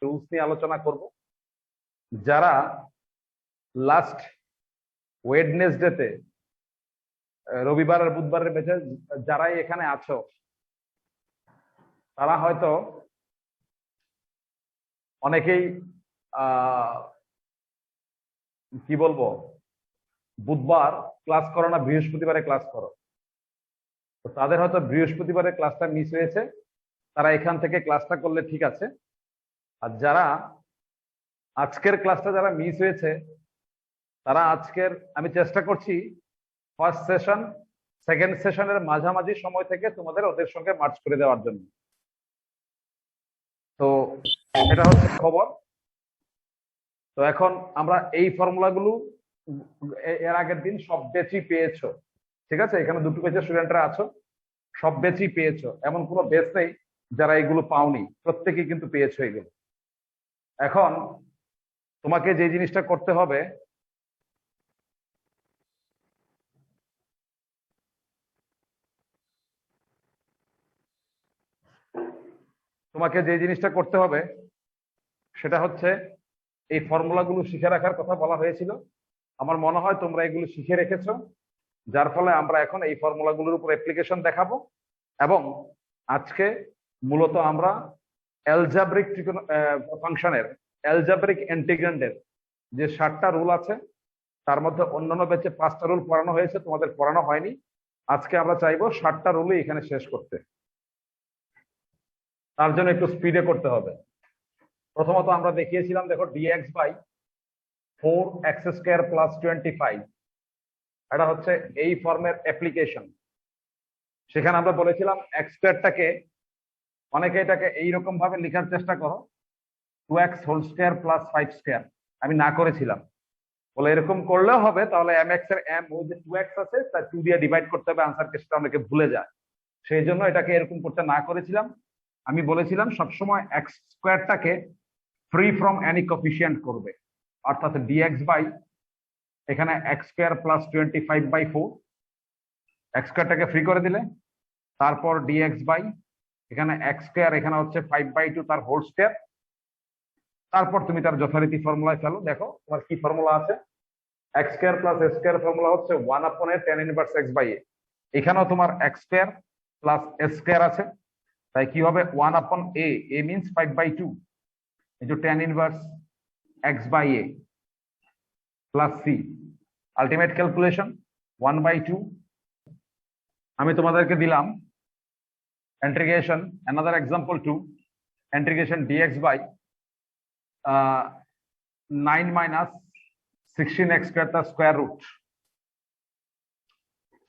Rules নিয়ে আলোচনা করব। যারা লাস্ট ওয়েডনেসডেতে রবিবার আর বুধবারের বেঁচে যারাই এখানে আছো তারা হয়তো অনেকেই কি বলবো বুধবার ক্লাস করো না, বৃহস্পতিবারে ক্লাস করো। তো তাদের হয়তো বৃহস্পতিবারের ক্লাসটা মিস হয়েছে, তারা এখান থেকে ক্লাসটা করলে ঠিক আছে। আর যারা আজকের ক্লাসটা যারা মিস হয়েছে তারা আজকের, আমি চেষ্টা করছি ফার্স্ট সেশন সেকেন্ড সেশনের মাঝামাঝি সময় থেকে তোমাদের ওদের সঙ্গে মার্চ করে দেওয়ার জন্য। তো এটা হচ্ছে খবর। তো এখন আমরা এই ফর্মুলাগুলো এর আগের দিন সব ব্যাচই পেয়েছো, ঠিক আছে? এখানে দুটো ব্যাচের স্টুডেন্টরা আছো, সব ব্যাচই পেয়েছো, এমন কোনো ব্যাচ নেই যারা এগুলো পাওনি, প্রত্যেকেই কিন্তু পেয়েছো এগুলো। এখন তোমাকে যে জিনিসটা করতে হবে, সেটা হচ্ছে এই ফর্মুলাগুলো শিখে রাখার কথা বলা হয়েছিল। আমার মনে হয় তোমরা এগুলো শিখে রেখেছো, যার ফলে আমরা এখন এই ফর্মুলাগুলোর উপর অ্যাপ্লিকেশন দেখাবো। এবং আজকে মূলত আমরা অ্যালজাব্রিক ফাংশনের, অ্যালজাব্রিক ইন্টিগ্রান্ডের যে 7টা রুল আছে তার মধ্যে অন্যান্য ব্যাচে 5টা রুল পড়ানো হয়েছে, তোমাদের পড়ানো হয়নি। আজকে আমরা চাইবো 7টা রুলই এখানে শেষ করতে। তার জন্য একটু স্পিডে করতে হবে। প্রথমত আমরা দেখিয়েছিলাম, দেখো dx বাই 4x² প্লাস 25, এটা হচ্ছে এই ফর্মের অ্যাপ্লিকেশন। সেখানে আমরা বলেছিলাম x²টাকে, অনেকে এটাকে এইরকম ভাবে লেখার চেষ্টা করো 2x² প্লাস 5², আমি না করেছিলাম, বলে এরকম করলেও হবে, তাহলে mx এর m ওই যে 2x আছে তার 2 দিয়ে ডিভাইড করতে হবে আনসারকে, সেটা অনেকে ভুলে যায়। সেই জন্য এটাকে এরকম করতে না করেছিলাম। আমি বলেছিলাম সবসময় x²টাকে ফ্রি ফ্রম এনি কোফিশিয়েন্ট করবে, অর্থাৎ dx বাই এখানে x² প্লাস 25/4, x²টাকে ফ্রি করে দিলে, তারপর dx বাই এখানে x², এখানে হচ্ছে 5/2 তার হোল স্কয়ার, তারপর তুমি তার যথারীতি ফর্মুলায় ফেলো। দেখো তোমার কি ফর্মুলা আছে, x² প্লাস a² ফর্মুলা হচ্ছে 1/a tan ইনভার্স x/a। এখানেও তোমার x² প্লাস a² আছে, তাই কি হবে 1/a, a means 5/2 into tan inverse x/a plus c, ultimate calculation 1/2। আমি তোমাদেরকে দিলাম integration, another example 2, integration dx by 9 minus 16x² তার স্কয়ার রুট।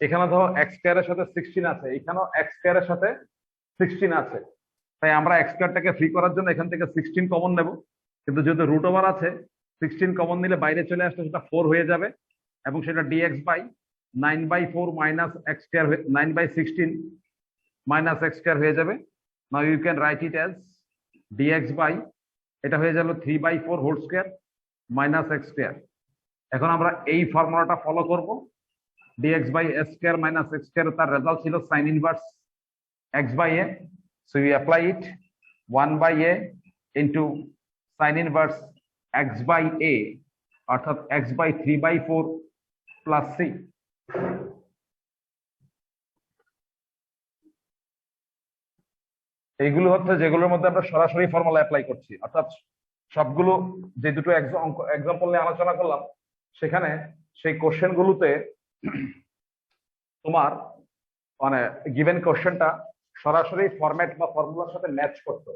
এখানে ধরো x² এর সাথে 16 আছে, এখানেও x² এর সাথে 16 আছে, তাই আমরা x²টাকে ফ্রি করার জন্য এখান থেকে 16 কমন নেব। কিন্তু যেহেতু রুট ওভার আছে, 16 কমন নিলে বাইরে চলে আসলে সেটা 4 হয়ে যাবে, এবং সেটা dx by 9/4 minus x², 9/16 minus x² হয়ে যাবে। Now you can write it as dx by, এটা হয়ে গেল 3/4 হোল স্কয়ার মাইনাস x²। এখন আমরা এই ফর্মুলাটা ফলো করব, dx by a² minus x², তার রেজাল্ট ছিল sin inverse x/a, so you apply it 1/a into sin inverse x/a, অর্থাৎ x/3/4 প্লাস c। এইগুলো হচ্ছে যেগুলোর মধ্যে আমরা সরাসরি ফর্মুলা অ্যাপ্লাই করছি, অর্থাৎ সবগুলো যে দুটো এক্সাম্পল নিয়ে আলোচনা করলাম সেখানে সেই কোশ্চেন গুলোতে তোমার মানে গিভেন কোশ্চেনটা সরাসরি ফরম্যাট বা ফর্মুলার সাথে ম্যাচ করতে।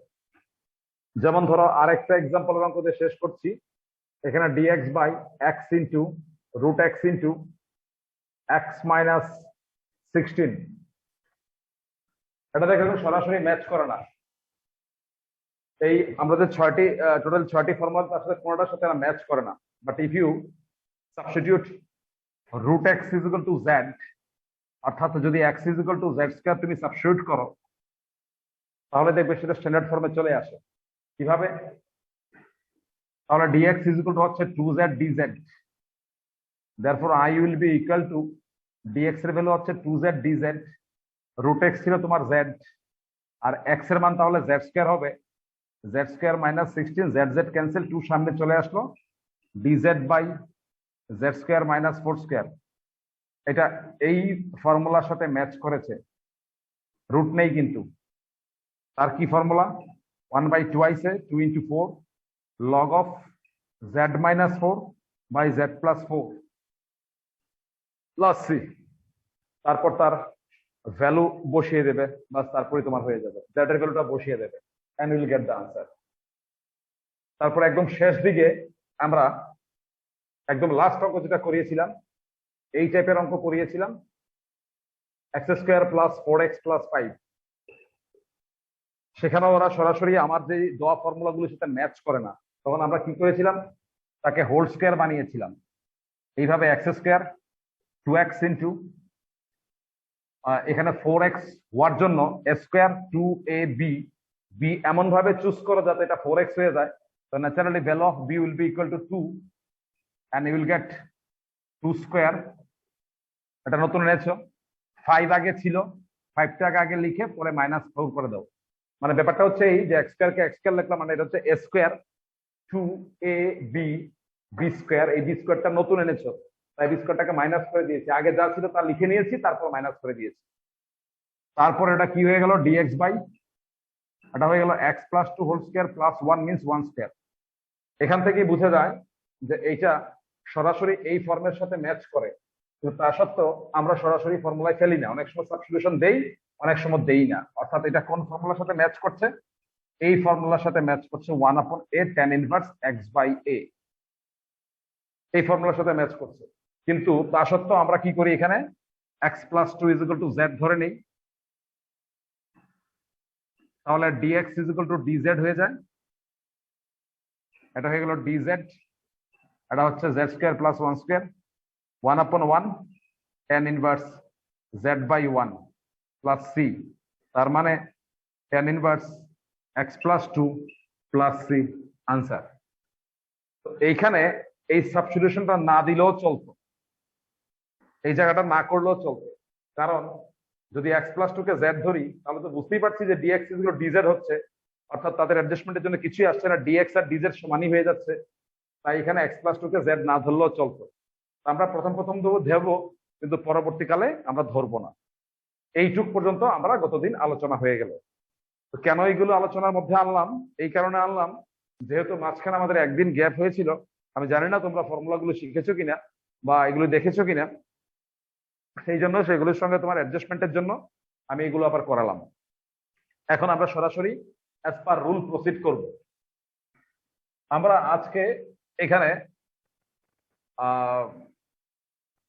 যেমন ধরো আরেকটা এক্সাম্পল অঙ্ক দিয়ে শেষ করছি, এখানে dx by x into root x into x minus 16, এটা দেখে সরাসরি ম্যাচ করে না। এই আমাদের টোটাল 6টি ফর্মুলা আসলে কোনোটার সাথে ম্যাচ করে না। But if you substitute root x is equal to z, অর্থাৎ যদি x is equal to z² তুমি সাবস্টিটিউট করো, তাহলে দেখবে সেটা স্ট্যান্ডার্ড ফর্মে চলে আসে। কিভাবে? তাহলে dx ইজ ইকুয়াল টু হচ্ছে 2z dz, therefore I will be equal to dx এর ভ্যালু হচ্ছে 2z dz, রুট x ছিল তোমার z, আর x এর মান তাহলে z² হবে z square minus 16, z z cancel, 2 সামনে চলে আসলো, dz by z square minus 4 square. এটা এই ফর্মুলার সাথে ম্যাচ করেছে, রুট নেই কিন্তু। তার কি formula? 1/2 2 into 4 log of z minus 4 by z plus 4 plus c। তারপর তার ভ্যালু বসিয়ে দেবে, বাস তারপরে তোমার হয়ে যাবে, z এর ভ্যালুটা বসিয়ে দেবে and you will get the answer। তারপর একদম শেষ দিকে আমরা একদম লাস্ট অঙ্ক যেটা করিয়েছিলাম, এই টাইপের অঙ্ক করিয়েছিলাম, x square plus 4x plus 5। সেখানে ওরা সরাসরি আমার যে দেওয়া ফর্মুলাগুলোর সাথে ম্যাচ করে না, তখন আমরা কি করেছিলাম, তাকে হোল স্কোয়ার বানিয়েছিলাম। এইভাবে x স্কোয়ার 2x ইন্টু এখানে 4x হওয়ার জন্য a স্কোয়ার 2ab, b এমন ভাবে চুজ করো যাতে এটা 4x হয়ে যায়। তো naturally value of b will be equal to 2 and you will get 2 square. এটা নতুন এনেছো, 5 আগে ছিল, 5টাকে আগে লিখে পরে -4 করে দাও। মানে ব্যাপারটা হচ্ছে এই যে x স্কোয়ারকে x স্কোয়ার লিখলাম, মানে এটা হচ্ছে a square 2ab b square. এই b স্কোয়ারটা নতুন এনেছো, তাই b স্কোয়ারটাকে মাইনাস করে দিয়েছি, আগে যা ছিল তা লিখে নিয়েছি, তারপর মাইনাস করে দিয়েছি। তারপর এটা কি হয়ে গেল, dx বাই, এটা হয়ে গেল x plus 2 whole square plus 1 means 1 square. এখান থেকেই বোঝা যায় যে এইটা সরাসরি এই ফর্মের সাথে ম্যাচ করে, কিন্তু তা সত্ত্বেও আমরা সরাসরি ফর্মুলায় ফেলি না, অনেক সময় সাবস্টিটিউশন দেই, অনেক সময় দেই না। অর্থাৎ এটা কোন ফর্মুলার সাথে ম্যাচ করছে? এই ফর্মুলার সাথে ম্যাচ করছে 1/a tan inverse x by a, এই ফর্মুলার সাথে ম্যাচ করছে। কিন্তু তা সত্ত্বেও আমরা কি করি, এখানে x plus 2 is equal to z ধরে নেই, তাহলে dx is equal to dz হয়ে যায়। এটা হয়ে গেল dz, এটা হচ্ছে z square plus 1 square 1/1 tan inverse z by 1 plus c। তার মানে tan inverse x plus 2 plus c answer. এইখানে এই সাবস্টিটিউশনটা না দিলেও চলতো, এই জায়গাটা না করলেও চলতো, কারণ যদি x প্লাস 2 কে z ধরি তাহলে তো বুঝতেই পারছি যে dx ইকুয়াল dz হচ্ছে, অর্থাৎ তাদের অ্যাডজাস্টমেন্টের জন্য কিছুই আসছে না, dx আর dz সমানই হয়ে যাচ্ছে। তাই এখানে x প্লাস 2 কে z না ধরলেও চলতো। আমরা প্রথম ধরবো, কিন্তু পরবর্তীকালে আমরা ধরবো না। এইটুক পর্যন্ত আমরা গতদিন আলোচনা হয়ে গেল। তো কেন এইগুলো আলোচনার মধ্যে আনলাম? এই কারণে আনলাম, যেহেতু মাঝখানে আমাদের একদিন গ্যাপ হয়েছিল। আমি জানি না তোমরা ফর্মুলাগুলো শিখেছো কিনা বা এগুলো দেখেছো কিনা, সেই জন্য সেগুলোর সঙ্গে তোমার অ্যাডজাস্টমেন্টের জন্য আমি এগুলো আবার করালাম। এখন আমরা সরাসরি অ্যাজ পার রুল প্রসিড করব। আমরা আজকে এখানে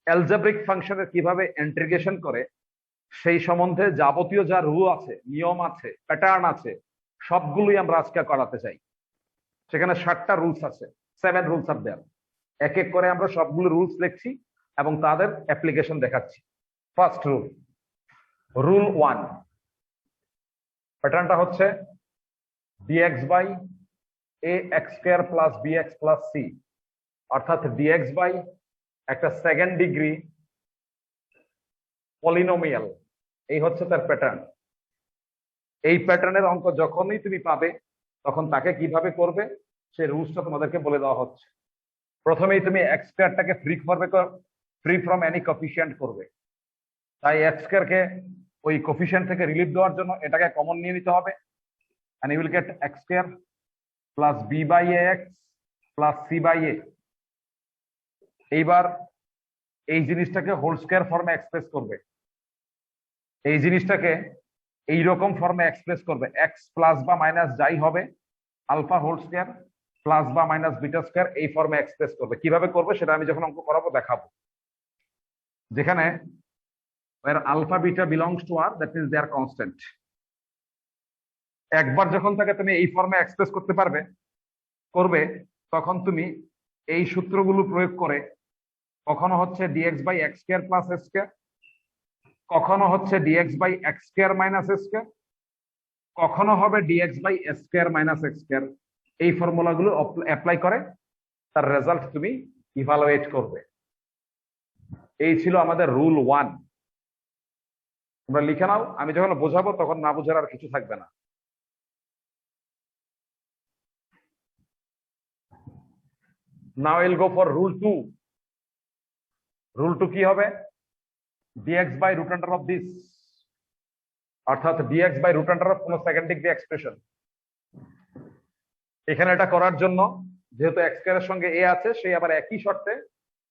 অ্যালজেব্রিক ফাংশনের কিভাবে ইন্টিগ্রেশন করে সেই সম্বন্ধে যাবতীয় যা রুল আছে, নিয়ম আছে, প্যাটার্ন আছে, সবগুলোই আমরা আজকে করাতে চাই। সেখানে 7টা রুলস আছে, 7 রুলস আর দেয়ার। এক এক করে আমরা সবগুলো রুলস লিখছি এবং তাদের অ্যাপ্লিকেশন দেখাচ্ছি। ফার্স্ট রুল, রুল 1, প্যাটার্নটা হচ্ছে dx by ax square plus bx plus c, অর্থাৎ dx বাই একটা সেকেন্ড ডিগ্রি পলিনোমিয়াল, এই হচ্ছে তার প্যাটার্ন। এই প্যাটার্নের অঙ্ক যখনই তুমি পাবে তখন তাকে কিভাবে করবে সেই রুলসটা তোমাদেরকে বলে দেওয়া হচ্ছে। প্রথমেই তুমি এক্স স্কয়ারটাকে ফ্রি ফ্রম এনি কোফিশিয়েন্ট করবে। তাই এক্স স্কয়ারকে ওই কোফিশিয়েন্ট থেকে রিলিফ দেওয়ার জন্য এটাকে কমন নিয়ে নিতে হবে, and you will get x square plus b by ax plus c by a। এইবার এই জিনিসটাকে হোল স্কয়ার ফর্মে এক্সপ্রেস করবে, এই জিনিসটাকে এইরকম ফর্মে এক্সপ্রেস করবে, এক্স প্লাস বা মাইনাস যাই হবে আলফা হোল স্কয়ার প্লাস বা মাইনাস বিটা স্কয়ার, এই ফর্মে এক্সপ্রেস করবে। কিভাবে করবে সেটা আমি যখন অঙ্ক করাবো দেখাবো। যেখানে where alpha beta belongs to r, that means they are constant। একবার যখন তাকে তুমি এই ফর্মে এক্সপ্রেস করতে করবে তখন তুমি এই সূত্রগুলো প্রয়োগ করে কখনো হচ্ছে dx by x square plus x square, কখনো হচ্ছে dx by x square minus x square, কখনো হবে dx by x square minus x square. এই ফর্মুলাগুলো অ্যাপ্লাই করে তার রেজাল্ট তুমি ইভালুয়েট করবে। এই ছিল আমাদের রুল 1। তোমরা লিখে নাও, আমি যখন বোঝাবো তখন না বোঝার আর কিছু থাকবে না। Now will go for rule 2। Rule 2 কি হবে? dx by root under of this, অর্থাৎ dx by root under of কোন সেকেন্ড ডিগ্রি এক্সপ্রেশন। এখানে এটা করার জন্য যেহেতু এক্স স্কয়ারের সঙ্গে এ আছে, সেই আবার একই শর্তে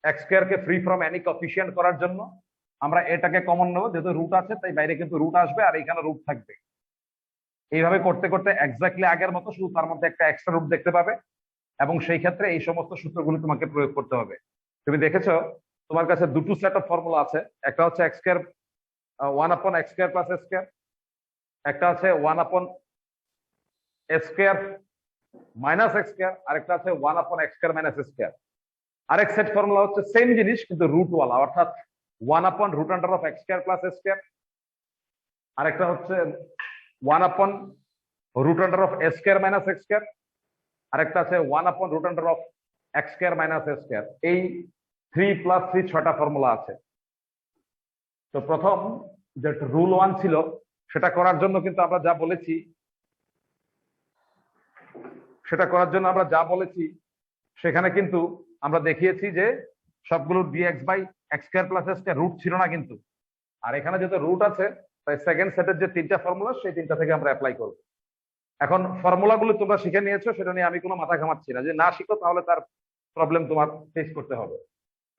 এক্স স্কয়ারকে ফ্রি ফ্রম এনি কোএফিসিয়েন্ট করার জন্য আমরা এটাকে কমন নেব। যেহেতু রুট আছে তাই বাইরে কিন্তু রুট আসবে আর এখানে রুট থাকবে। এইভাবে করতে করতে এক্স্যাক্টলি আগের মতো, শুধু তার মধ্যে একটা এক্সট্রা রুট দেখতে পাবে, এবং সেই ক্ষেত্রে এই সমস্ত সূত্রগুলি তোমাকে প্রয়োগ করতে হবে। তুমি দেখেছো তোমার কাছে দুটো সেট অফ ফর্মুলা আছে, একটা হচ্ছে x square 1/x square plus a square, একটা আছে 1/x square minus x square, আরেকটা আছে 1/x square minus a square. আরেক সেট ফর্মুলা হচ্ছে সেম জিনিস কিন্তু রুট ওয়ালা, অর্থাৎ 1/√x square plus a square, আরেকটা হচ্ছে 1/√a square minus x square, আরেকটা আছে 1/√x square minus a square. এই 3+3 6টা ফর্মুলা আছে। তো প্রথম যে রুল 1 ছিল সেটা করার জন্য কিন্তু আমরা যা বলেছি, সেখানে কিন্তু আমরা দেখিয়েছি যে সবগুলো dx by x square plus a square root ছিল না কিন্তু। আর এখানে যেহেতু রুট আছে তাই সেকেন্ড সেটের যে 3টা ফর্মুলা সেই 3টা থেকে আমরা অ্যাপ্লাই করব। এখন ফর্মুলাগুলো তোমরা শিখে নিয়েছো, সেটা নিয়ে আমি কোনো মাথা ঘামাচ্ছি না। যে না শিখো তাহলে তার প্রবলেম তোমার ফেস করতে হবে।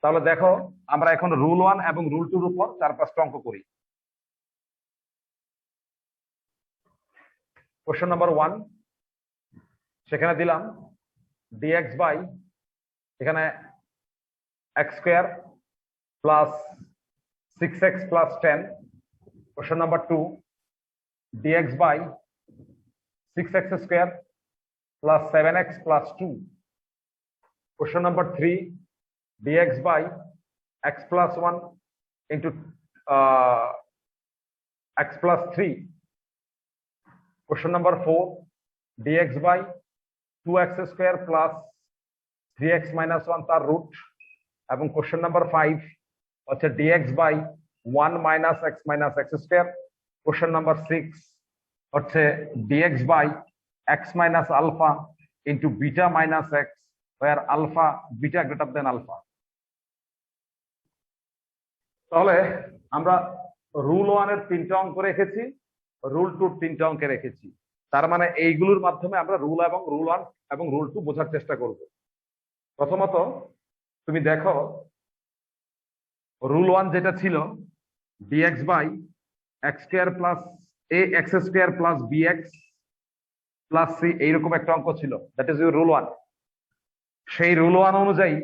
তাহলে দেখো আমরা এখন রুল 1 এবং রুল 2 এর উপর 4-5টা অঙ্ক করি। কোশ্চেন নাম্বার 1, সেখানে দিলাম dx বাই এখানে x square plus 6x plus 10। Question number 2, dx by 6x square plus 7x plus 2। Question number 3, dx by x plus 1 into x plus 3. Question number 4, dx by 2x square plus 3x minus 1 তার root, এবং question number 5 হচ্ছে dx by 1 minus x minus x square. Question number 6 হচ্ছে dx by x minus alpha into beta minus x, where alpha beta greater than alpha. তাহলে আমরা rule 1 এর 3টা অঙ্ক রেখেছি, রুল 2 এর 3টা অঙ্ক রেখেছি। তার মানে এইগুলোর মাধ্যমে আমরা রুল 1 এবং রুল 2 বোঝার চেষ্টা করব। প্রথমত তুমি দেখো রুল 1 যেটা ছিল dx by x square plus ax square plus bx plus c, এইরকম একটা অঙ্ক ছিল, দ্যাট ইজ ইউর রুল 1। সেই রুল 1 অনুযায়ী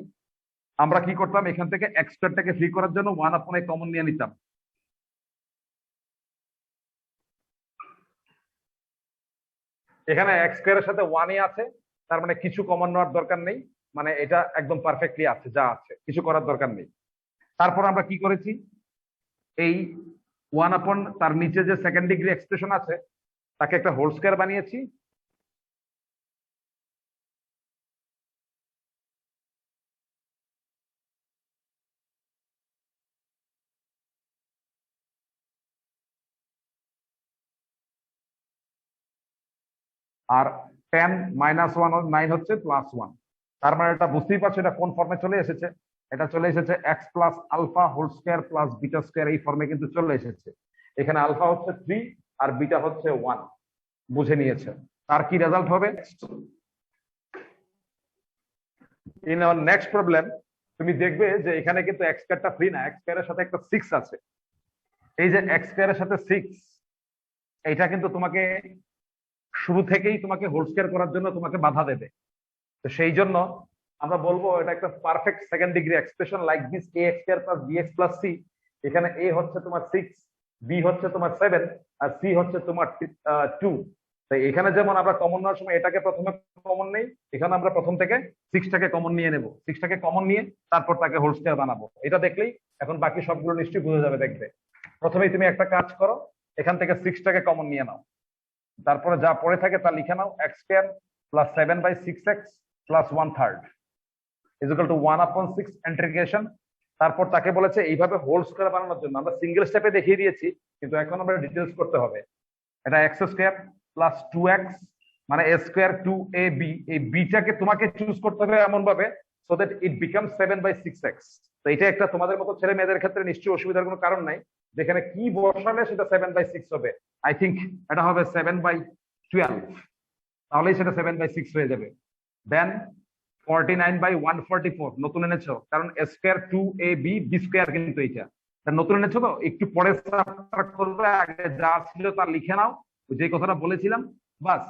আমরা কি করতাম, এখান থেকে এক্স স্কয়ারটাকে ফ্রি করার জন্য 1/a কমন নিয়ে নিতাম। এখানে এক্স স্কয়ারের সাথে 1ই আছে, তার মানে কিছু কমন নেওয়ার দরকার নেই, মানে এটা একদম পারফেক্টলি আছে, যা আছে কিছু করার দরকার নেই। তারপর আমরা কি করেছি, এই 1/, তার নিচে যে সেকেন্ড ডিগ্রি এক্সপ্রেশন আছে তাকে একটা হোল স্কয়ার বানিয়েছি, আর 10 minus 1 9 হচ্ছে প্লাস 1। তার মানে এটা বুঝতেই পারছো এটা কোন ফর্মে চলে এসেছে। এটা চলে এসেছে x plus alpha whole square plus beta square, এই ফর্মে কিন্তু চলে এসেছে। এখানে আলফা হচ্ছে 3 আর বিটা হচ্ছে 1, বুঝে নিয়েছে। তার কি রেজাল্ট হবে, ইন আওয়ার নেক্সট প্রবলেম তুমি দেখবে যে এখানে কিন্তু এক্স স্কয়ারটা ফ্রি না, এক্স স্কয়ারের সাথে একটা 6 আছে। এই যে এক্স স্কয়ারের সাথে 6, এইটা কিন্তু তোমাকে শুরু থেকেই তোমাকে হোল স্কয়ার করার জন্য তোমাকে বাধা দেবে। তো সেই জন্য আমরা বলবো এটা একটা perfect second degree expression like this ax square plus bx plus c। এখানে a হচ্ছে তোমার 6, b হচ্ছে তোমার 7 আর c হচ্ছে তোমার 2। তাই এখানে যেমন আমরা কমন নেওয়ার সময় এটাকে প্রথমে কমন নেই, এখানে আমরা প্রথম থেকে 6টাকে কমন নিয়ে নেব, 6টাকে কমন নিয়ে তারপর তাকে হোল স্কয়ার বানাবো। এটা দেখলেই এখন বাকি সবগুলো নিশ্চয়ই বুঝে যাবে। দেখবে প্রথমেই তুমি একটা কাজ করো, এখান থেকে 6টাকে কমন নিয়ে নাও, তারপরে যা পড়ে থাকে তা লিখে নাও, x square plus 7/6x plus 1/3 is equal two 1/6 integration. তারপর তাকে বলেছে এইভাবে হোল স্কয়ার বানানোর জন্য, আমরা সিঙ্গেল স্টেপে দেখিয়ে দিয়েছি কিন্তু এখন আমরা ডিটেলস করতে হবে। এটা x স্কয়ার প্লাস 2x মানে a স্কয়ার 2ab, এই বিটাকে তোমাকে চুজ করতে হবে এমন ভাবে so that it become 7/6x। তো এটা একটা তোমাদের মতো ছেলে মেয়েদের ক্ষেত্রে নিশ্চয়ই অসুবিধার কোনো কারণ নাই, যেখানে কি বসালে সেটা 7/6 হবে। আই থিঙ্ক এটা হবে 7/12, তাহলেই সেটা 7/6 হয়ে যাবে। দেন 49/144 নতুন এনেছো, কারণ স্কয়ার 2ab বি স্কয়ার, কিন্তু এটা নতুন এনেছো তো একটু পরে করবে, আগে যা ছিল তা লিখে নাও, যে কথাটা বলেছিলাম বাস।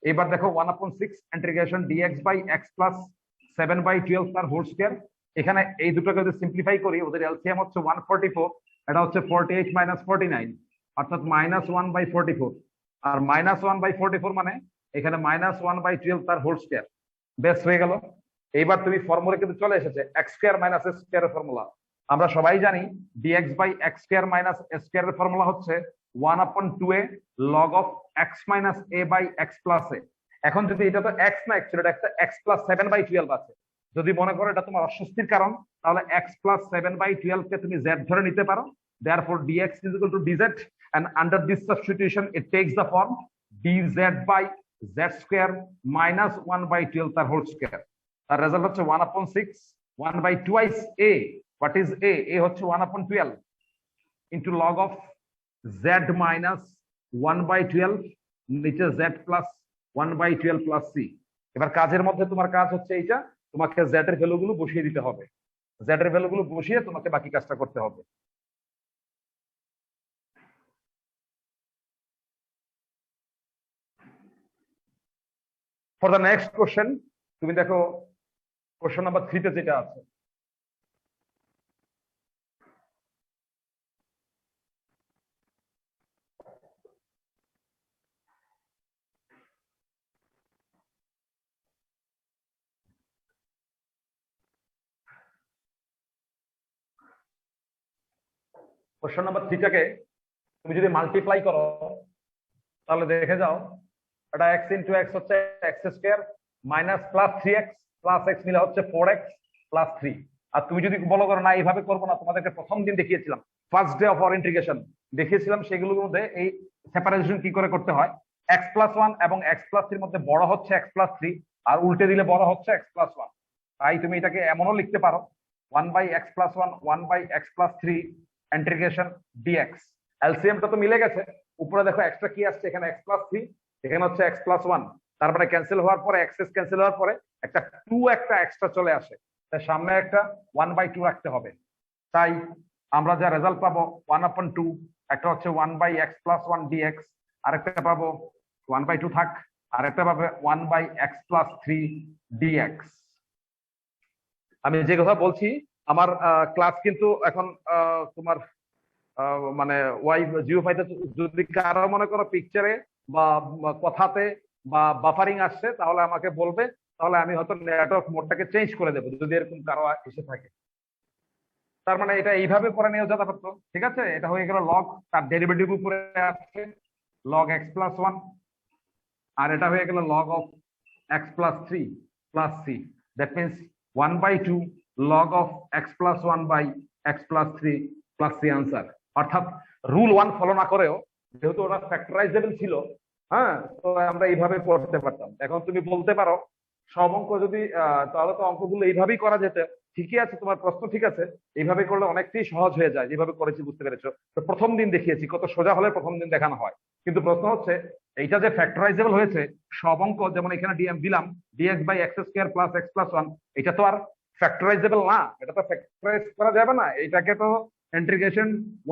এবার দেখো 1/6 integration dx by x plus 7/12 তার হোল স্কয়ার। এখানে এই দুটোকে যদি সিম্পলিফাই করি, ওদের এলসিএম হচ্ছে 144, এটা হচ্ছে 48 মাইনাস 49, অর্থাৎ -1/44। আর -1/44 মানে এখানে -1/12 তার হোল স্কয়ার। বেশ হয়ে গেল। এইবার তুমি ফর্মুলা কিন্তু চলে এসেছে x square minus s square এর ফর্মুলা। আমরা সবাই জানি dx by x square minus s square এর ফর্মুলা হচ্ছে 1/2a log of x minus a by x plus a. এখন যদি এটা তো এক্স না, অ্যাকচুয়ালি এটা একটা এক্স প্লাস 7/12 আছে। যদি মনে করো এটা তোমার অস্বস্তির কারণ, তাহলে এক্স প্লাস 7/12 কে তুমি জেড ধরে নিতে পারো। therefore dx is equal to dz, and under this substitution it takes the form dz by z square minus 1/12 তার হোল স্কয়ার। তার রেজাল্ট হচ্ছে 1/6 1/2 a। What is a? a হচ্ছে 1/12 into log of z minus 1/12 নিচে z plus 1/12 plus c। এবার কাজের মধ্যে তোমার কাজ হচ্ছে এইটা, তোমাকে z এর ভ্যালুগুলো বসিয়ে দিতে হবে। z এর ভ্যালুগুলো বসিয়ে তোমাকে বাকি কাজটা করতে হবে। ফর দ্য নেক্সট কোশ্চেন, তুমি দেখো কোশ্চেন নাম্বার 3 তে যেটা আছে, কোশ্চেন নাম্বার 3 টাকে তুমি যদি মাল্টিপ্লাই করো, তাহলে দেখে যাও এটা x ইন্টু এক্স হচ্ছে x square minus plus 3x plus x মিলে হচ্ছে 4x প্লাস 3। আর তুমি যদি বলো করো না এইভাবে করবো না, তোমাদেরকে প্রথম দিন দেখিয়েছিলাম, first day of our integration দেখিয়েছিলাম, সেগুলোর মধ্যে এই সেপারেশন কি করে করতে হয়। x প্লাস 1 এবং x প্লাস 3 এর মধ্যে বড় হচ্ছে x প্লাস 3, আর উল্টে দিলে বড় হচ্ছে x প্লাস 1। তাই তুমি এটাকে এমনও লিখতে পারো 1/x plus 1 1/x plus 3 integration dx। এলসিএমটা তো মিলে গেছে, উপরে দেখো এক্সট্রা কি আসছে, এখানে x প্লাস 3, এখানে হচ্ছে x প্লাস 1। তার মানে ক্যান্সেল হওয়ার পরে এক্সেস ক্যান্সেল হওয়ার পরে একটা 2 একটা এক্সট্রা চলে আসে, তাই সামনে একটা 1/2 রাখতে হবে। তাই আমরা যা রেজাল্ট পাবো 1/2, একটা হচ্ছে 1/x প্লাস 1 dx, আরেকটা পাবো 1/2 থাক, আরেকটা পাবে 1/x প্লাস 3 dx। আমি যে কথা বলছি, আমার ক্লাস কিন্তু এখন তোমার মানে ওয়াই জিও ফাইতে যদি কারো মনে করো পিকচারে বা কথাতে বা বাফারিং আসছে, তাহলে আমাকে বলবে, তাহলে আমি হয়তো নেটওয়ার্ক মোডটাকে চেঞ্জ করে দেবো যদি এরকম কারো এসে থাকে। তার মানে এটা এইভাবে করে নিয়ে যেতে পারতো। ঠিক আছে, এটা হয়ে গেল লগ, তার ডেরিভেটিভ উপরে আসছে লগ এক্স প্লাস 1, আর এটা হয়ে গেল log of x plus 3 plus c. That means 1/2 log of x plus 1 by x plus 3 plus c answer. অর্থাৎ রুল 1 ফলো না করেও, যেহেতু ওটা ফ্যাক্টরাইজেবল ছিল, হ্যাঁ, তো আমরা এইভাবে পড়তে পারতাম। এখন তুমি বলতে পারো সব অঙ্ক যদি তাহলে তো অঙ্কগুলো এইভাবেই করা যেত। ঠিকই আছে, তোমার প্রশ্ন ঠিক আছে, এইভাবে করলে অনেকটাই সহজ হয়ে যায়, যেভাবে করেছি বুঝতে পেরেছো। তো প্রথম দিন দেখিয়েছি, কত সোজা হলে প্রথম দিন দেখানো হয়। কিন্তু প্রশ্ন হচ্ছে এইটা যে ফ্যাক্টরাইজেবল হয়েছে, সব অঙ্ক যেমন এখানে ডিএম দিলাম dx by x square plus x plus 1, এটা তো আর ফ্যাক্টরাইজেবল না, এটা তো ফ্যাক্টরাইজ করা যাবে না। এটাকে তো ইন্টিগ্রেশন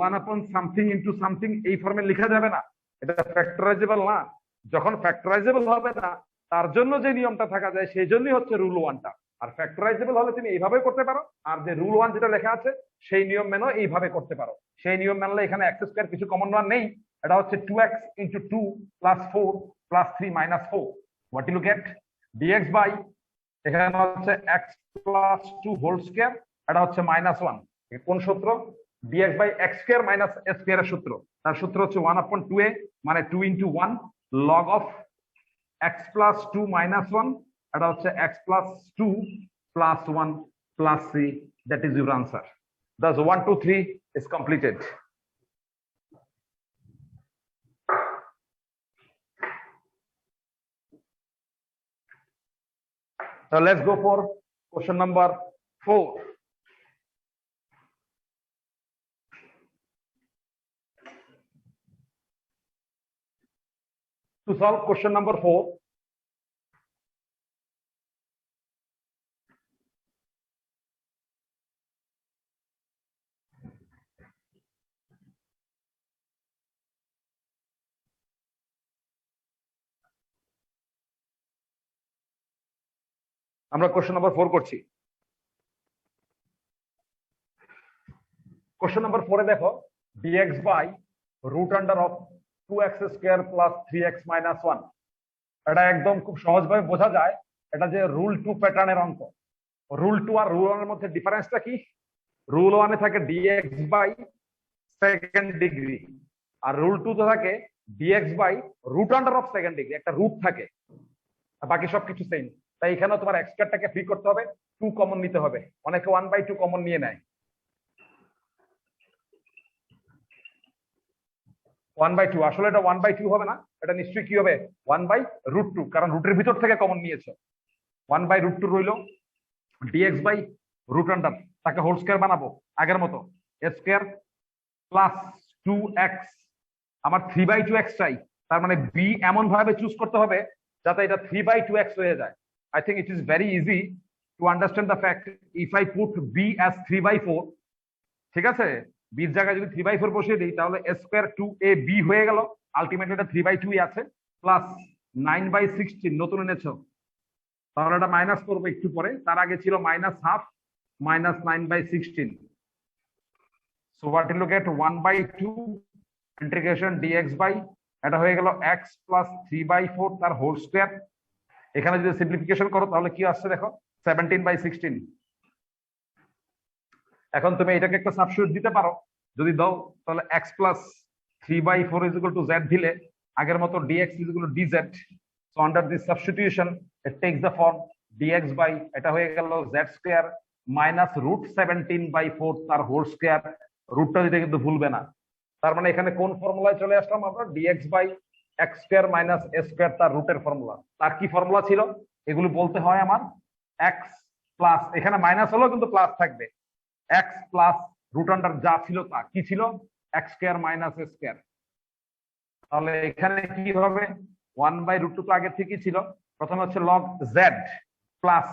1 সামথিং ইনটু সামথিং এই ফর্মে লেখা যাবে না, এটা ফ্যাক্টরাইজেবল না। যখন ফ্যাক্টরাইজেবল হবে না, তার জন্য যে নিয়মটা থাকা যায় সেই জন্যই হচ্ছে রুল 1টা। আর ফ্যাক্টরাইজেবল হলে তুমি এইভাবে করতে পারো, আর যে রুল 1 যেটা লেখা আছে সেই নিয়ম মেনে এইভাবে করতে পারো। সেই নিয়ম মানলে এখানে এক্স স্কয়ার কিছু কমন ওয়ান নেই, এটা হচ্ছে 2x into 2 plus 4 plus 3 minus 4। What you get dx by, এখানে হচ্ছে x প্লাস 2 হোল স্কয়ার, এটা হচ্ছে -1। কোন সূত্র? dx by x square minus s square এর সূত্র। তার সূত্র হচ্ছে 1/2a মানে 2 into 1 log of x plus 2 minus 1, এটা হচ্ছে x plus 2 plus 1 plus 3। That is your answer. Thus 1 2 3 is completed. Now let's go for Question number 4. To solve question number 4, আমরা question number 4 করছি। কোশ্চেন নাম্বার 4 এ দেখো dx by root under of 2x square plus 3x minus 1। এটা একদম খুব সহজভাবে বোঝা যায়, এটা যে রুল 2 প্যাটার্নের অঙ্ক। রুল 2 আর রুল 1 এর মধ্যে ডিফারেন্সটা কি? রুল 1 এ থাকে dx বাই সেকেন্ড ডিগ্রি, আর রুল 2 তে থাকে dx by root under of second degree, একটা রুট থাকে, বাকি সবকিছু সেম। তাই এখানেও তোমার এক্স স্কয়ারটাকে ফ্রি করতে হবে, 2 কমন নিতে হবে। অনেকে 1/2 কমন নিয়ে নেয়। 1/2 আসলে এটা 1/2 হবে না, এটা নিশ্চয়ই কি হবে 1/√2, কারণ রুটের ভিতর থেকে কমন নিয়েছে। 1/√2 রইল, dx বাই রুট আন্ডার, তাকে হোল স্কয়ার বানাবো আগের মতো, a স্কয়ার প্লাস 2x। আমার 3/2x চাই, তার মানে b এমন ভাবে চুজ করতে হবে যাতে এটা 3/2x হয়ে যায়। I think it is very easy to understand the fact if I put b as 3/4, ঠিক আছে, b এর জায়গায় যদি 3/4 বসিয়ে দিই তাহলে a স্কয়ার 2ab হয়ে গেল। আলটিমেটলি এটা 3/2 আছে, প্লাস 9/16 নতুন এনেছো, তাহলে এটা মাইনাস করবো একটু পরে, তার আগে ছিল -1/2 minus 9/16। So what will you get? 1/2 integration dx by এটা হয়ে গেল x plus 3/4 তার হোল স্কয়ার। এখানে যদি সিম্পলিফিকেশন করো তাহলে কি আসছে দেখো, 17/16। এখন তুমি এটাকে একটা সাবস্টিটিউট দিতে পারো, যদি দাও তাহলে x plus 3/4 is equal to z দিলে আগের মতো dx is equal to dz। So under this substitution it takes the form dx by এটা হয়ে গেল z স্কয়ার মাইনাস রুট 17/4 তার হোল স্কয়ার। রুটটা দিতে কিন্তু ভুলবে না। তার মানে এখানে কোন ফর্মুলায় চলে আসলাম আমরা? dx by x square minus a square তার রুটের ফর্মুলা। তার কি ফর্মুলা ছিল এগুলো বলতে হয় আমার। x প্লাস, এখানে মাইনাস হলো কিন্তু প্লাস থাকবে, x প্লাস রুট আন্ডার যা ছিল তা কি ছিল, x square minus a square. তাহলে এখানে কি হবে, 1/√2 তো আগে থেকেই ছিল, প্রথমে হচ্ছে log z plus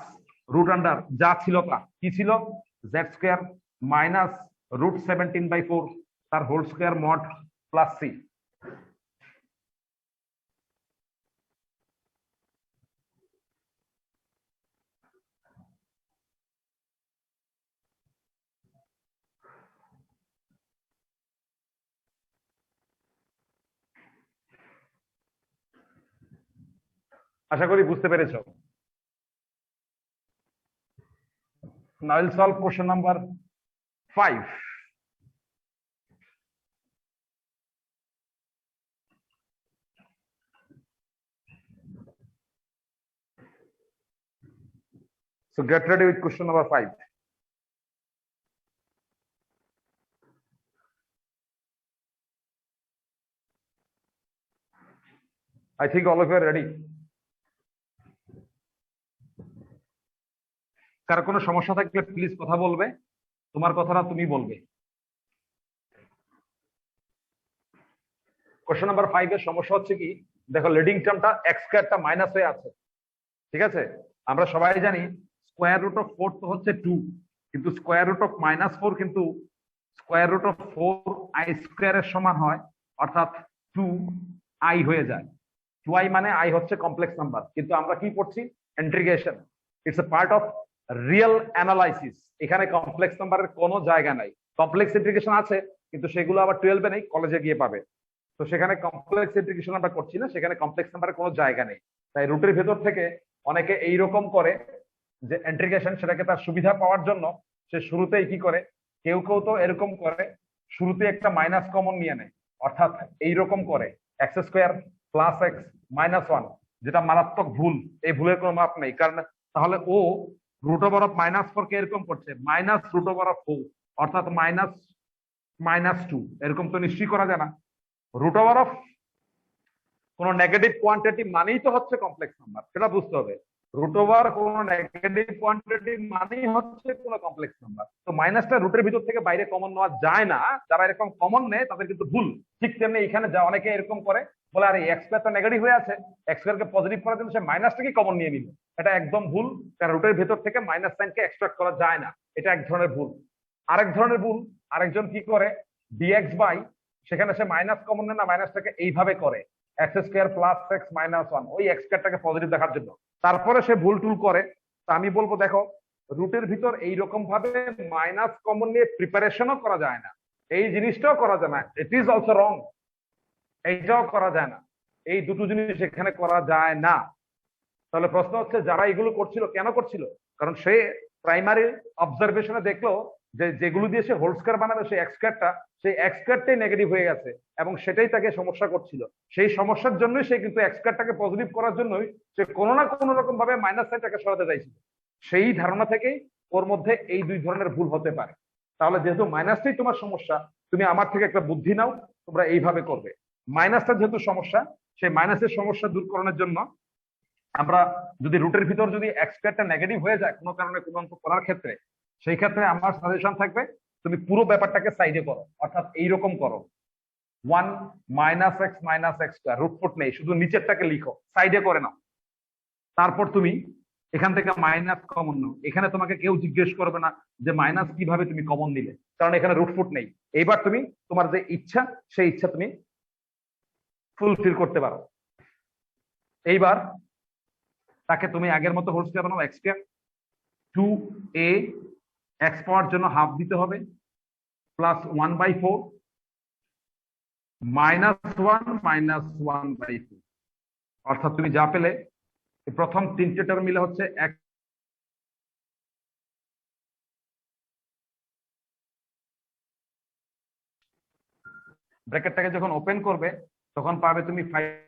root under যা ছিল তা কি ছিল, z স্কয়ার মাইনাস রুট 17/4 তার whole square mod plus c। আশা করি বুঝতে পেরেছো। Now we'll solve question number 5. So get ready with question number 5. I think all of you are ready. কার কোনো সমস্যা থাকলে প্লিজ কথা বলবে, তোমার কথাটা তুমি বলবে। কোশ্চেন নাম্বার 5 এর সমস্যা হচ্ছে কি, দেখো লিডিং টার্মটা x স্কয়ারটা মাইনাস হয়ে আছে, ঠিক আছে। আমরা সবাই জানি স্কয়ার রুট অফ 4 তো হচ্ছে 2, কিন্তু স্কয়ার রুট অফ -4 কিন্তু স্কয়ার রুট অফ 4i স্কয়ারের সমান হয়, অর্থাৎ 2i হয়ে যায়। 2i মানে i হচ্ছে কমপ্লেক্স নাম্বার, কিন্তু আমরা কি পড়ছি, integration. It's a part of real analysis. এখানে কমপ্লেক্স নাম্বারের কোনো জায়গা নাই। কমপ্লেক্স ইন্টিগ্রেশন আছে, কিন্তু সেগুলো আবার 12 এ নেই, কলেজে গিয়ে পাবে। তো সেখানে কমপ্লেক্স ইন্টিগ্রেশন আমরা করছি না, সেখানে কমপ্লেক্স নাম্বারের কোনো জায়গা নেই। তাই রুটের ভেতর থেকে অনেকে এইরকম করে যে ইন্টিগ্রেশন, সেটাকে তার সুবিধা পাওয়ার জন্য সে শুরুতেই কি করে, কেউ কেউ তো এরকম করে শুরুতে একটা মাইনাস কমন নিয়ে নেয়, অর্থাৎ এইরকম করে x square plus x minus 1, যেটা মারাত্মক ভুল। এই ভুলের কোনো মাপ নেই, কারণ তাহলে ও রুট ওভার অফ -4 কে এরকম করছে মাইনাস রুট ওভার অফ 4, অর্থাৎ -2। এরকম তো নিশ্চয়ই করা যায় না। রুট ওভার অফ কোন নেগেটিভ কোয়ান্টিটি মানেই তো হচ্ছে কমপ্লেক্স নাম্বার, সেটা বুঝতে হবে। রুট ওভার কোন নেগেটিভ কোয়ান্টিটি মানেই হচ্ছে কোন কমপ্লেক্স নাম্বার। তো মাইনাসটা রুটের ভিতর থেকে বাইরে কমন নেওয়া যায় না, যারা এরকম কমন নেয় তাদের কিন্তু ভুল। ঠিক তেমনি এখানে যা অনেকে এরকম করে, বলে আরে এক্স স্কয়ার তো নেগেটিভ হয়ে আছে, এক্স স্কয়ারকে পজিটিভ করার জন্য সে মাইনাসটাকে কমন নিয়ে নিল। এটা একদম ভুল, কারণ রুটের ভিতর থেকে মাইনাস সাইনকে এক্সট্রাক্ট করা যায় না। এটা এক ধরনের ভুল। আরেক ধরনের ভুল, আরেকজন কি করে, ডিএক্স বাই, সেখানে সে মাইনাস কমন নেয় না, মাইনাসটাকে এইভাবে করে x square plus x minus one, ওই এক্স স্কয়ারটাকে পজিটিভ দেখার জন্য। তারপরে সে ভুল টুল করে। তা আমি বলবো দেখো, রুটের ভিতর এইরকম ভাবে মাইনাস কমন নিয়ে প্রিপারেশনও করা যায় না, এই জিনিসটাও করা যায় না, ইট ইজ অলসো রং, এইটাও করা যায় না। এই দুটো জিনিস এখানে করা যায় না। তাহলে প্রশ্ন হচ্ছে যারা এগুলো করছিল কেন করছিল? কারণ সে প্রাইমারি অবজারভেশনে দেখলো যে যেগুলো দিয়ে সে হোল স্কয়ার বানাবে সেই এক্স স্কয়ারটা, সেই এক্স স্কয়ারটাই নেগেটিভ হয়ে গেছে এবং সেটাই তাকে সমস্যা করছিল। সেই সমস্যার জন্যই সে কিন্তু এক্স স্কয়ারটাকে পজিটিভ করার জন্যই সে কোনো না কোনো রকম ভাবে মাইনাস সাইনটাকে সরাতে চাইছিল। সেই ধারণা থেকেই ওর মধ্যে এই দুই ধরনের ভুল হতে পারে। তাহলে যেহেতু মাইনাসটাই তোমার সমস্যা, তুমি আমার থেকে একটা বুদ্ধি নাও, তোমরা এইভাবে করবে। মাইনাসটা যেহেতু সমস্যা, সেই মাইনাসের সমস্যা দূর করানোর জন্য আমরা যদি রুটের ভিতর যদি এক্স স্কয়ারটা নেগেটিভ হয়ে যায় কোনো কারণে কোনো অঙ্ক করার ক্ষেত্রে, সেই ক্ষেত্রে আমার সাজেশন থাকবে তুমি পুরো ব্যাপারটাকে সাইডে করো, অর্থাৎ এইরকম করো, 1 মাইনাস এক্স স্কয়ার, রুটফুট নেই, শুধু নিচেরটাকে লিখো, সাইডে করে নাও। তারপর তুমি এখান থেকে মাইনাস কমন নাও। এখানে তোমাকে কেউ জিজ্ঞেস করবে না যে মাইনাস কিভাবে তুমি কমন নিলে, কারণ এখানে রুটফুট নেই। এইবার তুমি তোমার যে ইচ্ছা সেই ইচ্ছা তুমি ফুলফিল করতে পারো। এইবার তাকে তুমি আগের মতো হোল স্কয়ার বানাও, এক্স স্কয়ার 2a, এক্স পাওয়ার জন্য হাফ দিতে হবে, প্লাস 1/4 -1 অর্থাৎ তুমি যা পেলে প্রথম তিনটে টার্ম মিলে হচ্ছে এক। ব্র্যাকেটটাকে যখন ওপেন করবে তখন পাবে তুমি 5।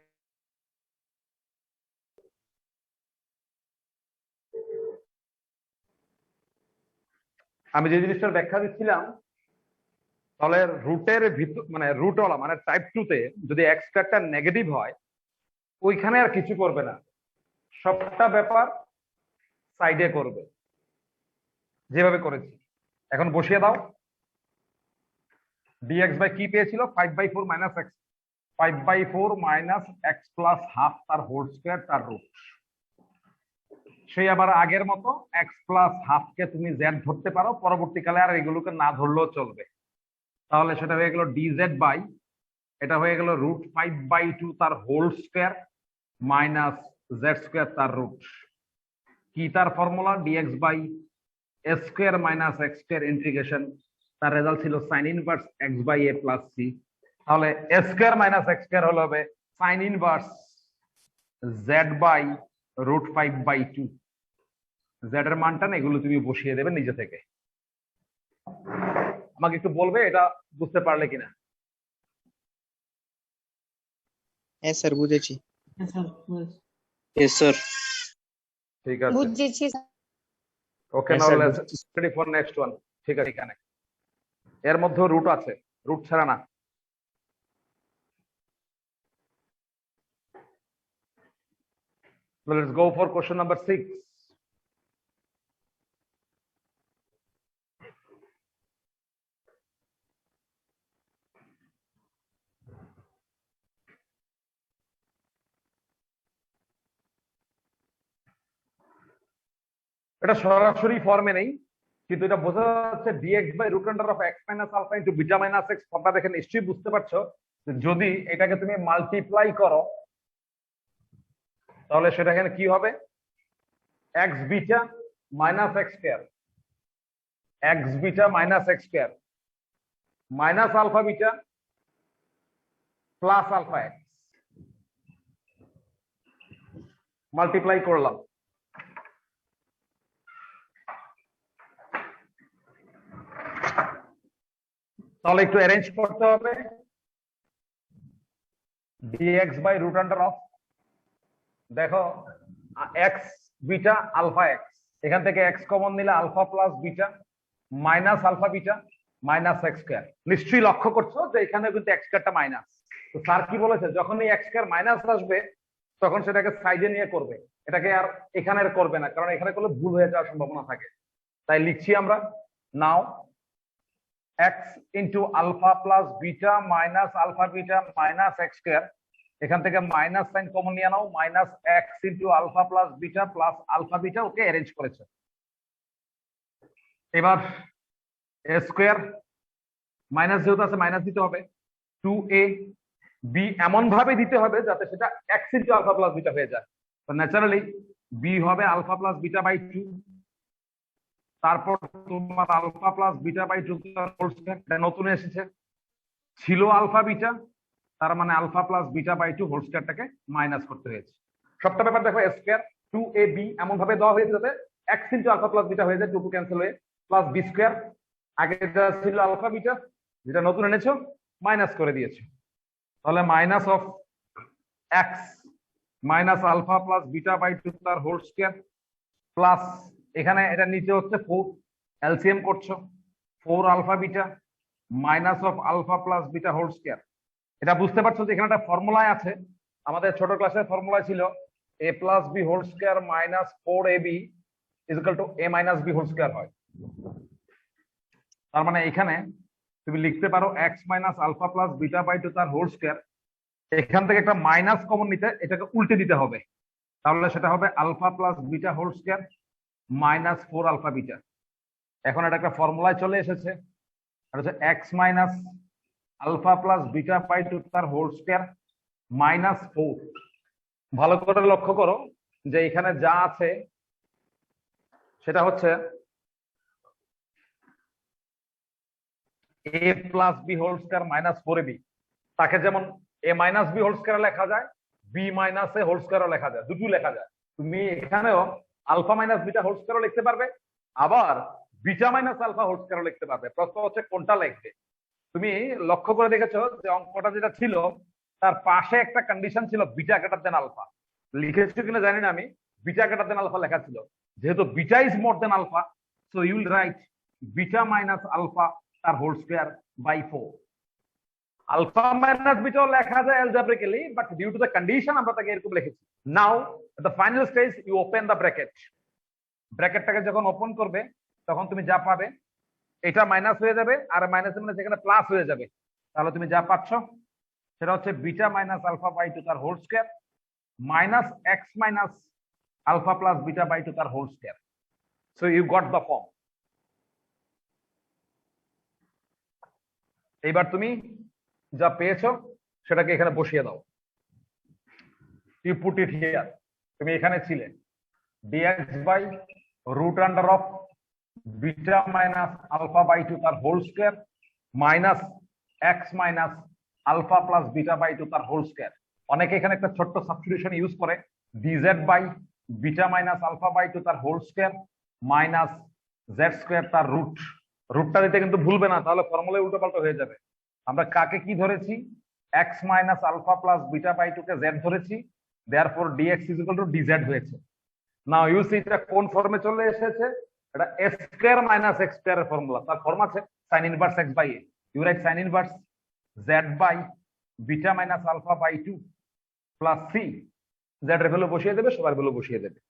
আমি যে জিনিসটার ব্যাখ্যা দিচ্ছিলাম, তাহলে রুটের ভিতর মানে রুটওয়ালা মানে টাইপ 2 তে যদি এক্স স্কয়ারটা নেগেটিভ হয়, ওইখানে আর কিছু করবে না, সবটা ব্যাপার সাইডে করবে যেভাবে করেছি। এখন বসিয়ে দাও, dx বাই কি পেয়েছিল 5/4 minus x, 5/4 minus x plus half তার হোল স্কয়ার তার রুট। সেই আবার আগের মতো এক্স প্লাস হাফ কে তুমি জেড ধরতে পারো, পরবর্তীকালে আর এগুলোকে না ধরলেও চলবে। তাহলে সেটা হয়ে গেল ডিজেড বাই, এটা হয়ে গেল √5/2 তার whole square minus z square তার রুট। কি তার formula? Dx by a square minus x square integration, তার রেজাল্ট ছিল sine inverse x by a plus c. তাহলে a square minus x square হলো হবে sine inverse z by √5/2। Z এর মানটা না এগুলো তুমি বসিয়ে দেবে নিজে থেকে। আমাকে একটু বলবে এটা বুঝতে পারলে কিনা? হ্যাঁ স্যার বুঝেছি। Yes, sir. ঠিক আছে, বুঝেছি। Okay, now let's ready for next one. ঠিক আছে, এখানে এর মধ্যে রুট আছে, রুট ছাড়া না। Let's go for question number 6। এটা সরাসরি ফর্মে নেই, কিন্তু এটা বোঝা যাচ্ছে dx by root under of x minus alpha into beta minus x. ফর্মটা দেখে নিশ্চয়ই বুঝতে পারছো যদি এটাকে তুমি মাল্টিপ্লাই করো তাহলে সেটা এখানে কি হবে? X beta minus x square, x beta minus x square minus alpha beta plus alpha x, multiply করলাম। তাহলে একটু অ্যারেঞ্জ করতে হবে। dx by root under of, দেখো এক্স বিটা আলফা এক্স, এখান থেকে এক্স কমন নিলে alpha plus beta minus alpha beta minus x square. নিশ্চয়ই লক্ষ্য করছো যে এখানে কিন্তু এক্স স্কয়ারটা মাইনাস। তো স্যার কি বলেছে, যখন এই এক্স স্কয়ার মাইনাস আসবে তখন সেটাকে সাইডে নিয়ে করবে। এটাকে আর এখানে আর করবে না, কারণ এখানে করলে ভুল হয়ে যাওয়ার সম্ভাবনা থাকে। তাই লিখছি আমরা now x into alpha plus beta minus alpha beta minus x square, এখান থেকে মাইনাস সাইন কমন নিয়ে নাও, minus x into alpha plus beta plus alpha beta okay arrange করেছে। এবার এ স্কোয়ার মাইনাস যেহেতু আছে মাইনাস দিতে হবে, 2a বি এমন ভাবে দিতে হবে যাতে সেটা x into alpha plus beta হয়ে যায়। তো ন্যাচারালি বি হবে আলফা প্লাস বিটা বাই 2, তারপর তোমার alpha plus beta by 2 whole square নতুন এসেছে, ছিল আলফা বিটা, তার মানে alpha plus beta by 2 whole স্কয়ারটাকে মাইনাস করতে হয়েছে। সবটা ব্যাপার দেখো স্কয়ার 2ab এমন ভাবে দেওয়া হয়েছে যাতে x into alpha plus beta হয়ে যায়, 2 ক্যান্সেল হয়ে প্লাস বি স্কয়ার, আগে যা ছিল আলফা বিটা যেটা নতুন এনেছো মাইনাস করে দিয়েছো, তাহলে minus of x minus alpha plus beta by 2 তার হোল স্কয়ার প্লাস এখানে এটা নিচে হচ্ছে 4, এলসিএম করছো 4 alpha beta minus of alpha plus beta whole square. এটা বুঝতে পারছো যে এখানে একটা ফর্মুলায় আছে, আমাদের ছোট ক্লাসের ফর্মুলা ছিল a plus b whole square minus 4ab equal to a minus b whole square হয়। তার মানে এখানে তুমি লিখতে পারো x minus alpha plus beta by 2 তার হোল স্কয়ার, এখান থেকে একটা মাইনাস কমন নিতে এটাকে উল্টে দিতে হবে, তাহলে সেটা হবে alpha plus beta whole square minus 4 alpha beta. এখন এটা একটা ফর্মুলায় চলে এসেছে, এটা হচ্ছে x minus alpha plus beta by 2 তার হোল স্কয়ার মাইনাস 4। ভালো করে লক্ষ্য করো যে এখানে যা আছে সেটা হচ্ছে a plus b whole square minus 4ab, তাকে যেমন a minus b whole square লেখা যায়, বি মাইনাস এ হোল স্কয়ারও লেখা যায়, দুটো লেখা যায়। তুমি এখানেও আলফা মাইনাস বিটা হোল স্কয়ারও লিখতে পারবে, আবার বিটা মাইনাস আলফা হোল স্কয়ারও লিখতে পারবে। প্রশ্ন হচ্ছে কোনটা লিখবে। তুমি লক্ষ্য করে দেখেছো যে অঙ্কটা যেটা ছিল তার পাশে একটা কন্ডিশন ছিল বিটা গ্রেটার দেন আলফা, লিখেছো কিনা জানি না আমি, বিটা গ্রেটার দেন আলফা লেখা ছিল। যেহেতু beta is more than alpha, so you will write beta minus alpha তার whole square by 4। Alpha minus বিটাও লেখা যায় algebraically, but due to the condition আমরা তাকে এরকম লিখেছি। Now at the final stage you open the bracket, ব্র্যাকেটটাকে যখন ওপেন করবে তখন তুমি যা পাবে এটা মাইনাস হয়ে যাবে, আর মাইনাস মানে সেখানে প্লাস হয়ে যাবে, তাহলে তুমি যা পাচ্ছ সেটা হচ্ছে বিটা মাইনাস আলফা বাই 2 তার whole square minus x minus alpha plus beta by 2 তার whole square. So you got the form. এইবার তুমি যা পেয়েছো সেটাকে এখানে বসিয়ে দাও, ইউ পুট ইট হিয়ার। তুমি এখানে ছিলে dx by root under of beta minus alpha by 2 তার whole square minus x minus alpha plus beta by 2 তার হোল স্কয়ার। অনেকে এখানে একটা ছোট্ট সাবস্টিটিউশন ইউজ করে, dz by beta minus alpha by 2 তার whole square minus z square তার root. রুটটা দিতে কিন্তু ভুলবে না, তাহলে ফর্মুলা উল্টো পাল্টা হয়ে যাবে। আমরা কাকে কি ধরেছি, x minus alpha plus beta by 2 কে জেড ধরেছি, therefore dx is equal to dz হয়েছে। নাও ইউ সি এটা কোন ফর্মে চলে এসেছে, এটা a square minus x square এর ফর্মুলা, তার ফর্ম আছে sin inverse x by a। You write sin inverse z by beta minus alpha by 2 plus c, z এর ভ্যালু বসিয়ে দেবে, সবার ভ্যালু বসিয়ে দেবে।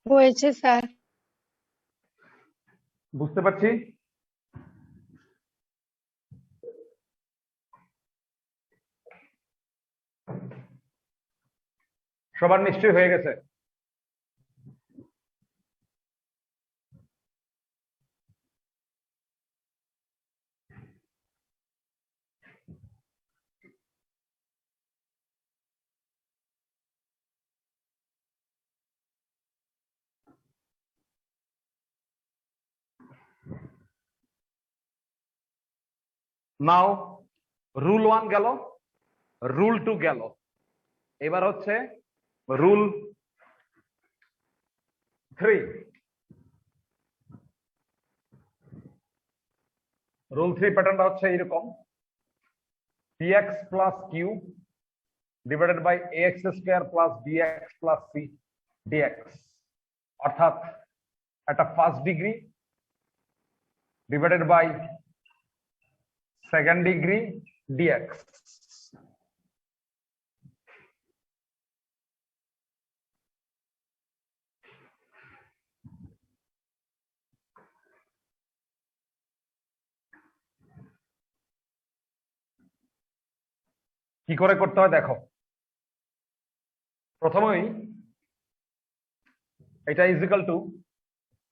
হয়েছে স্যার। বুঝতে পারছি। সবার নিশ্চয়ই হয়ে গেছে। নাও রুল 1 গেল, রুল 2 গেল, এবার হচ্ছে রুল 3। রুল 3 প্যাটার্নটা হচ্ছে এরকম, px plus q divided by ax square plus bx plus c dx, অর্থাৎ একটা first degree divided by second degree dx। কি করে করতে হয় দেখো, প্রথমেই এটা ইজিক্যাল টু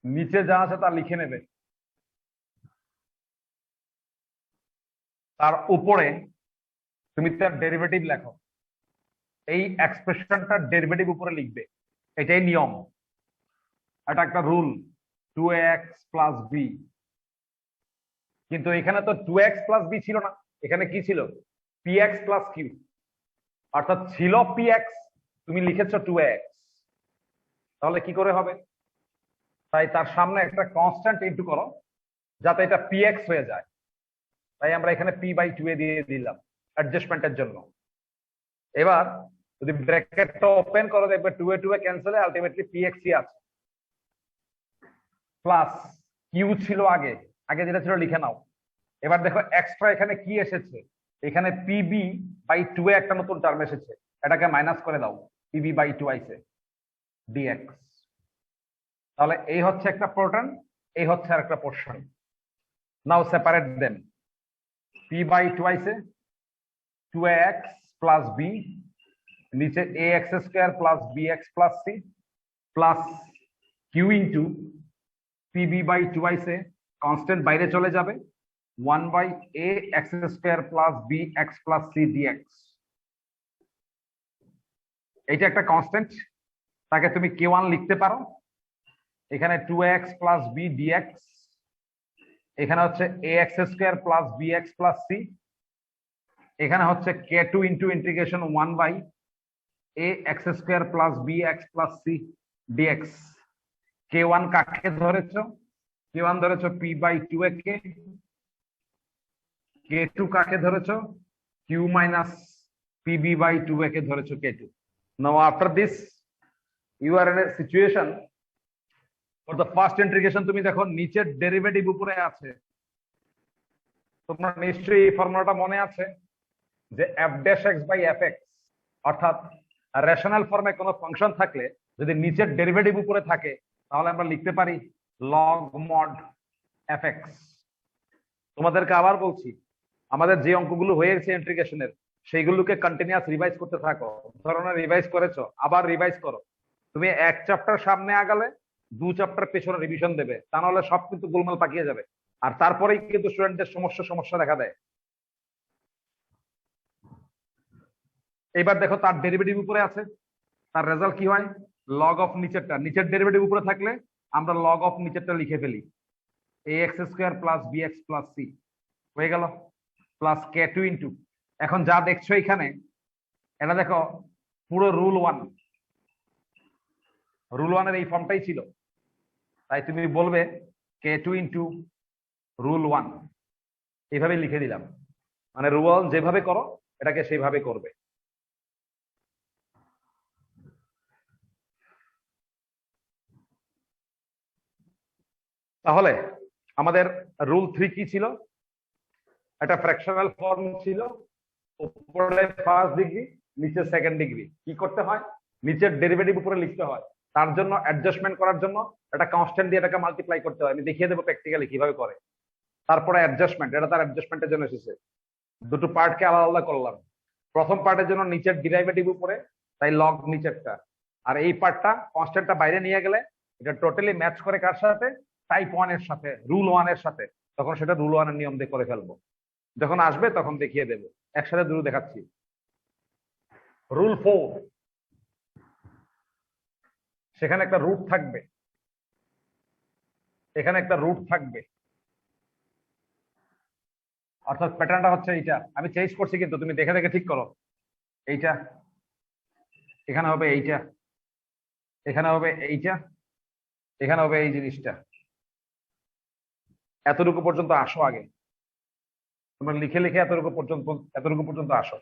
নিচে যা আছে তা লিখে নেবে, তার উপরে তুমি তার ডেরিভেটিভ লেখো, এই এক্সপ্রেশনটার ডেরিভেটিভ উপরে লিখবে, এটাই নিয়ম, এটা একটা রুল 2x প্লাস বি। কিন্তু এখানে তো 2x প্লাস বি ছিল না, এখানে কি ছিল px প্লাস কিউ, অর্থাৎ ছিল px, তুমি লিখেছো 2x, তাহলে কি করে হবে? তাই তার সামনে একটা কনস্ট্যান্ট ইনটু করো যাতে এটা px হয়ে যায়, তাই আমরা এখানে p/2 এ দিয়ে দিলাম অ্যাডজাস্টমেন্টের জন্য। এবার যদি ব্র্যাকেটটা ওপেন করো দেখবে 2 এ 2 এ ক্যান্সেল হয়ে আলটিমেটলি px ই আছে, প্লাস কিউ ছিল আগে, আগে যেটা ছিল লিখে নাও। এবার দেখো এক্সট্রা এখানে কি এসেছে, এখানে pb/2 এ একটা নতুন টার্ম এসেছে, এটাকে মাইনাস করে দাও, pb/2 আইছে dx। তাহলে এই হচ্ছে একটা পোর্শন, এই হচ্ছে আর একটা পোর্শন। নাও সেপারেট দেম, p/2 আইছে 2x প্লাস b, নিচে ax square plus bx plus c plus q into pb/2 আইছে, কনস্ট্যান্ট বাইরে চলে যাবে, 1/ax square plus bx plus c dx। এইটা একটা কনস্ট্যান্ট, তাকে তুমি k1 লিখতে পারো, এখানে 2x প্লাস b dx, এখানে হচ্ছে ax square plus bx plus c, এখানে হচ্ছে k2 into integration 1/ax square plus bx plus c dx। k1 কাকে ধরেছো? k1 ধরেছো p/2 এ কে, k2 কাকে ধরেছো? q মাইনাস pb/2 এ কে ধরেছো k2। Now after this you are in a situation for the first integration, তুমি দেখো নিচের ডেরিভেটিভ উপরে আছে, তোমার নিশ্চয়ই এই ফর্মুলাটা মনে আছে যে f'(x/f(x), অর্থাৎ রেশনাল ফর্মে কোনো ফাংশন থাকলে যদি নিচের ডেরিভেটিভ উপরে থাকে তাহলে আমরা লিখতে পারি log mod fx। তোমাদেরকে আবার বলছি, আমাদের যে অঙ্কগুলো হয়েছে ইন্টিগ্রেশনের সেইগুলোকে কন্টিনিউয়াস রিভাইজ করতে থাকো, ধরনের রিভাইজ করেছো আবার রিভাইজ করো। তুমি এক চ্যাপ্টার সামনে আগালে 2 চ্যাপ্টার পেছনে রিভিশন দেবে, তা নাহলে সব কিন্তু গোলমাল পাকিয়ে যাবে, আর তারপরেই কিন্তু স্টুডেন্টদের সমস্যা দেখা দেয়। এবার দেখো তার ডেরিভেটিভ উপরে আছে, তার রেজাল্ট কি হয়? লগ অফ নিচেরটা, নিচের ডেরিভেটিভ উপরে থাকলে আমরা লগ অফ নিচেরটা লিখে ফেলি, ax square plus bx plus c হয়ে গেল, প্লাস k2 ইনটু, এখন যা দেখছো এখানে এটা দেখো পুরো রুল 1, রুল 1 এর এই ফর্মটাই ছিল, তাই তুমি বলবে k2 ইনটু রুল 1, এইভাবে লিখে দিলাম, মানে রুল 1 যেভাবে করো এটাকে সেইভাবে করবে। তাহলে আমাদের রুল 3 কি ছিল? একটা ফ্র্যাকশনাল ফর্ম ছিল, উপরে ফার্স্ট ডিগ্রি নিচে সেকেন্ড ডিগ্রি। কি করতে হয়? নিচের ডেরিভেটিভ উপরে লিখতে হয়, তার জন্য অ্যাডজাস্টমেন্ট করার জন্য একটা কনস্ট্যান্ট দিয়ে এটাকে মাল্টিপ্লাই করতে হয়, আমি দেখিয়ে দেবো প্র্যাকটিক্যালি কিভাবে করে। তারপরে অ্যাডজাস্টমেন্ট, এটা তার অ্যাডজাস্টমেন্টের জন্য এসেছে, দুটো পার্টকে আলাদা আলাদা করলাম। প্রথম পার্টের জন্য নিচের ডেরিভেটিভ উপরে, তাই লগ নিচেরটা, আর এই পার্টটা কনস্ট্যান্টটা বাইরে নিয়ে গেলে এটা টোটালি ম্যাচ করে কার সাথে? টাইপ 1 এর সাথে, রুল 1 এর সাথে, তখন সেটা রুল 1 এর নিয়ম দিয়ে করে ফেলবো। যখন আসবে তখন দেখিয়ে দেবো, একসাথে দুটো দেখাচ্ছি। রুল 4, সেখানে একটা রুট থাকবে, এখানে একটা রুট থাকবে, অর্থাৎ প্যাটার্নটা হচ্ছে এইটা, আমি চেঞ্জ করছি কিন্তু তুমি দেখে দেখে ঠিক করো। এইটা এখানে হবে, এইটা এখানে হবে, এইটা এখানে হবে, এই জিনিসটা। এতটুকু পর্যন্ত আসো আগে, তোমরা লিখে লিখে এতটুকু পর্যন্ত আসো।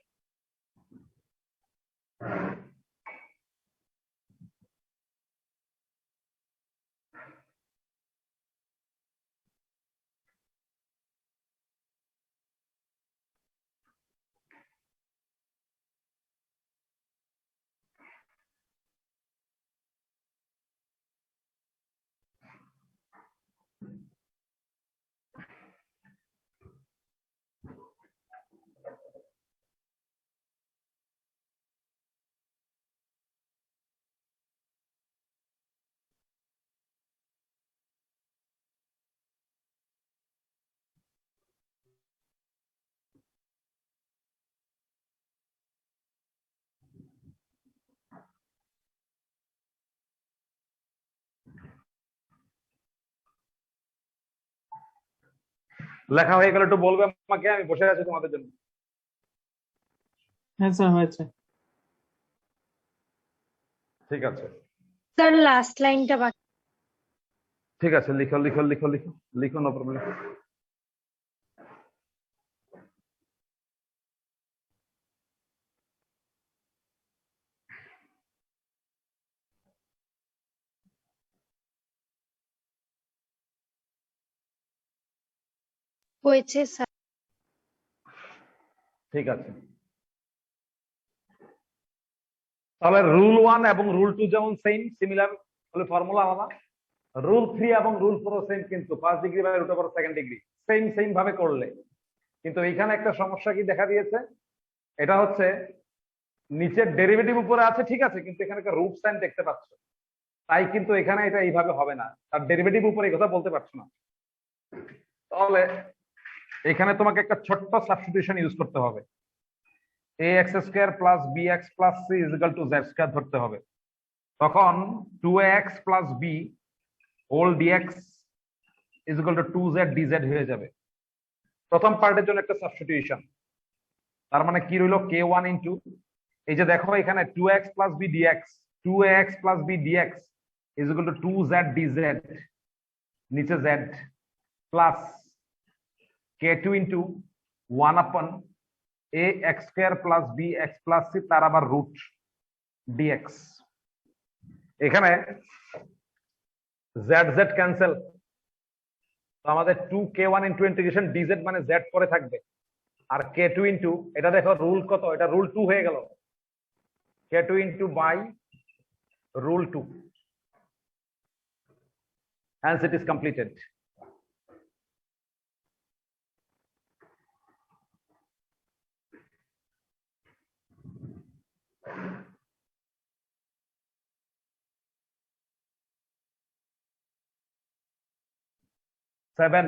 লেখা হয়ে গেলে একটু বলবে আমাকে, আমি বসে আছি তোমাদের জন্য। হ্যাঁ স্যার হয়েছে। ঠিক আছে, স্যার লাস্ট লাইনটা বাকি। ঠিক আছে, লিখো লিখো লিখো লিখো লিখো, নো প্রবলেম। হয়েছে স্যার। ঠিক আছে, তাহলে রুল 1 এবং রুল 2 যেমন সেম সিমিলার তাহলে ফর্মুলা আলাদা। রুল 3 এবং রুল 4 সেম, কিন্তু first degree by root over second degree same ভাবে করলে। কিন্তু এখানে একটা সমস্যা কি দেখা দিয়েছে, এটা হচ্ছে নিচের ডেরিভেটিভ উপরে আছে ঠিক আছে, কিন্তু এখানে একটা রুট সাইন দেখতে পাচ্ছ, তাই কিন্তু এখানে এটা এইভাবে হবে না, তার ডেরিভেটিভ উপরে এই কথা বলতে পারছো না। তাহলে এখানে তোমাকে একটা ছোট্ট সাবস্টিটিউশন ইউজ করতে হবে। ax² plus bx plus c is equal to z² ধরতে হবে। তখন 2ax plus b whole dx is equal to 2z dz হয়ে যাবে। প্রথম পার্টের জন্য একটা সাবস্টিটিউশন, তার মানে কি রইল k1 ইনটু, এই যে দেখো এখানে 2x plus b dx, 2ax plus b dx is equal to 2z dz, নিচে z প্লাস k2 ইনটু 1 আপন ax² plus bx plus c তার আবার রুট dx। এখানে z z ক্যান্সেল, তো আমাদের 2k1 ইনটু ইন্টিগ্রেশন dz মানে z পরে থাকবে, আর k2 ইনটু, এটা দেখো রুল কত, এটা রুল 2 হয়ে গেল, k2 into by rule 2, hence it is completed. Seven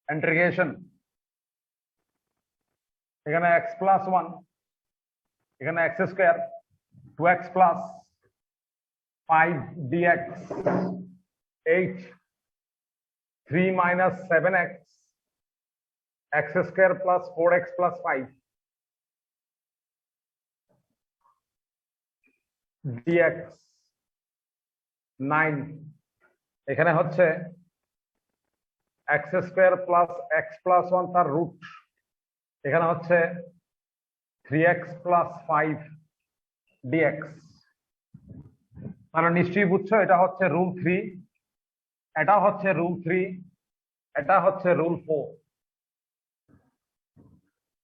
integration, এখানে x প্লাস 1, এখানে x² 2x plus 5 dx 8 3 minus 7x x² plus 4x plus 5 dx 9, এখানে হচ্ছে x² প্লাস x প্লাস 1 তার রুট, এখানে হচ্ছে 3x প্লাস 5 dx। তাহলে নিশ্চয়ই বুঝছো এটা হচ্ছে রুল 3, এটা হচ্ছে রুল 3, এটা হচ্ছে রুল 4।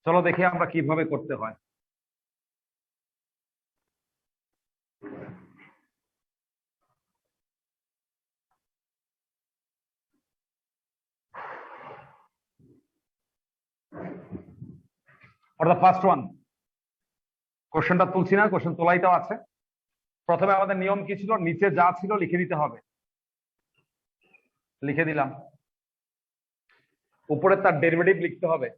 চলো দেখি আমরা কিভাবে করতে হয়। For the first one, কোশ্চেনটা তুলছি না, কোশ্চেন তোলাইটাও আছে। প্রথমে আমাদের নিয়ম কি ছিল, নিচে যা ছিল লিখে দিতে হবে, লিখে দিলাম। উপরে তার ডেরিভেটিভ লিখতে হবে।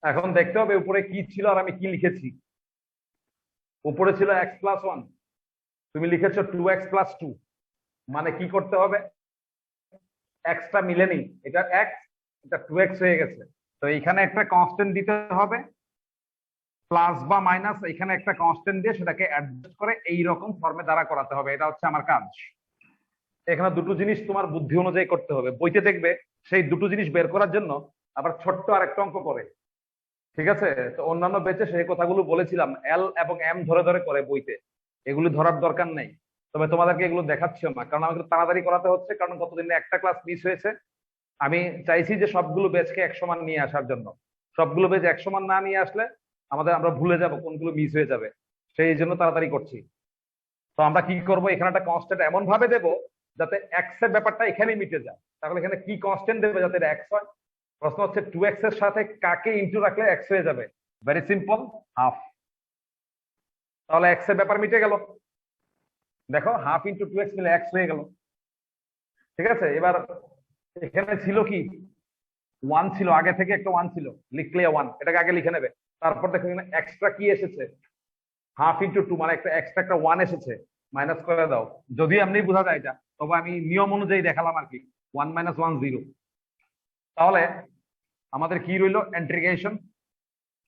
এখন দেখতে হবে উপরে কি ছিল আর আমি কি লিখেছি। উপরে ছিল x প্লাস 1, তুমি লিখেছো 2x প্লাস 2, মানে কি করতে হবে, এক্সটা মিলেনি, এটা x এটা 2x হয়ে গেছে, তো এখানে একটা কনস্ট্যান্ট দিতে হবে প্লাস বা মাইনাস, এখানে একটা কনস্ট্যান্ট দিয়ে সেটাকে অ্যাডজাস্ট করে এই রকম ফর্মে দ্বারা করাতে হবে, এটা হচ্ছে আমার কাজ। এখানে দুটো জিনিস তোমার বুদ্ধি অনুযায়ী করতে হবে। বইতে দেখবে সেই দুটো জিনিস বের করার জন্য আবার ছোট্ট আরেকটা অঙ্ক করে। ঠিক আছে, তো অন্যান্য বেচে সেই কথাগুলো বলেছিলাম, এল এবং এম ধরে ধরে করে বইতে, এগুলো ধরার দরকার নেই। তবে তোমাদেরকে এগুলো দেখাচ্ছিও না, কারণ আমাকে তাড়াতাড়ি করাতে হচ্ছে, কারণ গতদিনে একটা ক্লাস মিস হয়েছে। আমি চাইছি যে সবগুলো বেচকে 100 মান নিয়ে আসার জন্য। সবগুলো বেচ 100 মান না নিয়ে আসলে আমরা ভুলে যাব কোনগুলো মিস হয়ে যাবে, সেই জন্য তাড়াতাড়ি করছি। তো আমরা কি করব, এখানে একটা কনস্ট্যান্ট এমন ভাবে দেবো যাতে এক্স এর ব্যাপারটা এখানেই মিটে যায়। তাহলে এখানে কি কনস্ট্যান্ট দেবে যাতে এটা এক্স হয়? প্রশ্ন হচ্ছে 2x এর সাথে কাকে ইনটু রাখলে এক্স হয়ে যাবে? Very simple, half. তাহলে এক্স এর ব্যাপার মিটে গেল। দেখো, হাফ ইন্টু 2x মিলে এক্স হয়ে গেল। ঠিক আছে, এবার এখানে ছিল কি, 1 ছিল, আগে থেকে একটা 1 ছিল, লিখলে 1, এটাকে আগে লিখে নেবে। তারপর দেখো এখানে এক্সট্রা কি এসেছে, হাফ ইন্টু 2, মানে একটা এক্সট্রা একটা 1 এসেছে, মাইনাস করে দাও। যদি এমনি বোঝা যায় এটা, তবে আমি নিয়ম অনুযায়ী দেখালাম আর কি, 1 - 1 0। তাহলে আমাদের কি রইলো, ইন্টিগ্রেশন,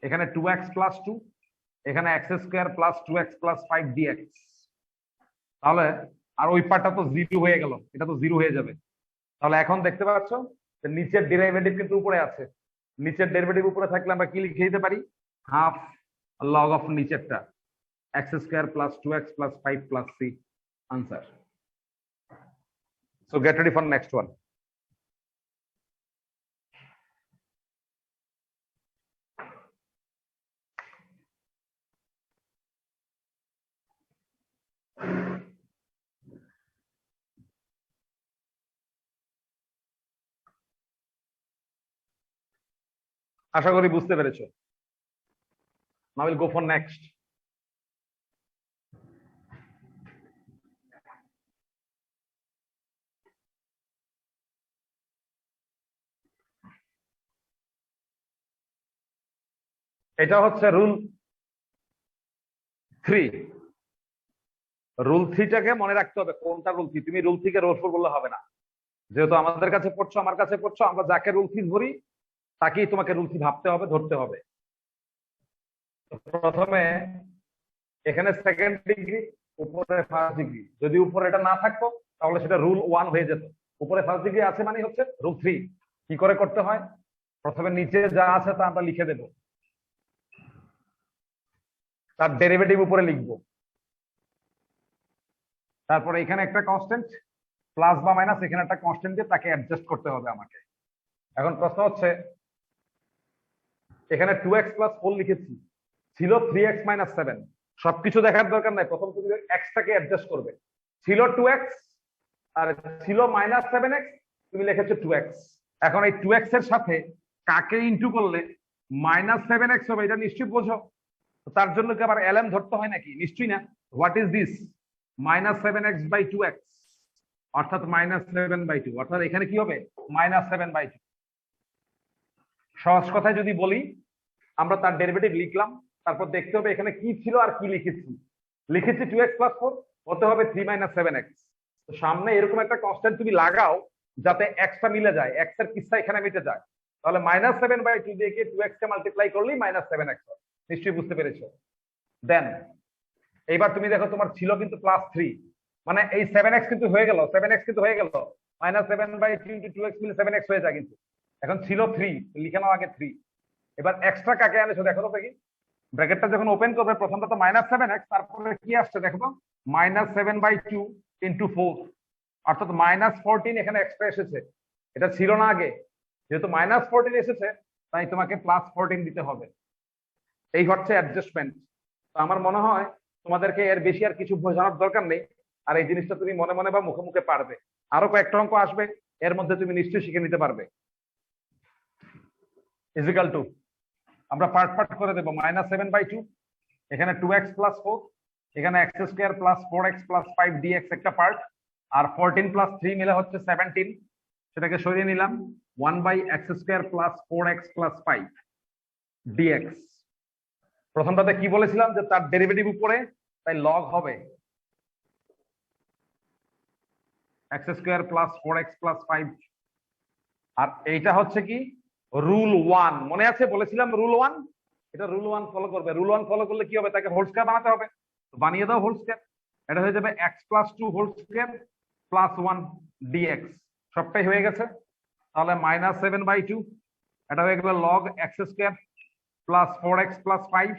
এখানে 2x + 2, এখানে x² + 2x + 5 dx। তাহলে আর ওই পার্টটা তো 0 হয়ে গেল, এটা তো 0 হয়ে যাবে। তাহলে এখন দেখতে পাচ্ছ যে নিচের ডেরিভেটিভ কিন্তু উপরে আছে। নিচের ডেরিভেটিভ উপরে থাকলে আমরা কি লিখে দিতে পারি, হাফ লগ অফ নিচেরটা, x² + 2x + 5 + c, answer. So get ready for next one. আশা করি বুঝতে পেরেছো। Now we'll go for next. এটা হচ্ছে রুল 3। রুল 3টাকে মনে রাখতে হবে, কোনটা রুল 3। তুমি রুল 3 কে রোল 4 বললে হবে না, যেহেতু আমাদের কাছে পড়ছো, আমার কাছে পড়ছো, আমরা যাকে রুল 3 ধরি তাকেই তোমাকে রুল 3 ভাবতে হবে, ধরতে হবে। প্রথমে এখানে সেকেন্ড ডিগ্রি, উপরে ফার্স্ট ডিগ্রি, যদি উপরে এটা না থাকতো তাহলে সেটা রুল 1 হয়ে যেত। উপরে ফার্স্ট ডিগ্রি আছে মানে হচ্ছে রুল 3। কি করে করতে হয়, প্রথমে নিচে যা আছে তা আমরা লিখে দেব, তার ডেরিভেটিভ উপরে লিখবো। তারপরে এখানে একটা কনস্ট্যান্ট প্লাস বা মাইনাস, এখানে একটা কনস্ট্যান্ট দিয়ে তাকে অ্যাডজাস্ট করতে হবে আমাকে। এখন প্রশ্ন হচ্ছে, এখানে 2x + 4 লিখেছি, ছিল 3x - 7। সবকিছু দেখার দরকার নাই, প্রথম তুমি এক্সটাকে অ্যাডজাস্ট করবে। ছিল 2x আর ছিল -7x, তুমি লিখেছো 2x। এখন এই 2x এর সাথে কাকে ইনটু করলে -7x হবে, এটা নিশ্চয়ই বোঝো। তার জন্য কি আবার lm ধরতে হয় নাকি? নিশ্চয়ই না। What is this, -7x / 2x, অর্থাৎ -7/2, অর্থাৎ এখানে কি হবে, -7/2। সহজ কথায় যদি বলি, আমরা তার ডেরিভেটিভ লিখলাম, তারপর দেখতে হবে এখানে কি ছিল আর কি লিখেছি। লিখেছি 2x + 4, হতে হবে 3 - 7x। তো সামনে এরকম একটা কনস্ট্যান্ট তুমি লাগাও যাতে এক্সটা মিলে যায়, এক্স এর কিসটা এখানে মিটে যায়। তাহলে -7/2 দিয়ে 2x কে মাল্টিপ্লাই করলেই -7x হয়। নিশ্চয়ই বুঝতে পেরেছো। দেন এইবার তুমি দেখো, তোমার ছিল কিন্তু +3, মানে এই 7x কিন্তু হয়ে গেল, 7x কিন্তু হয়ে গেল, -7/2 × 2x মিলে 7x হয়ে যায় কিন্তু। এখন ছিল 3, লিখে নাও আগে 3। এবার এক্সট্রা কাকে আনেছো দেখো তো দেখি। ব্র্যাকেটটা যখন ওপেন করবে, প্রথমটা তো -7x, তারপরে কি আসছে দেখো তো, -7/2 × 4, অর্থাৎ -14 এখানে এক্সট্রা এসেছে। এটা ছিল না আগে, যেহেতু -14 এসেছে তাই তোমাকে +14 দিতে হবে। এই হচ্ছে অ্যাডজাস্টমেন্ট। তো আমার মনে হয় তোমাদেরকে এর বেশি আর কিছু বোঝানোর দরকার নেই, আর এই জিনিসটা তুমি মনে মনে বা মুখে মুখে পারবে। আরো কয়েকটা অঙ্ক আসবে, এর মধ্যে তুমি নিশ্চয়ই শিখে নিতে পারবে। ইজিক্যাল টু, আমরা পার্ট পার্ট করে দেবো। -7/2, এখানে 2x + 4, এখানে x² + 4x + 5 dx একটা পার্ট, আর 14 + 3 মিলে হচ্ছে 17, সেটাকে সরিয়ে নিলাম। 1/x² + 4x + 5 dx। প্রথমটাতে কি বলেছিলাম যে তার ডেরিভেটিভ উপরে, তাই লগ হবে x² + 4x + 5। আর এইটা হচ্ছে কি, রুল 1, মনে আছে বলেছিলাম রুল 1। এটা রুল 1 ফলো করবে। রুল 1 ফলো করলে কি হবে, তাকে হোল স্কয়ার বানাতে হবে, বানিয়ে দাও হোল স্কয়ার। এটা হয়ে যাবে x + 2 হোল স্কয়ার + 1 dx। সবটাই হয়ে গেছে। তাহলে -7/2, এটা হয়ে গেল log x square plus 4x plus 5,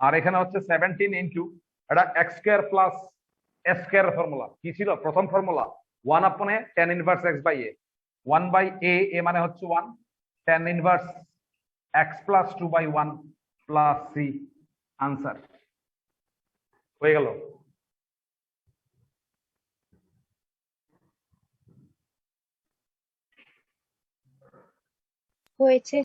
আর এখানে হচ্ছে 17 ইন্টু এটা x square plus s square formula কি ছিল প্রথম formula 1/a tan inverse x by a, 1/a, a মানে হচ্ছে 1, tan inverse x plus 2/1 plus c, answer হয়ে গেল। হয়েছে।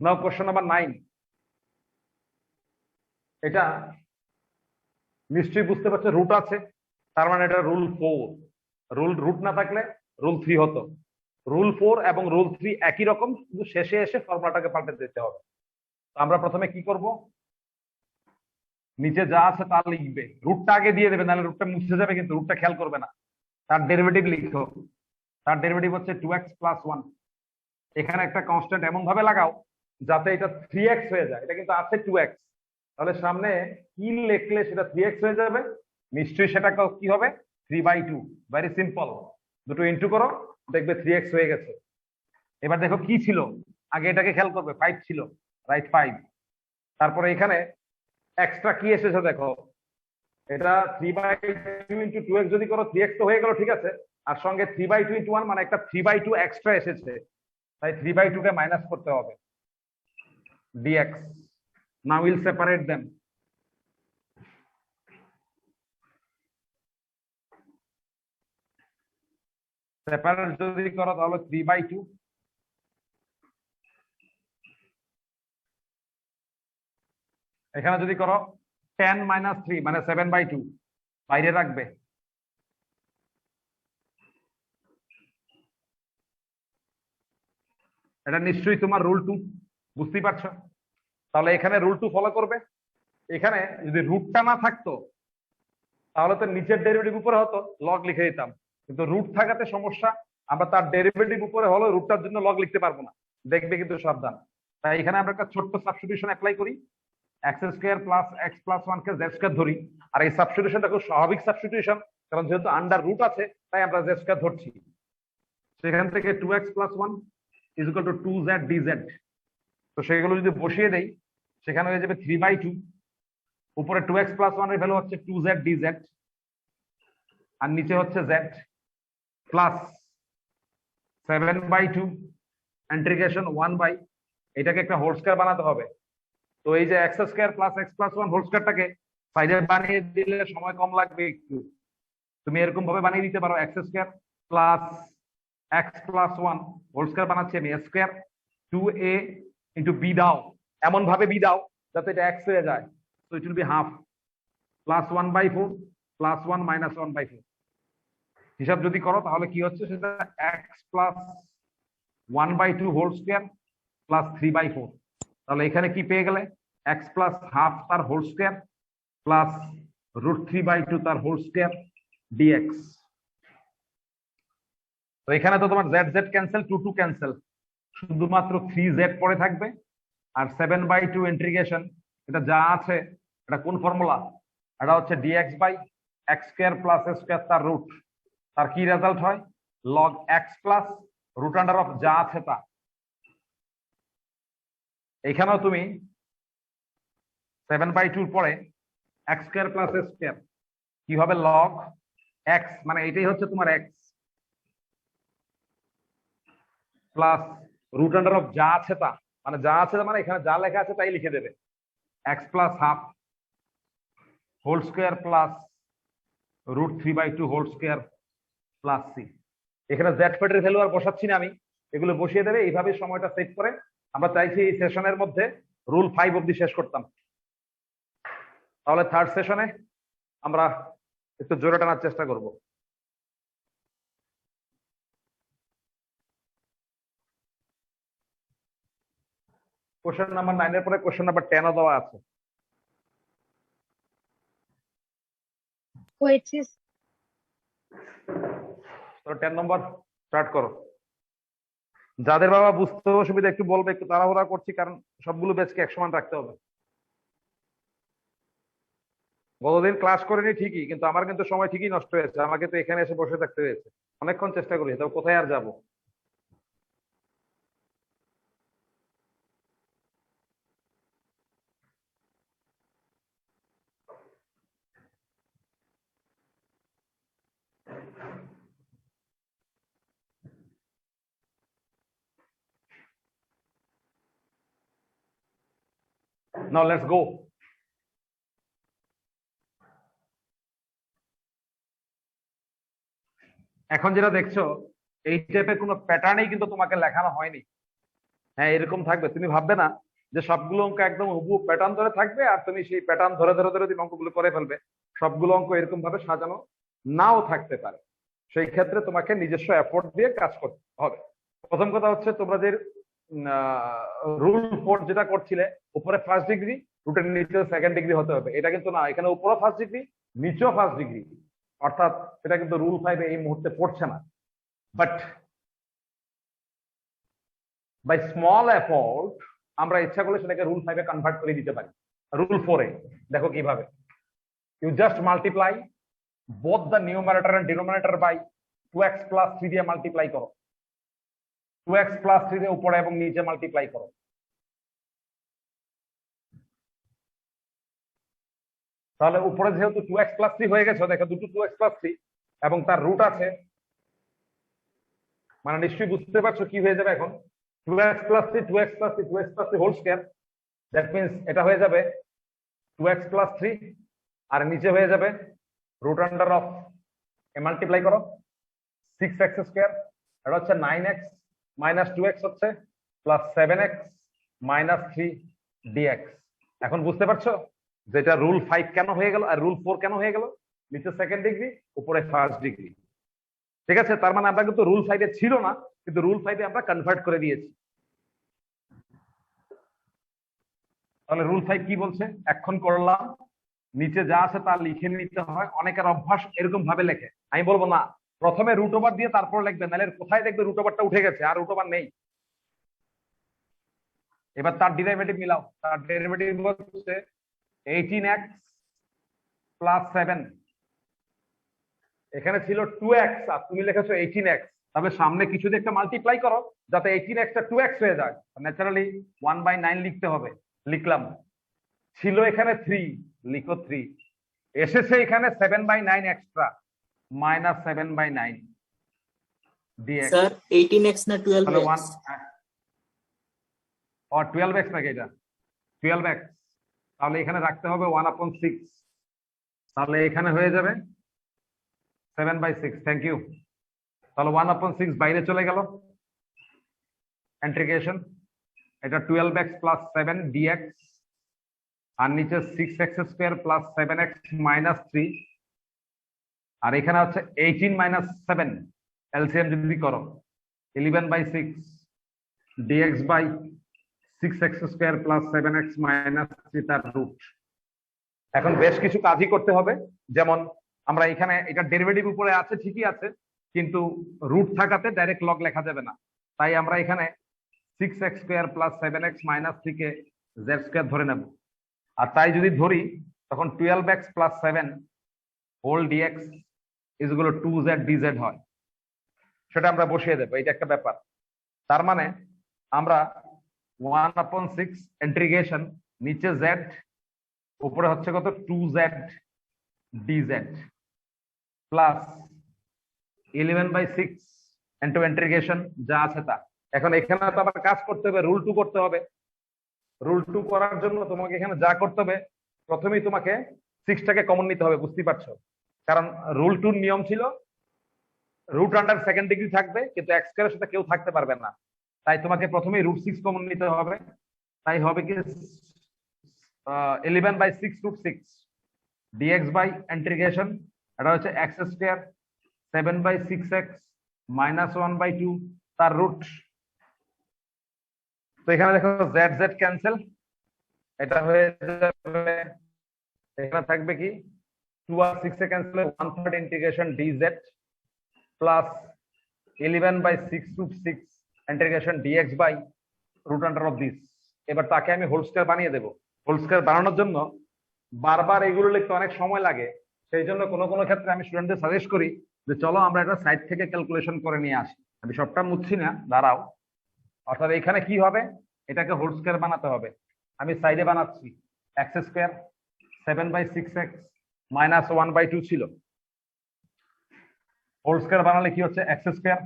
নাও কোশ্চেন নাম্বার 9, এটা নিশ্চয়ই বুঝতে পারছো রুট আছে, তার মানে এটা রুল 4, রুট না থাকলে রুল 3 হতো। রুল 4 এবং রুল 3 একই রকম, কিন্তু শেষে এসে ফর্মুলাটাকে পাল্টে দিতে হবে। তো আমরা প্রথমে কি করব, নিচে যা আছে তা লিখবে, রুটটা আগে দিয়ে দেবে, নাহলে রুটটা মুছে যাবে, কিন্তু রুটটা খেয়াল করবে না। তার ডেরিভেটিভ লিখো, তার ডেরিভেটিভ হচ্ছে 2x প্লাস 1। এখানে একটা কনস্ট্যান্ট এমন ভাবে লাগাও যাতে এটা 3x হয়ে যায়, এটা কিন্তু আছে 2x, তাহলে সামনে কি লিখলে সেটা 3x হয়ে যাবে, নিশ্চয়ই সেটা কি হবে 3/2। ভেরি সিম্পল, দুটো ইনটু করো, দেখবে 3x হয়ে গেছে। এবার দেখো কি ছিল, আগে এটাকে খেয়াল করবে, 5 ছিল, রাইট 5। তারপরে এখানে এক্সট্রা কি এসেছে দেখো, এটা 3/2 ইন্টু 2x যদি করো 3x তো হয়ে গেল, ঠিক আছে, আর সঙ্গে 3/2 ইন্টু 1 মানে একটা 3/2 এক্সট্রা এসেছে, তাই 3/2 কে মাইনাস করতে হবে, dx। now we'll separate them, separate যদি করো তাহলে 3/2, এখানে যদি করো 10 মাইনাস 3 মানে 7/2, বাইরে রাখবে। এটা নিশ্চয়ই তোমার রুল 2, বুঝতেই পারছো। তাহলে এখানে রুল 2 ফলো করবে। এখানে যদি রুটটা না থাকতো তাহলে তো নিচের ডেরিভেটিভ উপরে হতো, লগ লিখে দিতাম, কিন্তু রুট থাকাতে সমস্যা, আমরা তার ডেরিভেটিভ উপরে হলো রুটটার জন্য লগ লিখতে পারবো না, দেখবে কিন্তু সাবধান। তাই এখানে আমরা একটা ছোট্ট সাবস্টিটিউশন অ্যাপ্লাই করি, x square plus x plus 1 কে জেড স্কয়ার ধরি, আর এই সাবস্টিটিউশনটা খুব স্বাভাবিক সাবস্টিটিউশন, কারণ যেহেতু আন্ডার রুট আছে তাই আমরা জেড স্কয়ার ধরছি। সেখান থেকে 2x plus 1 is equal to 2z dz, তো সেগুলো যদি বসিয়ে দেই সেখানে হয়ে যাবে 3/2, উপরে 2x প্লাস 1 এর ভ্যালু হচ্ছে 2z dz, আর নিচে হচ্ছে z প্লাস 7/2 ইন্টিগ্রেশন 1 এটাকে একটা হোল স্কয়ার বানাতে হবে। তো এই যে x square plus x plus 1 whole স্কয়ারটাকে সাইডে বানিয়ে দিলে সময় কম লাগবে একটু, তুমি এরকম ভাবে বানিয়ে দিতে পারো, x square plus x plus 1 whole square বানাচ্ছি আমি, x square 2a into B দাও, এমন ভাবে বি দাও যাতে এটা এক্স হয়ে যায়, তো it will be half plus 1/4 plus 1 minus 1/4। হিসাব যদি করো তাহলে কি হচ্ছে সেটা x plus 1/2 whole square plus 3/4। তাহলে এখানে কি পেয়ে গেলে, এক্স প্লাস হাফ তার হোল স্কয়ার প্লাস √3/2 তার হোল স্কয়ার ডিএক্স। তো এখানে তো তোমার জেড জেড ক্যান্সেল, 2 2 ক্যান্সেল, শুধুমাত্র 3z পড়ে থাকবে, আর 7/2 ইন্টিগ্রেশন, এটা যা আছে এটা কোন ফর্মুলা, এটা হচ্ছে dx by x square plus x square তার রুট, তার কি রেজাল্ট হয় log x plus root under of যা আছে তা। এখানেও তুমি 7/2 পরে x square plus x square কি হবে, log x মানে এটাই হচ্ছে তোমার x plus root under of যা আছে তা, মানে যা আছে মানে এখানে যা লেখা আছে তাই লিখে দেবে, x plus half whole square plus √3/2 whole square plus c. এখানে জেড ফেটের ভ্যালু আর বসাচ্ছি না আমি, এগুলো বসিয়ে দেবে, এইভাবে সময়টা সেভ করে আমরা চাইছি এই সেশনের মধ্যে রুল 5 অবধি শেষ করতাম। তাহলে থার্ড সেশনে আমরা একটু জোরে টানার চেষ্টা করব। কোশ্চেন নাম্বার 9 এর পরে কোশ্চেন নাম্বার 10 ও দেওয়া আছে। হয়েছে। তো 10 নম্বর স্টার্ট করো। যাদের বাবা বুঝতে অসুবিধা একটু বলবে, একটু তাড়াহুড়া করছি কারণ সবগুলো ব্যাচকে এক সমান রাখতে হবে। গতদিন ক্লাস করিনি ঠিকই, কিন্তু আমার কিন্তু সময় ঠিকই নষ্ট হয়েছে, আমাকে তো এখানে এসে বসে থাকতে হয়েছে, অনেকক্ষণ চেষ্টা করি, তবে কোথায় আর যাবো। Now let's go. এখন যেটা দেখছো এই টাইপের কোনো প্যাটার্নই কিন্তু তোমাকে লেখানো হয়নি। হ্যাঁ, এরকম থাকবে, তুমি ভাববে না যে সবগুলো অঙ্ক একদম হুবহু প্যাটার্ন ধরে থাকবে আর তুমি সেই প্যাটার্ন ধরে ধরে ধরে তুমি অঙ্কগুলো করে ফেলবে। সবগুলো অঙ্ক এরকম ভাবে সাজানো নাও থাকতে পারে, সেই ক্ষেত্রে তোমাকে নিজস্ব এফোর্ট দিয়ে কাজ করতে হবে। প্রথম কথা হচ্ছে তোমরা যে রুল 4 যেটা করছিলে, উপরে ফার্স্ট ডিগ্রি, রুটের নিচে সেকেন্ড ডিগ্রি হতে হবে, এটা কিন্তু না, এখানে উপরে ফার্স্ট ডিগ্রি নিচেও ফার্স্ট ডিগ্রি, অর্থাৎ এটা কিন্তু রুল 5 এই মুহূর্তে পড়ছে না। বাট বাই স্মল এফোর্ট আমরা ইচ্ছা করলে সেটাকে রুল 5 এ কনভার্ট করে দিতে পারি। রুল 4 এ দেখো কিভাবে, you just multiply both the numerator and denominator by 2x plus 3 দিয়ে মাল্টিপ্লাই করো, 2x plus 3 দিয়ে উপরে এবং নিচে মাল্টিপ্লাই করো। তাহলে উপরে যেহেতু 2x plus 3 হয়ে গেছে, দেখো দুটো 2x plus 3 এবং তার রুট আছে, মানে নিশ্চয়ই বুঝতে পারছো কি হয়ে যাবে এখন, 2x plus 3 2x plus 3 2x plus 3 whole square, that means এটা হয়ে যাবে 2x plus 3 আর নিচে হয়ে যাবে রুট আন্ডার অফ এ মাল্টিপ্লাই করো 6x স্কয়ার, এটা হচ্ছে 9x মাইনাস 2x হচ্ছে প্লাস 7x মাইনাস 3 dx। এখন বুঝতে পারছো যেটা রুল 5 কেন হয়ে গেল আর রুল 4 কেন হয়ে গেল, নিচে সেকেন্ড ডিগ্রি উপরে ফার্স্ট ডিগ্রি। ঠিক আছে, তার মানে আমরা কিন্তু রুল 5 এ ছিল না, কিন্তু রুল 5 এ আমরা কনভার্ট করে দিয়েছি। তাহলে রুল 5 কি বলছে এখন করলাম, নিচে যা আছে তা লিখে নিতে হয়। অনেকের অভ্যাস এরকম ভাবে লেখে, আমি বলবো না, প্রথমে রুট ওভার দিয়ে তারপর লিখবে, নাহলে কোথায় দেখবে রুট ওভারটা উঠে গেছে আর রুট ওভার নেই। এবার তার ডেরিভেটিভ মিলাও, তার ডেরিভেটিভ হচ্ছে 18x প্লাস 7, এখানে ছিল 2x আর তুমি লিখেছো 18x, তাহলে সামনে কিছু দিয়ে একটা মাল্টিপ্লাই করো যাতে 18x টা 2x হয়ে যায়, ন্যাচারালি 1/9 লিখতে হবে, লিখলাম। ছিল এখানে 3, লিখো 3, এসেছে এখানে 7/9 extra minus 7/9 dx। Sir 18x না 12x? আর 12x নাকি এটা 12x, তাহলে এখানে রাখতে হবে 1/6, তাহলে এখানে হয়ে যাবে 7/6। Thank you. তাহলে 1/6 বাইরে চলে গেল, ইন্টিগ্রেশন, এটা 12x প্লাস 7 dx আর নিচে 6x square plus 7x minus 3, আর এখানে হচ্ছে 18 মাইনাস 7, এলসিএম যদি করো 11/6 dx by 6x square plus 7x minus 3 তার রুট। এখন বেশ কিছু কাজই করতে হবে, যেমন আমরা এখানে এটা ডেরিভেটিভ উপরে আছে ঠিকই আছে, কিন্তু রুট থাকাতে ডাইরেক্ট লগ লেখা যাবে না, তাই আমরা এখানে 6x square plus 7x minus 3 কে z স্কয়ার ধরে নেব। আর তাই যদি ধরি তখন 12x plus 7 whole dx is equal to 2z dz হয়, সেটা আমরা বসিয়ে দেবো, এটা একটা ব্যাপার। তার মানে আমরা 1/6 ইন্টিগ্রেশন, নিচে z উপরে হচ্ছে কত 2z dz plus 11/6 into integration যা আছে তা। এখন এখানে তো আবার কাজ করতে হবে, রুল 2 করতে হবে। রুল 2 করার জন্য তোমাকে এখানে যা করতে হবে, প্রথমেই তোমাকে 6টাকে কমন নিতে হবে, বুঝতেই পারছো, কারণ রুল 2 নিয়ম ছিল রুট আন্ডার সেকেন্ড ডিগ্রি থাকবে কিন্তু এক্স স্কয়ারের সাথে কেউ থাকতে পারবে না, তাই তোমাকে প্রথমেই রুট 6 কমন নিতে হবে। তাই হবে কি 11/6 রুট 6 dx বাই ইন্টিগ্রেশন, এটা হচ্ছে x স্কয়ার 7/6x মাইনাস 1/2 তার রুট তো এখানে দেখো জেড জেড ক্যান্সেল, এটা হয়ে যাবে, এখানে থাকবে কি 2 আর 6 এ cancel, 1/3 integration d z plus 11/6√6 integration d x by root under of this. এবার তাকে আমি হোল স্কয়ার বানিয়ে দেবো। হোল স্কয়ার বানানোর জন্য বারবার এগুলো লিখতে অনেক সময় লাগে, সেই জন্য কোনো কোনো ক্ষেত্রে আমি স্টুডেন্টদের সাজেস্ট করি যে চলো আমরা এটা সাইড থেকে ক্যালকুলেশন করে নিয়ে আসি। আমি সবটা মুছছি না, দাঁড়াও। অর্থাৎ এখানে কি হবে, এটাকে হোল স্কয়ার বানাতে হবে। আমি সাইডে বানাচ্ছি, এক্স স্কয়ার 7/6x মাইনাস 1/2 ছিল, হোল স্কয়ার বানালে কি হচ্ছে এক্স স্কয়ার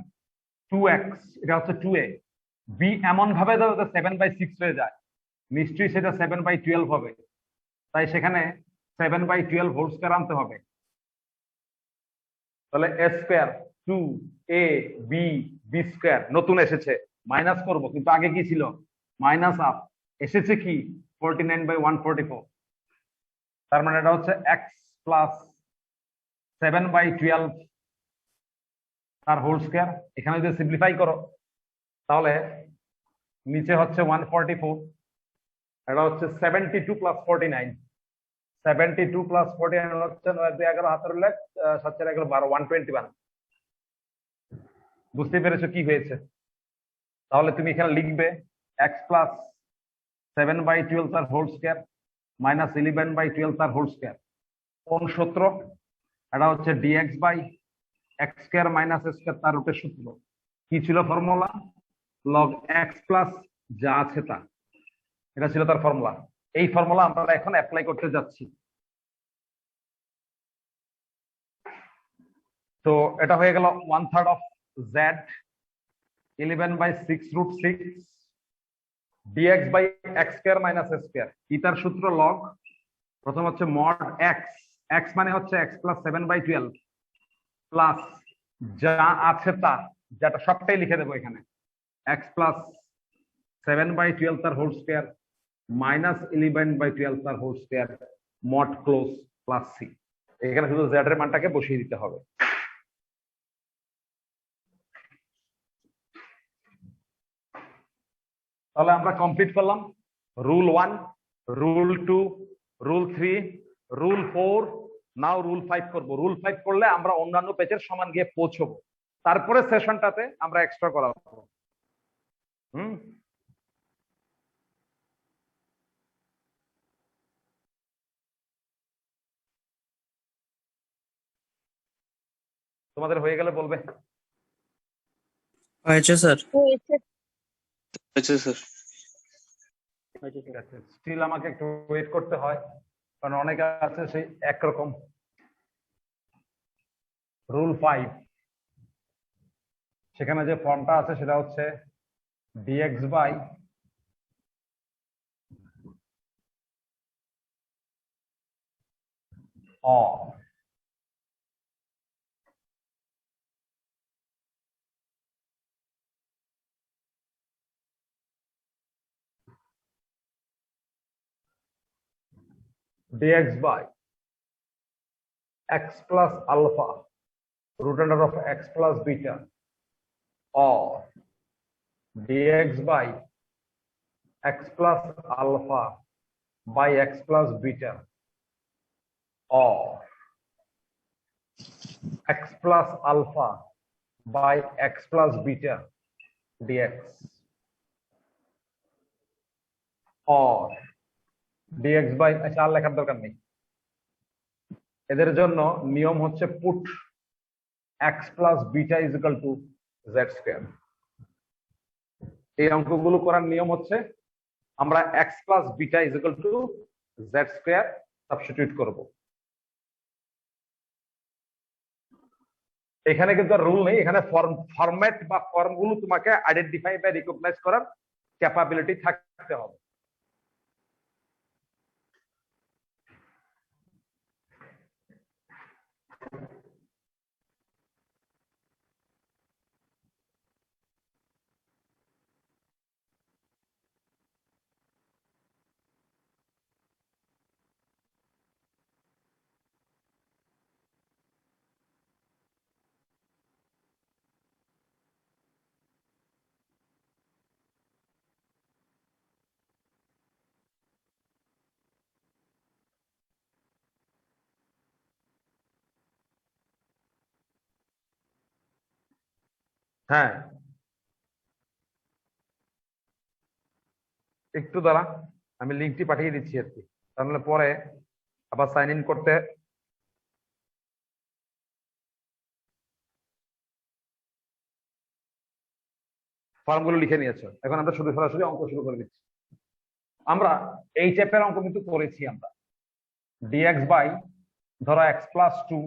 2x, এটা হচ্ছে 2a। বি এমন ভাবে যাতে 7/6 হয়ে যায়, নিশ্চয়ই সেটা 7/12 হবে, তাই সেখানে 7/12 হোল স্কয়ার আনতে হবে। তাহলে এ স্কয়ার 2ab স্কয়ার নতুন এসেছে, মাইনাস করব, কিন্তু আগে কি ছিল মাইনাস আপ, এসেছে কি 49/144। তার মানে এটা হচ্ছে এক্স প্লাস 7/12 তার হোল স্কয়ার। এখানে যদি সিম্পলিফাই করো তাহলে নিচে হচ্ছে 144, এটা হচ্ছে 72 প্লাস 49, 72 প্লাস 49 হচ্ছে 9-11 হাতের উল্লেখ 7-4-11 12 121। বুঝতে পেরেছো কি হয়েছে? তাহলে তুমি এখানে লিখবে এক্স প্লাস 7/12 তার হোল স্কয়ার মাইনাস 11/12 তার হোল স্কয়ার। কোন সূত্র? এটা হচ্ছে d x by x square minus square তার রুটের সূত্র। কি ছিল ফর্মুলা? লগ এক্স প্লাস যা আছে তা, এটা ছিল তার ফর্মুলা। এই ফর্মুলা আমরা এখন অ্যাপ্লাই করতে যাচ্ছি। তো এটা হয়ে গেল 1/3 of z 11/6√6 d x by x square minus square. ইটার সূত্র লগ, প্রথম হচ্ছে মড এক্স, এক্স মানে হচ্ছে এক্স প্লাস 7/12 প্লাস যা আছে তা, যেটা সবটাই লিখে দেবো এখানে, এক্স প্লাস 7/12 তার হোল স্কয়ার মাইনাস 11/12 তার whole square mod close plus c. এখানে শুধু জেড এর মানটাকে বসিয়ে দিতে হবে। তাহলে আমরা কমপ্লিট করলাম রুল 1, রুল 2, রুল 3, রুল 4, নাও রুল 5 করব। রুল 5 করলে আমরা অন্যান্য পেজের সমান গিয়ে পৌঁছবো, তারপরে সেশনটাতে আমরা এক্সট্রা করাবো। তোমাদের হয়ে গেলে বলবে। হয়েছে স্যার। হয়েছে। হয়েছে স্যার। ঠিক আছে, স্টিল আমাকে একটু ওয়েট করতে হয়, কারণ অনেকে আছে সেই একরকম। রুল 5, সেখানে যে ফর্মটা আছে সেটা হচ্ছে d x by uh dx by x plus alpha root under of x plus beta, or dx by x plus alpha by x plus beta, or x plus alpha by x plus beta dx, or dx by, আচ্ছা আর লেখার দরকার নেই। এদের জন্য নিয়ম হচ্ছে put x plus beta is equal to z square। এই অঙ্কগুলো করার নিয়ম হচ্ছে আমরা x plus beta is equal to z square substitute করব। এখানে কিন্তু রুল নেই, এখানে ফরম্যাট বা ফর্মগুলো তোমাকে আইডেন্টিফাই বা রিকগনাইজ করার ক্যাপাবিলিটি থাকতে হবে। হ্যাঁ, একটু দাঁড়া, আমি লিঙ্কটি পাঠিয়ে দিচ্ছি আর কি, তাহলে পরে আবার সাইন ইন করতে। ফর্মগুলো লিখে নিয়েছো, এখন আমরা শুধু সরাসরি অঙ্ক শুরু করে দিচ্ছি। আমরা এই টাইপের অঙ্ক কিন্তু করেছি আমরা। ডিএক্স বাই ধরো x plus 2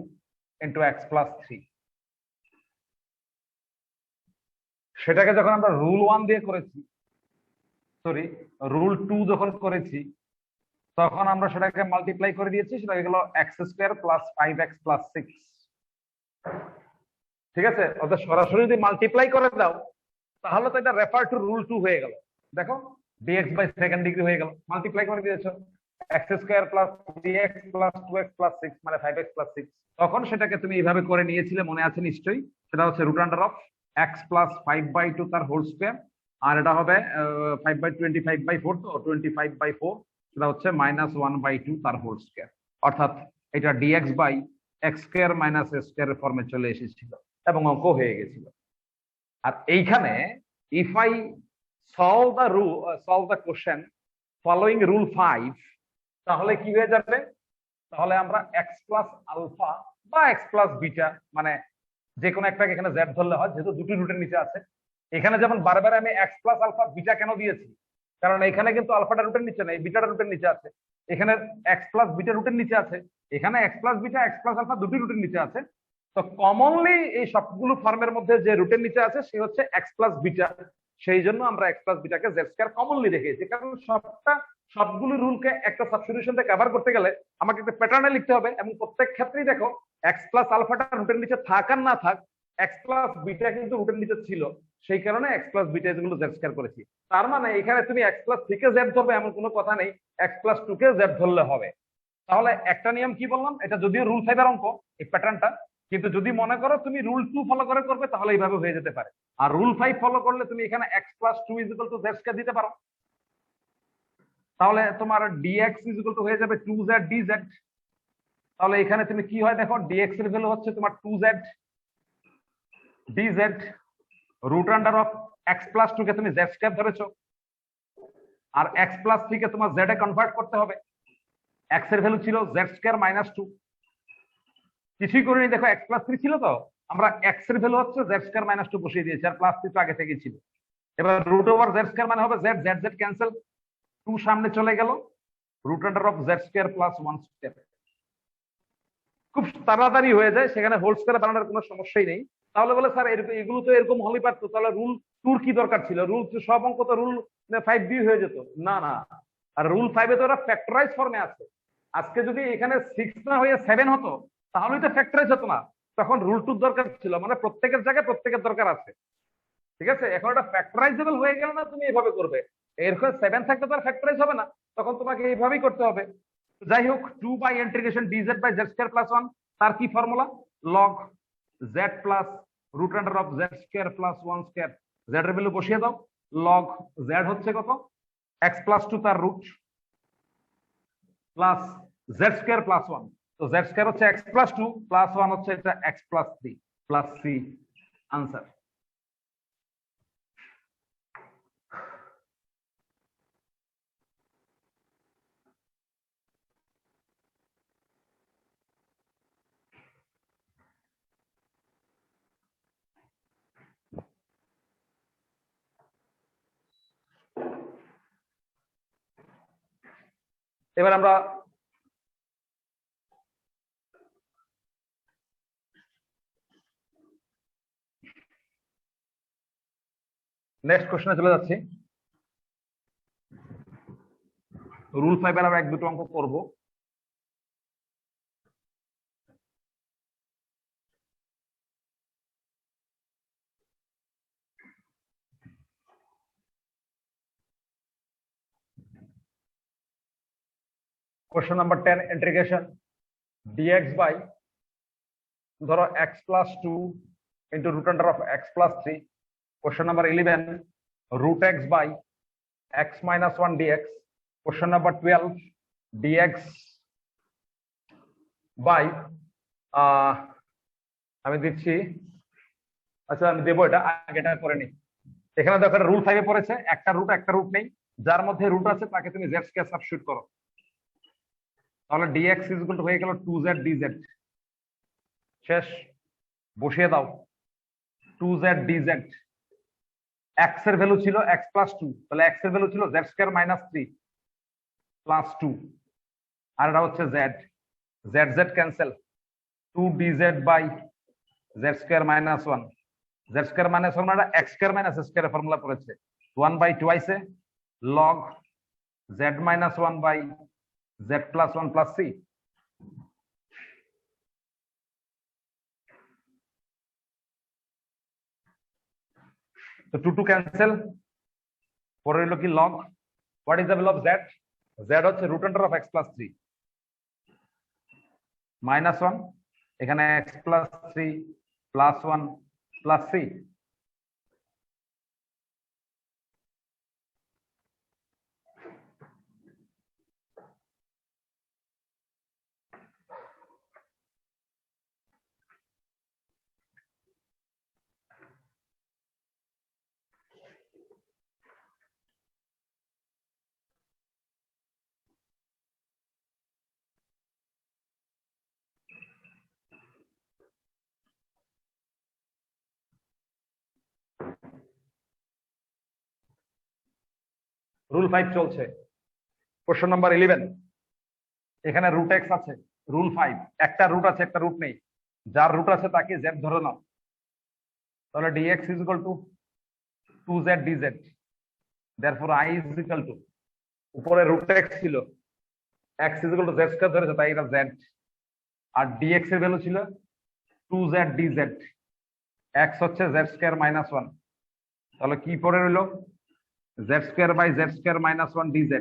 into x plus 3, সেটাকে যখন আমরা রুল 1 দিয়ে করেছি, সরি রুল 2 যখন করেছি, তখন আমরা সেটাকে মাল্টিপ্লাই করে দিয়েছি, সেটা হয়ে গেল x square plus 5x plus 6। ঠিক আছে, অর্থাৎ সরাসরি যদি মাল্টিপ্লাই করে দাও তাহলে তো এটা রেফার টু রুল 2 হয়ে গেল। দেখো ডিএক্স বাই সেকেন্ড ডিগ্রি হয়ে গেল, মাল্টিপ্লাই করে দিয়েছো x square plus 3x plus 2x plus 6 মানে 5x প্লাস 6। তখন সেটাকে তুমি এইভাবে করে নিয়েছিলে, মনে আছে নিশ্চয়ই, সেটা হচ্ছে root under of x plus 5/2 তার হোল স্কোয়ার, আর এটা হবে 5/25/4, তো 25/4 সেটা হচ্ছে -1/2 তার হোল স্কোয়ার। অর্থাৎ এটা d x by x square minus a square ফর্মে চলে এসেছিল এবং অঙ্ক হয়ে গেছিল। আর এইখানে if I solve the question following rule 5, তাহলে কি হয়ে যাবে? তাহলে আমরা x প্লাস আলফা বা x প্লাস বিটা, মানে যে কোনো একটাকে এখানে z ধরলে হয়, যেহেতু দুটি রুটের নিচে আছে। এখানে যেমন বারবার আমি x প্লাস আলফা বিটা কেন দিয়েছি, কারণ এখানে কিন্তু আলফাটা রুটের নিচে নেই, বিটাটা রুটের নিচে আছে। এখানে x প্লাস বিটা রুটের নিচে আছে, এখানে x plus beta x plus alpha দুটি রুটের নিচে আছে। তো কমনলি এই সবগুলো ফর্মের মধ্যে যে রুটের নিচে আছে সে হচ্ছে x প্লাস বিটা, সেই জন্য আমরা x প্লাস বিটাকে z স্কয়ার কমনলি রেখেছি। কারণ সবগুলো রুলকে একটা সাবস্টিটিউশন দিয়ে কভার করতে গেলে আমাকে একটা প্যাটার্নে লিখতে হবে, এবং প্রত্যেক ক্ষেত্রেই দেখো x প্লাস আলফাটা রুটের নিচে থাক আর না থাক, x প্লাস বিটা কিন্তু রুটের নিচে ছিল, সেই কারণে x প্লাস বিটা এগুলো z স্কয়ার করেছি। তার মানে এখানে তুমি x প্লাস 3 কে z ধরবে এমন কোনো কথা নেই, x প্লাস 2 কে z ধরলে হবে। তাহলে একটা নিয়ম কি বললাম, এটা যদিও রুল 5 এর অঙ্ক এই প্যাটার্নটা, কিন্তু যদি মনে করো তুমি রুল 2 ফলো করে করবে তাহলে এইভাবে হয়ে যেতে পারে। আর রুল 5 ফলো করলে তুমি এখানে x plus 2 equal to z square দিতে পারো, তাহলে তোমার dx ইকুয়াল টু হয়ে যাবে 2z dz। তাহলে এখানে তুমি কি হয় দেখো, dx এর ভ্যালু হচ্ছে তোমার 2z dz, root under of x plus 2 কে তুমি z স্কয়ার ধরেছো, আর x প্লাস 3 কে তোমার z এ কনভার্ট করতে হবে। x এর ভ্যালু ছিল z স্কয়ার মাইনাস 2, কিছুই করিনি, দেখো x প্লাস 3 ছিল, তো আমরা x এর ভ্যালু হচ্ছে z স্কয়ার মাইনাস 2 বসিয়ে দিয়েছি, আর প্লাস 3 তো আগে থেকেই ছিল। এবার রুট ওভার z স্কয়ার মানে হবে z, z ক্যান্সেল, 2 সামনে চলে গেল, root under of z square plus 1 square. খুব তাড়াতাড়ি হয়ে যায়, সেখানে হোল স্কয়ার বানানোর কোনো সমস্যাই নেই। তাহলে বলে স্যার এগুলো তো এরকম হলেই পারতো, তাহলে রুল 2 কি দরকার ছিল? রুল সব অঙ্ক তো রুল 5 দিয়ে হয়ে যেত। না না, আর রুল 5 এ তো ওরা ফ্যাক্টরাইজ ফর্মে আছে। আজকে যদি এখানে 6 না হয়ে 7 হতো তাহলেই তো ফ্যাক্টরাইজ হতো না, তখন রুল 2 দরকার ছিল, মানে প্রত্যেকের জায়গায় প্রত্যেকের দরকার আছে। ঠিক আছে, এখন এটা ফ্যাক্টরাইজেবল হয়ে গেল না, তুমি এইভাবে করবে। এরপর 7 থাকতে তো আর ফ্যাক্টরাইজ হবে না, তখন তোমাকে এইভাবেই করতে হবে। যাই হোক, 2 by integration dz by z square plus 1, তার কি formula? Log z plus root under of z square plus 1 square. z এর ভ্যালু বসিয়ে দাও, লগ z হচ্ছে কত, x প্লাস 2 তার root plus z square plus 1, তো z স্কয়ার হচ্ছে x প্লাস 2 প্লাস 1 হচ্ছে এটা x plus 3 plus c, answer. এবার আমরা নেক্সট কোশ্চেনে চলে যাচ্ছি। রুল 5 এর আমরা এক দুটো অঙ্ক করব। Question number 10, integration dx by ধরো x plus 2 into root under of x plus 3। Question number 11, root x by x minus 1 dx। Question number 12, dx by আমি দিচ্ছি আচ্ছা আমি দেবো, এটা আগে এটা করে নি। এখানে দেখো রুল 5 এ পড়েছে, একটা রুট নেই, যার মধ্যে রুট আছে তাকে তুমি জেড স্কয়ার সাবস্টিটিউট করো, তাহলে dx হয়ে গেল 2z dz। শেষ, বসিয়ে দাও 2z dz। x এর ভ্যালু ছিল x প্লাস 2, তাহলে x এর ভ্যালু ছিল z স্কয়ার মাইনাস 3 প্লাস 2, আর এটা হচ্ছে z, z cancel, 2 dz by z square minus 1, z square minus 1 মানে x square minus square formula পড়েছে, 1 বাই টুয়াইসে log z minus 1 by z plus 1 plus c। তো 2 2 cancel, পরে হলো কি log, what is the value of z, z হচ্ছে root under of x plus 3 minus 1, এখানে x plus 3 plus 1 plus c। Rule 5 চলছে, question number 11। এখানে root x আছে, rule 5, একটা রুট আছে একটা রুট নেই, যার রুট আছে তাকে জেড ধরে নাও, তাহলে dx is equal to 2z dz, therefore i is equal to, উপরে রুট এক্স ছিল, x is equal to z square ধরেছে তাই এটা z, আর dx এর ভ্যালু ছিল 2z dz, x হচ্ছে z স্কয়ার মাইনাস 1, তাহলে কি পড়ে রইল z square by z square minus 1 dz।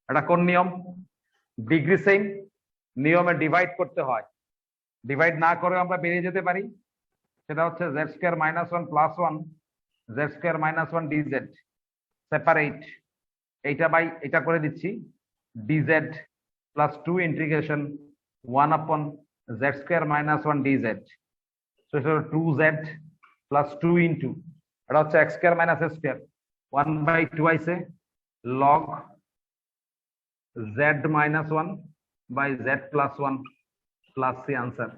এটা কোন নিয়ম? ডিগ্রি সেম নিয়মে ডিভাইড করতে হয়, ডিভাইড না করে আমরা বেরিয়ে যেতে পারি, সেটা হচ্ছে z square minus 1 plus 1 z square minus 1 dz, separate এইটা বাই এটা করে দিচ্ছি, dz plus 2 integration 1 upon z square minus 1 dz, so 2z plus 2 into এটা হচ্ছে x square minus s square 1 by 2 আইছে log z minus 1 by z plus 1 plus the answer।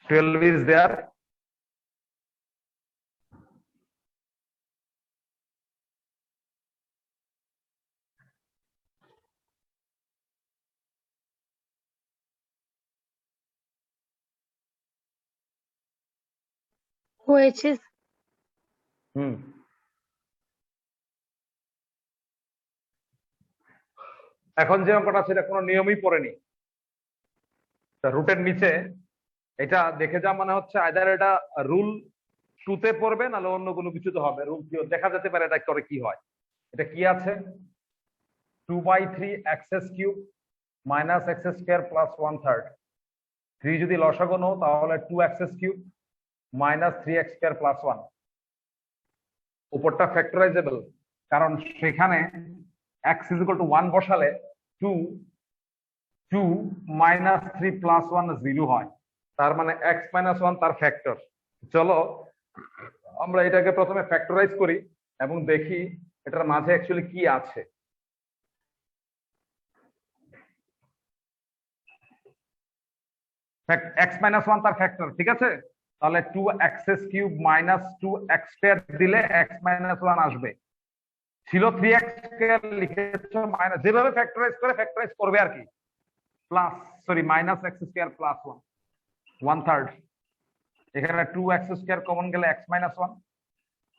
Twelve is there। হয়েছে। হুম, এখন যে অঙ্কটা সেটা কোনো নিয়মই পড়েনি, রুটের নিচে এটা দেখে যা মনে হচ্ছে আইদার এটা রুল 2 তে পড়বে নাহলে অন্য কোনো কিছুতে হবে, রুল কি দেখা যেতে পারে এটা করে কি হয়। এটা কি আছে 2/3 x cube minus x square plus 1/3, 3 যদি লসাগু নাও তাহলে 2x cube minus 3x square plus 1, উপরটা ফ্যাক্টরাইজেবল কারণ সেখানে x ইজ ইকুয়াল টু 1 বসালে 2 মাইনাস 3 প্লাস 1 0 হয়, তার মানে x মাইনাস 1 তার ফ্যাক্টর। চলো আমরা এটাকে প্রথমে ফ্যাক্টরাইজ করি এবং দেখি এটার মাঝে অ্যাকচুয়ালি কি আছে। x মাইনাস 1 তার ফ্যাক্টর, ঠিক আছে, তাহলে 2x cube minus 2x square দিলে x মাইনাস 1 আসবে, ছিল 3x স্কয়ার লিখেছো মাইনাস, যেভাবে ফ্যাক্টরাইজ করে ফ্যাক্টরাইজ করবে আর কি, plus sorry minus x square plus 1/3, এখানে 2x স্কয়ার কমন গেলে x মাইনাস 1,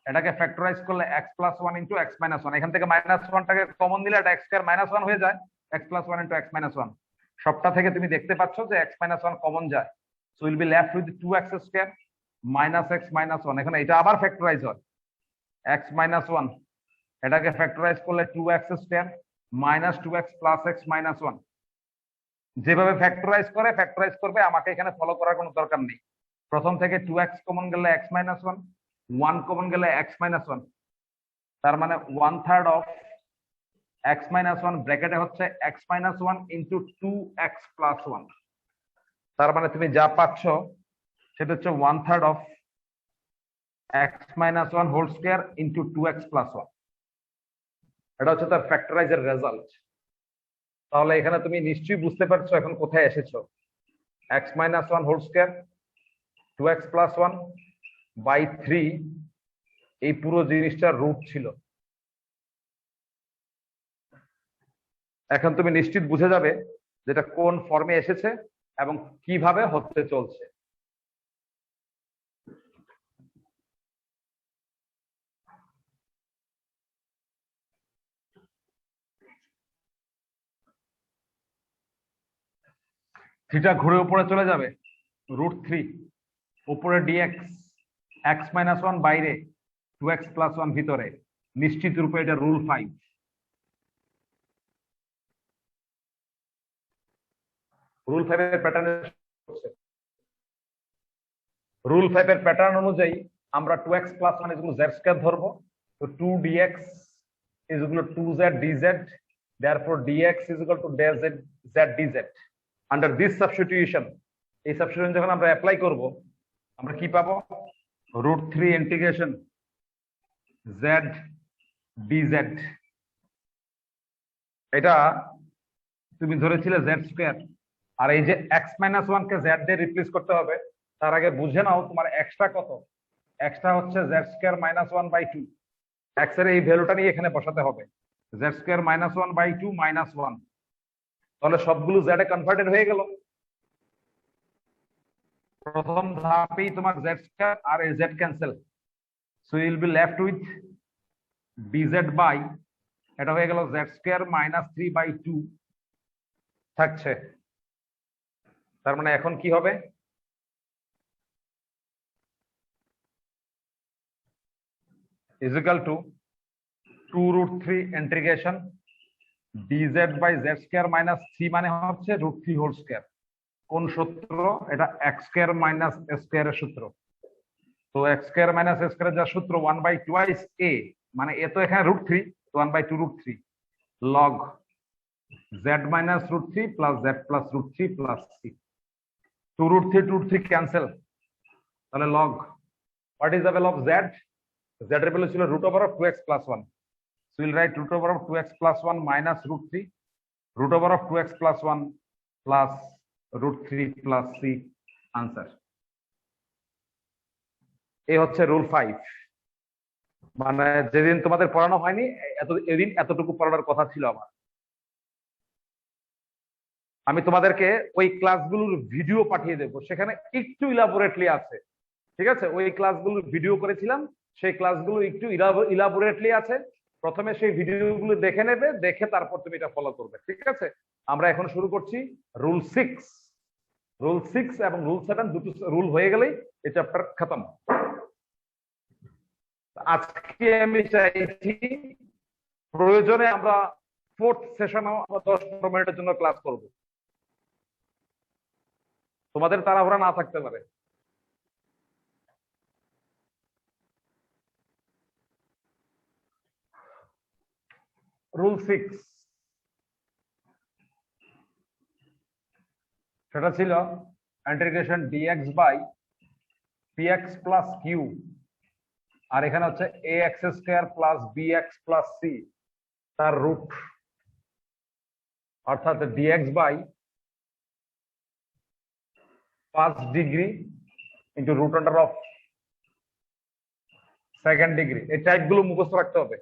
এটাকে ফ্যাক্টরাইজ করলে x plus 1 into x minus 1, এখান থেকে মাইনাস 1টাকে কমন দিলে এটা x স্কয়ার মাইনাস 1 হয়ে যায়, x plus 1 into x minus 1, সবটা থেকে তুমি দেখতে পাচ্ছ যে x মাইনাস 1 কমন যায়, so will be left with 2x square minus x minus 1, এখানে এটা আবার ফ্যাক্টরাইজ হয় x মাইনাস 1, এটাকে ফ্যাক্টরাইজ করলে 2x square minus 2x plus x minus 1, যেভাবে ফ্যাক্টরাইজ করে ফ্যাক্টরাইজ করবে, আমাকে এখানে ফলো করার কোনো দরকার নেই। প্রথম থেকে 2x কমন গেলে x মাইনাস 1, 1 কমন গেলে x মাইনাস 1, তার মানে 1/3 অফ x মাইনাস 1 ব্র্যাকেটে হচ্ছে x minus 1 into 2x plus 1। তার মানে তুমি যা পাচ্ছ সেটা হচ্ছে 1/3 of x minus 1 whole square into 2x plus 1। এটা হচ্ছে তার ফ্যাক্টরাইজের রেজাল্ট। তাহলে এখানে তুমি নিশ্চয়ই বুঝতে পারছো এখন কোথায় এসেছো। x minus 1 whole square 2x plus 1 by 3, এই পুরো জিনিসটার রুট ছিল। এখন তুমি নিশ্চিত বুঝে যাবে যেটা কোন ফর্মে এসেছে এবং কিভাবে হতে চলছে। থিটা ঘুরে উপরে চলে যাবে, √3 উপরে dx, x মাইনাস 1 বাইরে, 2x প্লাস 1 ভিতরে, নিশ্চিত রূপে এটা রুল 5। রুল 5 এর প্যাটার্ন, রুল 5 এর প্যাটার্ন অনুযায়ী আমরা 2x plus 1 is equal z square ধরবো। তো 2dx is equal to 2z dz, therefore dx is equal to z dz। Under this substitution, এই সাবস্টিটিউশন যখন আমরা অ্যাপ্লাই করব আমরা কি পাবো? √3 ইন্টিগ্রেশন z dz। এটা তুমি ধরেছিলে z স্কয়ার, আর এই যে x মাইনাস 1 কে z দিয়ে রিপ্লেস করতে হবে, তার আগে বুঝে নাও তোমার এক্সট্রা কত। এক্সট্রা হচ্ছে z স্কয়ার মাইনাস 1/2। x এর এই ভ্যালুটা নিয়ে এখানে বসাতে হবে, z স্কয়ার মাইনাস 1/2 মাইনাস 1। তাহলে সবগুলো z এ কনভার্টেড হয়ে গেল। প্রথম ধাপেই তোমার z স্কয়ার আর এই z cancel, so you will be left with dz by, এটা হয়ে গেল z স্কয়ার মাইনাস 3/2 থাকছে। তার মানে এখন কি হবে? is equal to 2√3 integration dz by z square minus 3 মানে হচ্ছে √3 হোল স্কয়ার। কোন সূত্র? এটা x square minus a square এর সূত্র। তো x square minus a square যা সূত্র 1/2 a, মানে a তো এখানে √3, তো 1/2 √3 log z minus √3 plus z plus √3 plus c। 2√3 cancel, তাহলে log what is the value of z? z এর ভ্যালু ছিল √2x plus 1, so we'll write √2x plus 1 minus √3, √2x plus 1 plus √3 plus c, answer. এই হচ্ছে rule 5। মানে যেদিন তোমাদের পড়ানো হয়নি, এদিন এতটুকু পড়ানোর কথা ছিল আমার। আমি তোমাদেরকে ওই ক্লাসগুলোর ভিডিও পাঠিয়ে দেবো, সেখানে একটু ইলাবোরেটলি আছে, ঠিক আছে? ওই ক্লাসগুলোর ভিডিও করেছিলাম, সেই ক্লাসগুলো একটু ইলাবোরেটলি আছে। প্রথমে সেই ভিডিওগুলো দেখে নেবে, দেখে তারপর তুমি এটা ফলো করবে, ঠিক আছে? আমরা এখন শুরু করছি রুল 6। রুল 6 এবং রুল 7 দুটো রুল হয়ে গেলেই এই চ্যাপ্টার খতম। আজকে আমি চাইছি প্রয়োজনে আমরা 4th সেশনও 10-15 মিনিটের জন্য ক্লাস করব, তোমাদের তাড়াহুড়া না থাকতে পারে। রুল 6 সেটা ছিল integration dx by px plus q, আর এখানে হচ্ছে ax square plus bx plus c তার রুট, অর্থাৎ dx by 1st degree into root under of 2nd degree. এই টাইপগুলো মুখস্থ রাখতে হবে।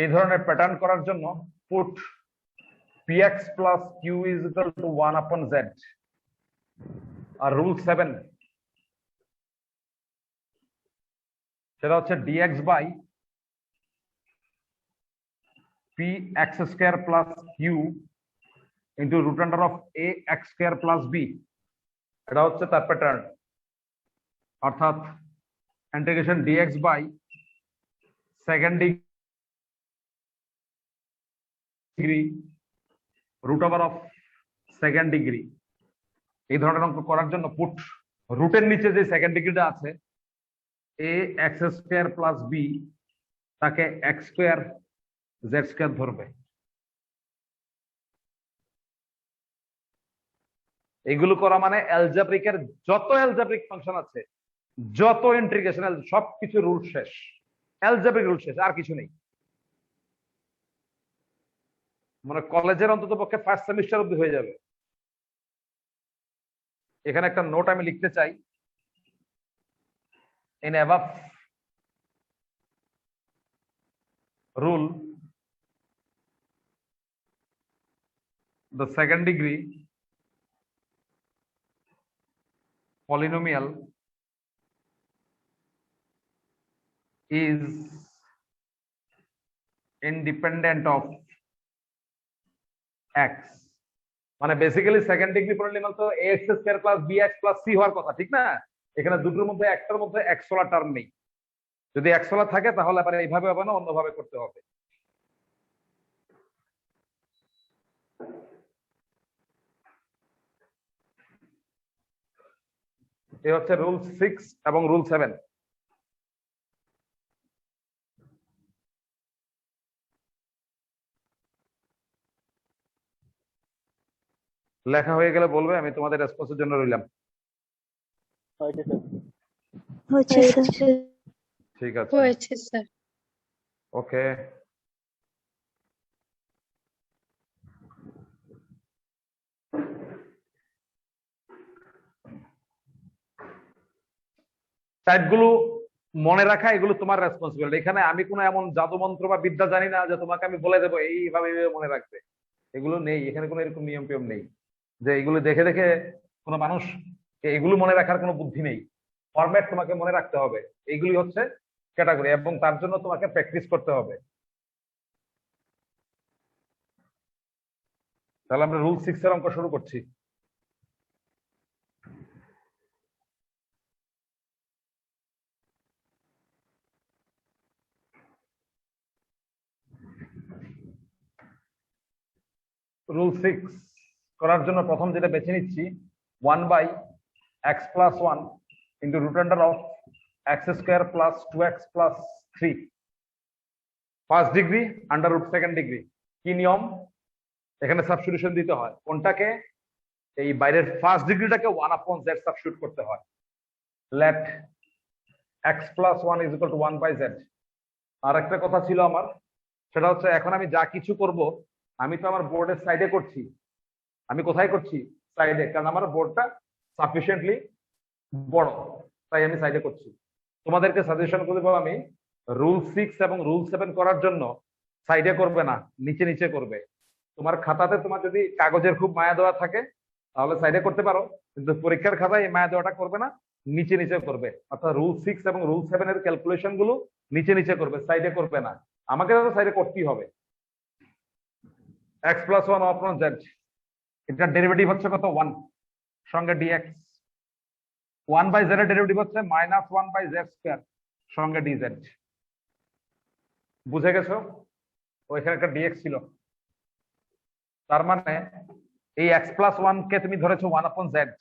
এই ধরনের প্যাটার্ন করার জন্য put px plus q is equal to 1/z। আর রুল 7 সেটা হচ্ছে dx by px square plus q into root under of ax square plus b। এটা হচ্ছে তার প্যাটার্ন, অর্থাৎ integration dx by second degree root over of second degree, এই ধরনের অঙ্ক করার জন্য পুট রুটের নিচে যে সেকেন্ড ডিগ্রিটা আছে এ এক্স স্কোয়ার প্লাস বি, তাকে এক্স স্কোয়ার জেড স্কোয়ার ধরবে। এগুলো করা মানে অ্যালজেব্রিকের যত অ্যালজেব্রিক ফাংশন আছে, যত ইন্টিগ্রেশনাল সবকিছু রুল শেষ, অ্যালজেব্রিক রুল শেষ, আর কিছু নেই। মানে কলেজের অন্তত পক্ষে ফার্স্ট সেমিস্টার অব্দি হয়ে যাবে। এখানে একটা নোট আমি লিখতে চাই। in above rule the second degree polynomial is independent of x, মানে বেসিক্যালি সেকেন্ড ডিগ্রি পলিনোমিয়াল তো ax square plus bx plus c হওয়ার কথা, ঠিক না? এখানে দুটোর মধ্যে একটার মধ্যে x ওয়ালা টার্ম নেই। যদি x ওয়ালা থাকে তাহলে আবার এইভাবে হবে না, অন্যভাবে করতে হবে। এই হচ্ছে রুল 6 এবং রুল 7। লেখা হয়ে গেলে বলবে, আমি তোমাদের রেসপন্সের জন্য রইলাম। হয়েছে স্যার। ঠিক আছে, হয়েছে স্যার। ওকে। টাইপগুলো মনে রাখা এগুলো তোমার রেসপন্সিবিলিটি। এখানে আমি কোনো এমন জাদু মন্ত্র বা বিদ্যা জানি না যে তোমাকে আমি বলে দেবো এইভাবে মনে রাখবে, এগুলো নেই। এখানে কোনো এরকম নিয়ম টিয়ম নেই যে এগুলো দেখে দেখে কোনো মানুষ, এগুলো মনে রাখার কোনো বুদ্ধি নেই। ফরম্যাট তোমাকে মনে রাখতে হবে, এইগুলি হচ্ছে ক্যাটাগরি, এবং তার জন্য তোমাকে প্র্যাকটিস করতে হবে। তাহলে আমরা রুল 6 এর অঙ্ক শুরু করছি। রুল 6 করার জন্য প্রথম যেটা বেছে নিচ্ছি, 1/x+1 into root under of x² plus 2x plus 3 first degree under root second degree. কি নিয়ম? এখানে সাবস্টিটিউশন দিতে হয়। কোনটাকে? এই বাইরের ফার্স্ট ডিগ্রিটাকে 1/z সাবস্টিটিউট করতে হয়। Let x+1 is equal to 1/z। আর একটা কথা ছিল আমার, সেটা হচ্ছে এখন আমি যা কিছু করব, আমি তো আমার বোর্ডের সাইডে করছি। আমি কোথায় করছি? সাইডে, কারণ আমার বোর্ডটা সাফিসিয়েন্টলি বড়, তাই আমি সাইডে করছি। তোমাদেরকে সাজেশন করে দেবো আমি, রুল 6 এবং রুল 7 করার জন্য সাইডে করবে না, নিচে নিচে করবে। তোমার খাতাতে তোমার যদি কাগজের খুব মায়া দেওয়া থাকে তাহলে সাইডে করতে পারো, কিন্তু পরীক্ষার খাতায় এই মায়া দেওয়াটা করবে না, নিচে নিচে করবে। অর্থাৎ রুল 6 এবং রুল 7 এর ক্যালকুলেশন গুলো নিচে নিচে করবে, সাইডে করবে না। আমাকে তো সাইডে করতেই হবে। x+1 অপন z, এটার ডেরিভেটিভ হচ্ছে কত? 1, সঙ্গে dx। 1/z এর ডেরিভেটিভ হচ্ছে -1/z², সঙ্গে dz। বুঝে গেছো? ওইখানে একটা dx ছিল, তার মানে এই x+1 কে তুমি ধরেছো 1/z,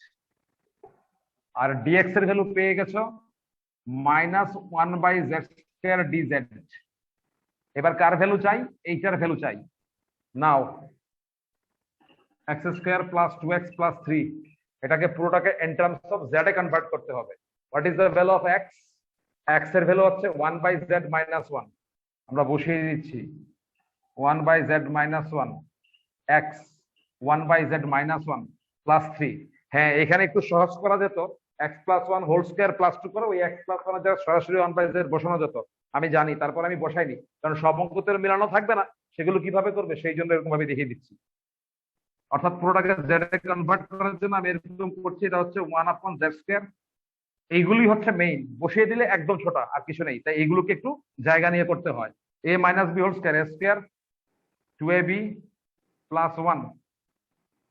আর dx এর ভ্যালু পেয়ে গেছো -1/z² dz। এবার কার ভ্যালু চাই? এইটার ভ্যালু চাই। নাও x² প্লাস 2x প্লাস 3, এটাকে পুরোটাকে ইন টার্মস অফ z এ কনভার্ট করতে হবে। What is the value of x? x এর ভ্যালু হচ্ছে 1/z-1। আমরা বসিয়ে দিচ্ছি 1/z-1, x 1/z-1 প্লাস 3। হ্যাঁ, এখানে একটু সহজ করা যেত, x+1 হোল স্কয়ার প্লাস 2 করে ওই x+1 এর জায়গায় সরাসরি 1/z বসানো যেত, আমি জানি, তারপর আমি বসাইনি, কারণ সব অঙ্ক তো মিলানো থাকবে না, সেগুলো কিভাবে করবে সেই জন্য এরকম ভাবে দেখিয়ে দিচ্ছি। অর্থাৎ পুরোটাকে z এ কনভার্ট করার জন্য আমি এরকম করছি, এটা হচ্ছে 1/z²। এইগুলি হচ্ছে মেইন, বসিয়ে দিলে একদম ছোট, আর কিছু নেই, তাই এইগুলোকে একটু জায়গা নিয়ে করতে হয়। a - b whole square, a² 2ab plus 1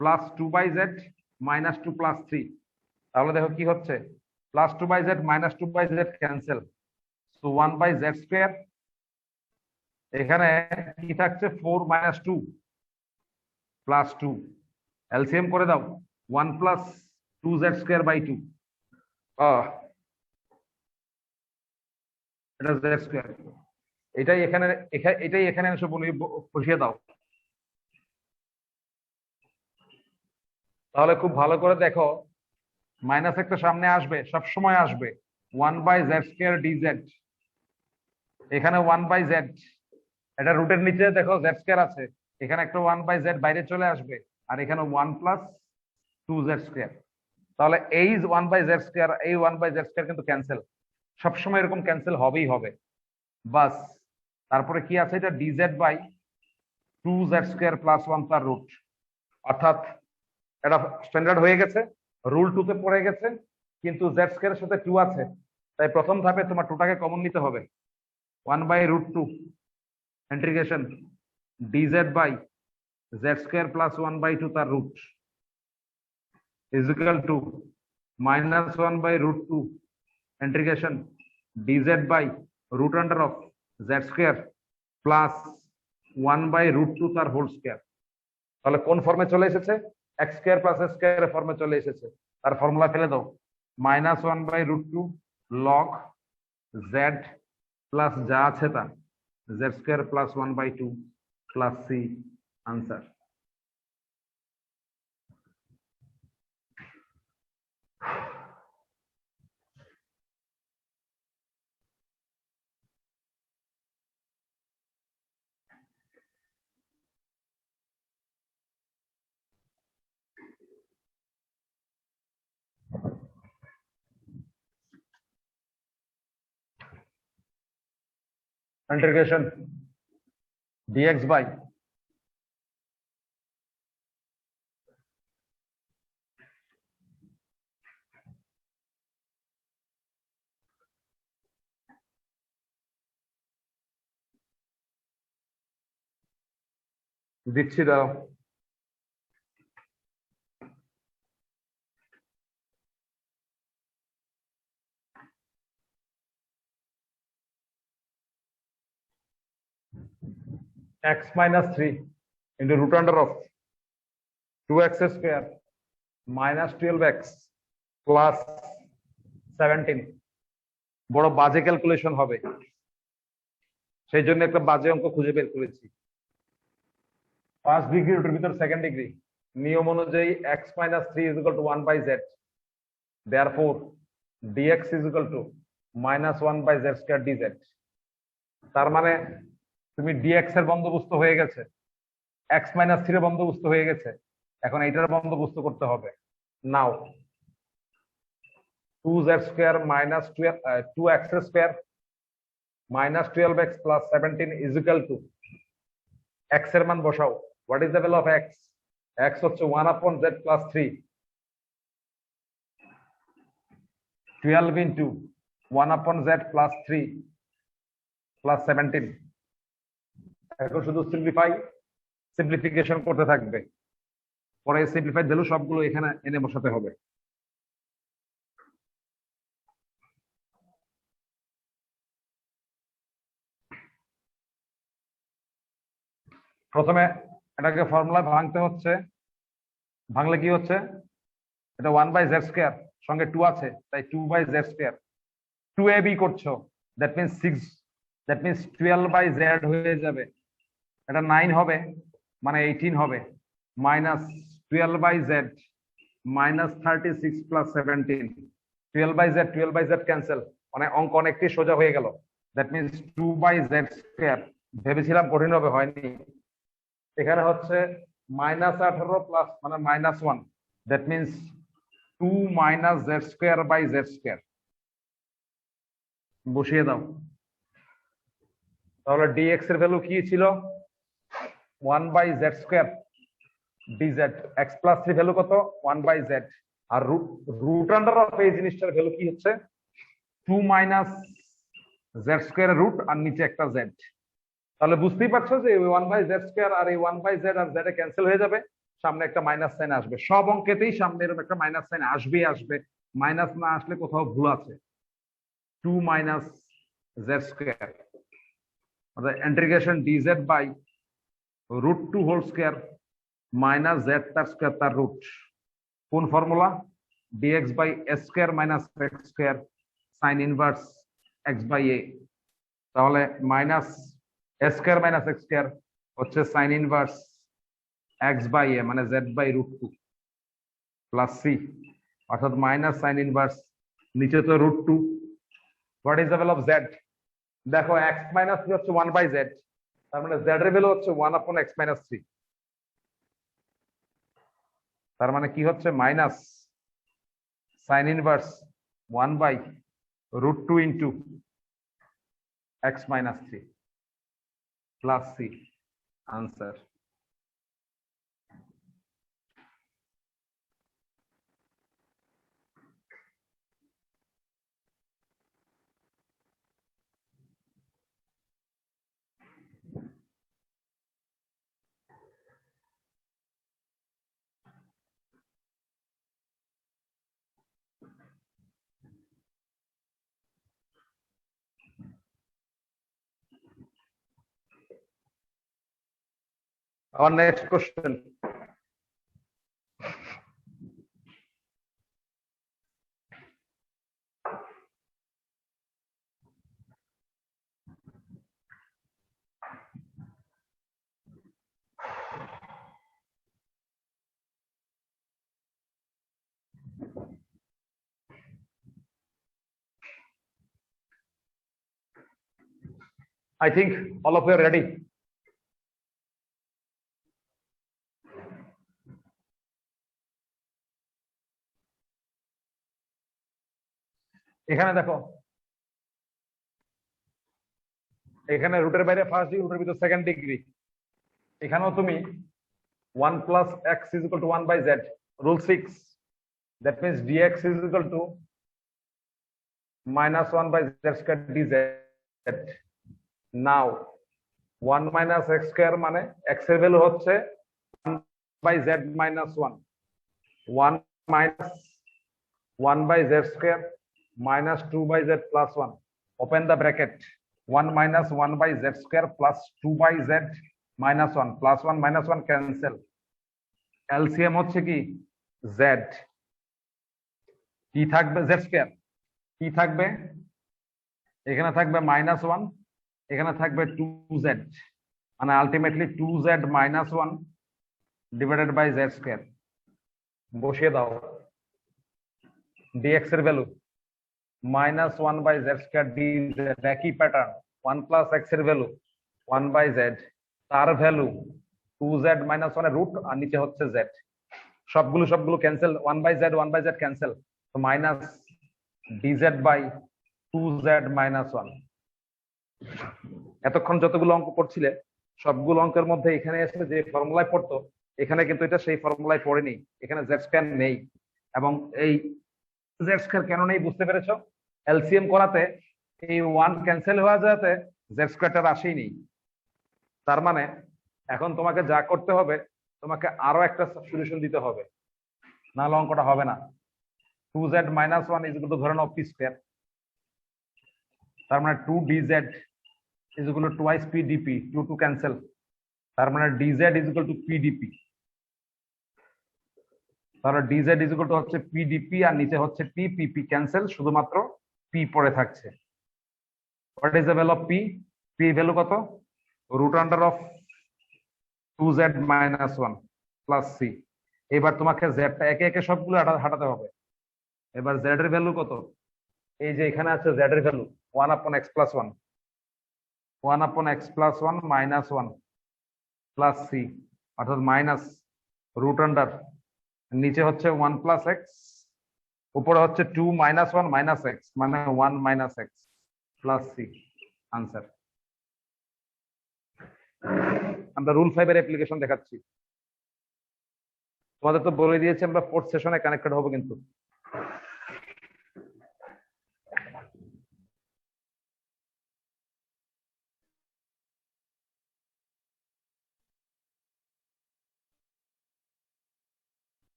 plus 2/z minus 2 plus 3। তাহলে দেখো কি হচ্ছে, plus 2/z minus 2/z cancel, so 1/z² এখানে কি থাকছে 4 মাইনাস 2 প্লাস 2, এলসিএম করে দাও 1 প্লাস 2z স্কয়ার বাই 2, এটা z স্কয়ার। এটাই এখানে এসে বসিয়ে দাও। তাহলে খুব ভালো করে দেখো, মাইনাস একটা সামনে আসবে, সব সময় আসবে 1 বাই জেড স্কয়ার ডিজেড। এখানে 1 বাই জেড, এটা রুটের নিচে দেখো জেড স্কয়ার আছে, এখানে একটা 1 বাই জেড বাইরে চলে আসবে, আর এখানে 1 প্লাস 2z স্কয়ার। তাহলে এই 1 বাই জেড স্কয়ার, এই 1 বাই জেড স্কয়ার কিন্তু ক্যান্সেল, সবসময় এরকম ক্যান্সেল হবেই হবে। বাস, তারপরে কি আছে, এটা DZ by 2z square plus 1 তার রুট, অর্থাৎ এটা স্ট্যান্ডার্ড হয়ে গেছে, রুল 2 তে পড়ে গেছে, কিন্তু জেড স্কয়ারের সাথে 2 আছে, তাই প্রথম ধাপে তোমার 2টাকে কমন নিতে হবে। 1 by root 2 integration d z by z square plus 1 by 2 তার root is equal to minus 1 by root 2 integration d z by root under of z square plus 1 by root 2 তার হোল স্কয়ার। তাহলে কোন ফর্মে চলে এসেছে? X square plus x square ফর্মে চলে এসেছে। তার ফর্মুলা ফেলে দাও, minus 1 by root 2 log z plus যা আছে তা Z square plus 1 by 2 plus c, answer. Integration dx by দিচ্ছি দাও, x minus 3 into root under of 2x square minus 12x plus 17। বড় বাজে ক্যালকুলেশন হবে, সেই জন্য একটা বাজে অঙ্ক খুঁজে বের করেছি। 5 ডিগ্রি রুটের ভিতর সেকেন্ড ডিগ্রি, নিয়ম অনুযায়ী x minus 3 is equal to 1 by z, therefore dx is equal to minus 1 by z square dz। তার মানে তুমি dx এর বন্দোবস্ত হয়ে গেছে, x minus 3 এর বন্দোবস্ত হয়ে গেছে, এখন এইটার বন্দোবস্ত করতে হবে। নাও 2z square minus 2x square minus 12x plus 17 is equal to x এর মান বসাও। What is the value of x? x হচ্ছে 1 upon z plus 3, 12 into 1 upon z plus 3 plus 17। এখন শুধু সিম্পলিফিকেশন করতে থাকবে, পরে সিম্পলিফাইড ভ্যালু সবগুলো এখানে এনে বসাতে হবে। প্রথমে এটাকে ফর্মুলা ভাঙতে হচ্ছে, ভাঙলে কি হচ্ছে, এটা 1 বাই জেড স্কয়ার, সঙ্গে 2 আছে তাই 2 বাই জেড স্কয়ার, 2ab করছো, that means 6, that means 12 by z হয়ে যাবে, এটা 9 হবে, মানে 18 হবে, minus 12 by z minus 36 plus 17, 12 by z cancel, মানে অঙ্ক অনেকটি সোজা হয়ে গেল। That means 2 by z square, ভেবেছিলাম কঠিন হবে, হয়নি। এখানে হচ্ছে মাইনাস 18 প্লাস মানে minus 1, that means 2 minus z square by z square, বসিয়ে দাও। তাহলে dx এর ভ্যালু কি ছিল? 1 by z square dz, x plus 3 value কত? 1 বাই জেড, আর রুট আন্ডার অফ এই জিনিসটার ভ্যালু কি হচ্ছে? 2 মাইনাস জেড স্কয়ার রুট আর নিচে একটা জেড। তাহলে বুঝতেই পারছো যে 1 বাই জেড স্কয়ার আর এই 1 বাই জেড আর জেড ক্যান্সেল হয়ে যাবে, সামনে একটা মাইনাস সাইন আসবে, সব অঙ্কেতেই সামনে এরকম একটা মাইনাস সাইন আসবে, মাইনাস না আসলে কোথাও ভুল আছে। 2 মাইনাস জেড স্কয়ার অর্থাৎ integration dz by √2 whole square minus z তার স্কয়ার তার রুট। কোন formula? dx by s square minus x square sine inverse x by a। তাহলে minus s square minus x square হচ্ছে sine inverse x by a মানে z by √2 plus c, অর্থাৎ minus sine inverse নিচে তো √2। What is the value of z? দেখো x minus 3 হচ্ছে 1 by z, তার মানে z এর ভ্যালু হচ্ছে 1 আপন x মাইনাস 3। তার মানে কি হচ্ছে? Minus sine inverse 1 by √2 into x minus 3 plus c। Answer. Our next question. I think all of you are ready. এখানে দেখো, এখানে রুটের বাইরে ফার্স্ট ডিগ্রি, রুটের ভিতর সেকেন্ড ডিগ্রি। এখানেও তুমি 1 plus x is equal to 1 by z, rule 6, that means dx is equal to minus 1 by z square dz. Now 1 minus x square মানে x এর ভ্যালু হচ্ছে 1 by z minus 1, 1 minus 1 by z square minus 2 by z plus 1, open the bracket, 1 minus 1 by z square plus 2 by z minus 1 plus 1 minus 1 cancel, LCM হচ্ছে কি z, কি থাকবে z square, কি থাকবে এখানে থাকবে minus 1, এখানে থাকবে 2z, মানে ultimately 2z minus 1 divided by z square। বসিয়ে দাও dx এর value minus 1 by z square dz, একই প্যাটার্ন, 1 plus x এর ভ্যালু 1 by z, তার ভ্যালু 2z minus 1 এর রুট, আর নিচে হচ্ছে z, সবগুলো ক্যান্সেল, 1 by z ক্যান্সেল, তো minus dz by 2z minus 1। এতক্ষণ যতগুলো অঙ্ক পড়ছিলে সবগুলো অঙ্কের মধ্যে এখানে এসে যে ফর্মুলায় পড়তো, এখানে কিন্তু এটা সেই ফর্মুলায় পড়েনি, এখানে z স্কয়ার নেই। এবং এই z স্কয়ার কেন নেই বুঝতে পেরেছো? এলসিএম করাতে এই 1 ক্যান্সেল হয়ে যাতে z স্কয়ারটা আসেই নেই। তার মানে এখন তোমাকে যা করতে হবে, তোমাকে আরো একটা সলিউশন দিতে হবে, নাহলে অঙ্কটা হবে না। 2z minus 1 is equal to ধরে নাও p স্কয়ার, তার মানে 2dz is equal to twice p dp, 2 cancel, তার মানে dz is equal to p dp, তাহলে dz is equal to হচ্ছে p dp, আর নিচে হচ্ছে p, p ক্যান্সেল, শুধুমাত্র p পড়ে থাকছে। What is the value of p? p value কত? Root under of 2z minus 1 plus c। এবার তোমাকে z টা একে একে সবগুলো হাঁটাতে হবে। এবার z এর ভ্যালু কত? এই যে এখানে আছে z এর value 1 upon x plus 1, 1 upon x plus 1 minus 1 plus c, অর্থাৎ মাইনাস রুট আন্ডার, নিচে হচ্ছে 1 প্লাস x, উপরে হচ্ছে 2 minus 1 minus x, মানে 1 minus x plus c। Answer. আমরা রুল 5 এর অ্যাপ্লিকেশন দেখাচ্ছি। তোমাদের তো বলে দিয়েছি আমরা 4th সেশনে কানেক্টেড হবো কিন্তু।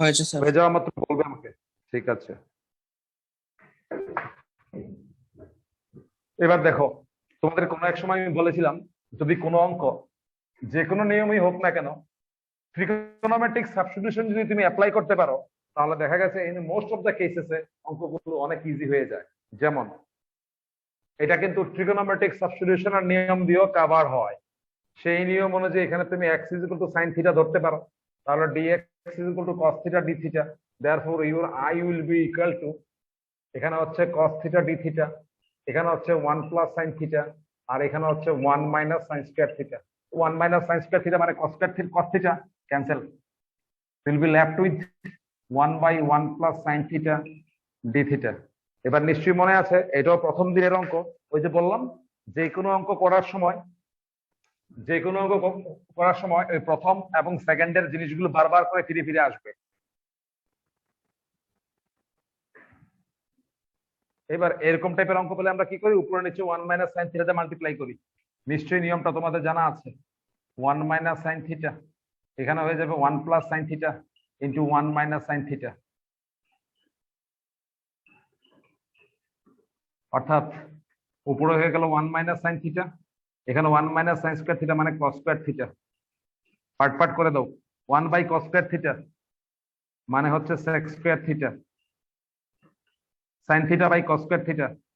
হয়েছে স্যার। হয়ে যাওয়া মাত্র বলবে আমাকে। ঠিক আছে, এবার দেখো, তোমাদের কোনো এক সময় আমি বলেছিলাম যদি কোনো অঙ্ক যে কোনো নিয়মই হোক না কেন ট্রিগোনোমেট্রিক সাবস্টিটিউশন যদি তুমি অ্যাপ্লাই করতে পারো তাহলে দেখা গেছে ইন মোস্ট অফ দ্য কেসেসে অঙ্কগুলো অনেক ইজি হয়ে যায়। যেমন এটা কিন্তু ট্রিগোনোমেট্রিক সাবস্টিটিউশনের নিয়ম দিয়েও কভার হয়। সেই নিয়ম অনুযায়ী এখানে তুমি x = sin θ ধরতে পারো, তাহলে dx = cos θ dθ, therefore your I will be equal to, এখানে হচ্ছে cos θ dθ, এখানে হচ্ছে 1 + sin θ, আর এখানে হচ্ছে 1 - sin square θ। 1 - sin square θ মানে cos θ ক্যান্সেল, will be left with 1/1 + sin θ dθ। এবার নিশ্চয়ই মনে আছে এটাও প্রথম দিনের অঙ্ক। ওই যে বললাম যে কোনো অঙ্ক করার সময় ওই প্রথম এবং সেকেন্ডের জিনিসগুলো বারবার করে ফিরে ফিরে আসবে। এবার এরকম টাইপের অঙ্ক পেলে আমরা কি করি, উপরে নিচে 1 - sin θ দিয়ে মাল্টিপ্লাই করি। নিশ্চয়ই নিয়মটা তোমাদের জানা আছে, 1 - sin θ এখানে হয়ে যাবে 1 + sin θ ইন্টু 1 - sin θ, অর্থাৎ উপরে হয়ে গেল 1 - sin θ, এখানে 1 - sin square θ মানে cos square θ। পার্ট পার্ট করে দাও, 1/cos square θ মানে হচ্ছে sec square θ, sin θ/cos square θ,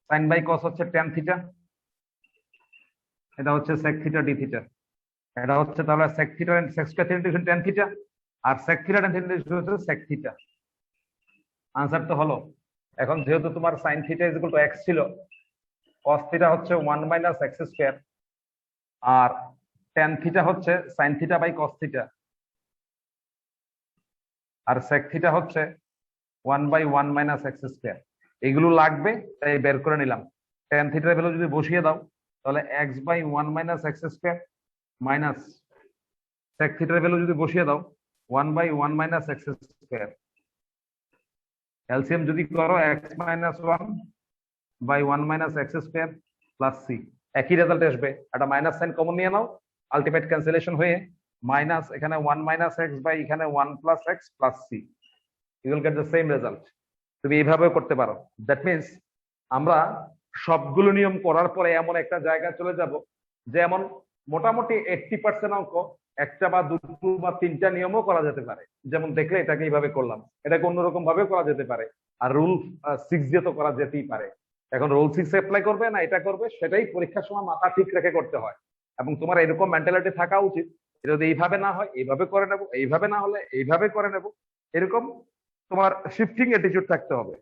sin/cos হচ্ছে tan θ, এটা হচ্ছে sec θ dθ, এটা হচ্ছে তাহলে sec θ sec square θ into tan θ, আর sec θ tan θ হচ্ছে sec θ। आंसर তো হলো। এখন যেহেতু তোমার sin θ = x ছিল, cos θ হচ্ছে 1 - x স্কয়ার, আর tan θ হচ্ছে sin θ/cos θ, আর sec θ হচ্ছে 1/1 - x স্কয়ার। এগুলো লাগবে তাই বের করে নিলাম। tan θ এর ভ্যালু যদি বসিয়ে দাও তাহলে x/1 - x square minus sec θ এর ভ্যালু যদি বসিয়ে দাও 1/1 - x স্কয়ার। এলসিএম যদি করো x - 1/1 - x square plus c, একই রেজাল্ট আসবে। একটা মাইনাস সাইন কমন নিয়ে নাও, আলটিমেট ক্যান্সেলেশন হয়ে মাইনাস এখানে 1 - x বাই এখানে 1 + x plus c, you will get the same result. তুমি এইভাবেও করতে পারো। দ্যাট মিন্স আমরা সবগুলো নিয়ম করার পরে এমন একটা জায়গায় চলে যাব যেমন মোটামুটি 80% অঙ্ক একটা বা দুটো বা তিনটা নিয়মও করা যেতে পারে। যেমন দেখলে এটাকে এইভাবে করলাম, এটাকে অন্যরকম ভাবে করা যেতে পারে, আর রুল 6 দিয়ে তো করা যেতেই পারে। এখন রুল 6 অ্যাপ্লাই করবে না এটা করবে, সেটাই পরীক্ষার সময় মাথা ঠিক রেখে করতে হয়। এবং তোমার এরকম মেন্টালিটি থাকা উচিত, যদি এইভাবে না হয় এইভাবে করে নেব, এইভাবে না হলে এইভাবে করে নেব, এরকম তোমার শিফটিং অ্যাটিটিউড থাকতে হবে।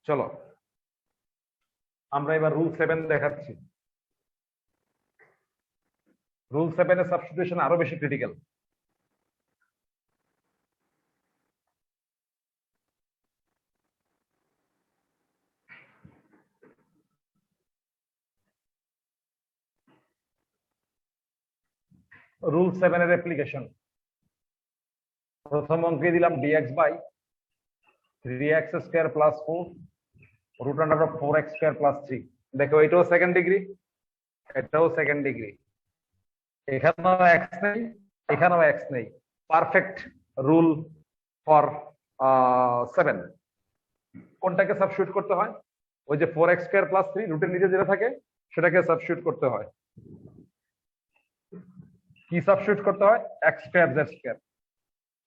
চলো আমরা এবার রুল 7 দেখাচ্ছি। রুল 7 এর সাবস্টিটিউশন আরো বেশি ক্রিটিক্যাল। রুল 7 এর অ্যাপ্লিকেশন, প্রথম অঙ্কে দিলাম dx/3x² + 4 √4x² + 3। দেখো এটাও সেকেন্ড ডিগ্রি, এটাও সেকেন্ড ডিগ্রি, এখানেও x নেই, এখানেও x নেই। Perfect rule for 7। কোনটাকে সাবস্টিটিউট করতে হয়, ওই যে 4x² + 3 রুটের নিচে যেটা থাকে সেটাকে সাবস্টিটিউট করতে হয়। কি সাবস্টিটিউট করতে হয়, x² z²।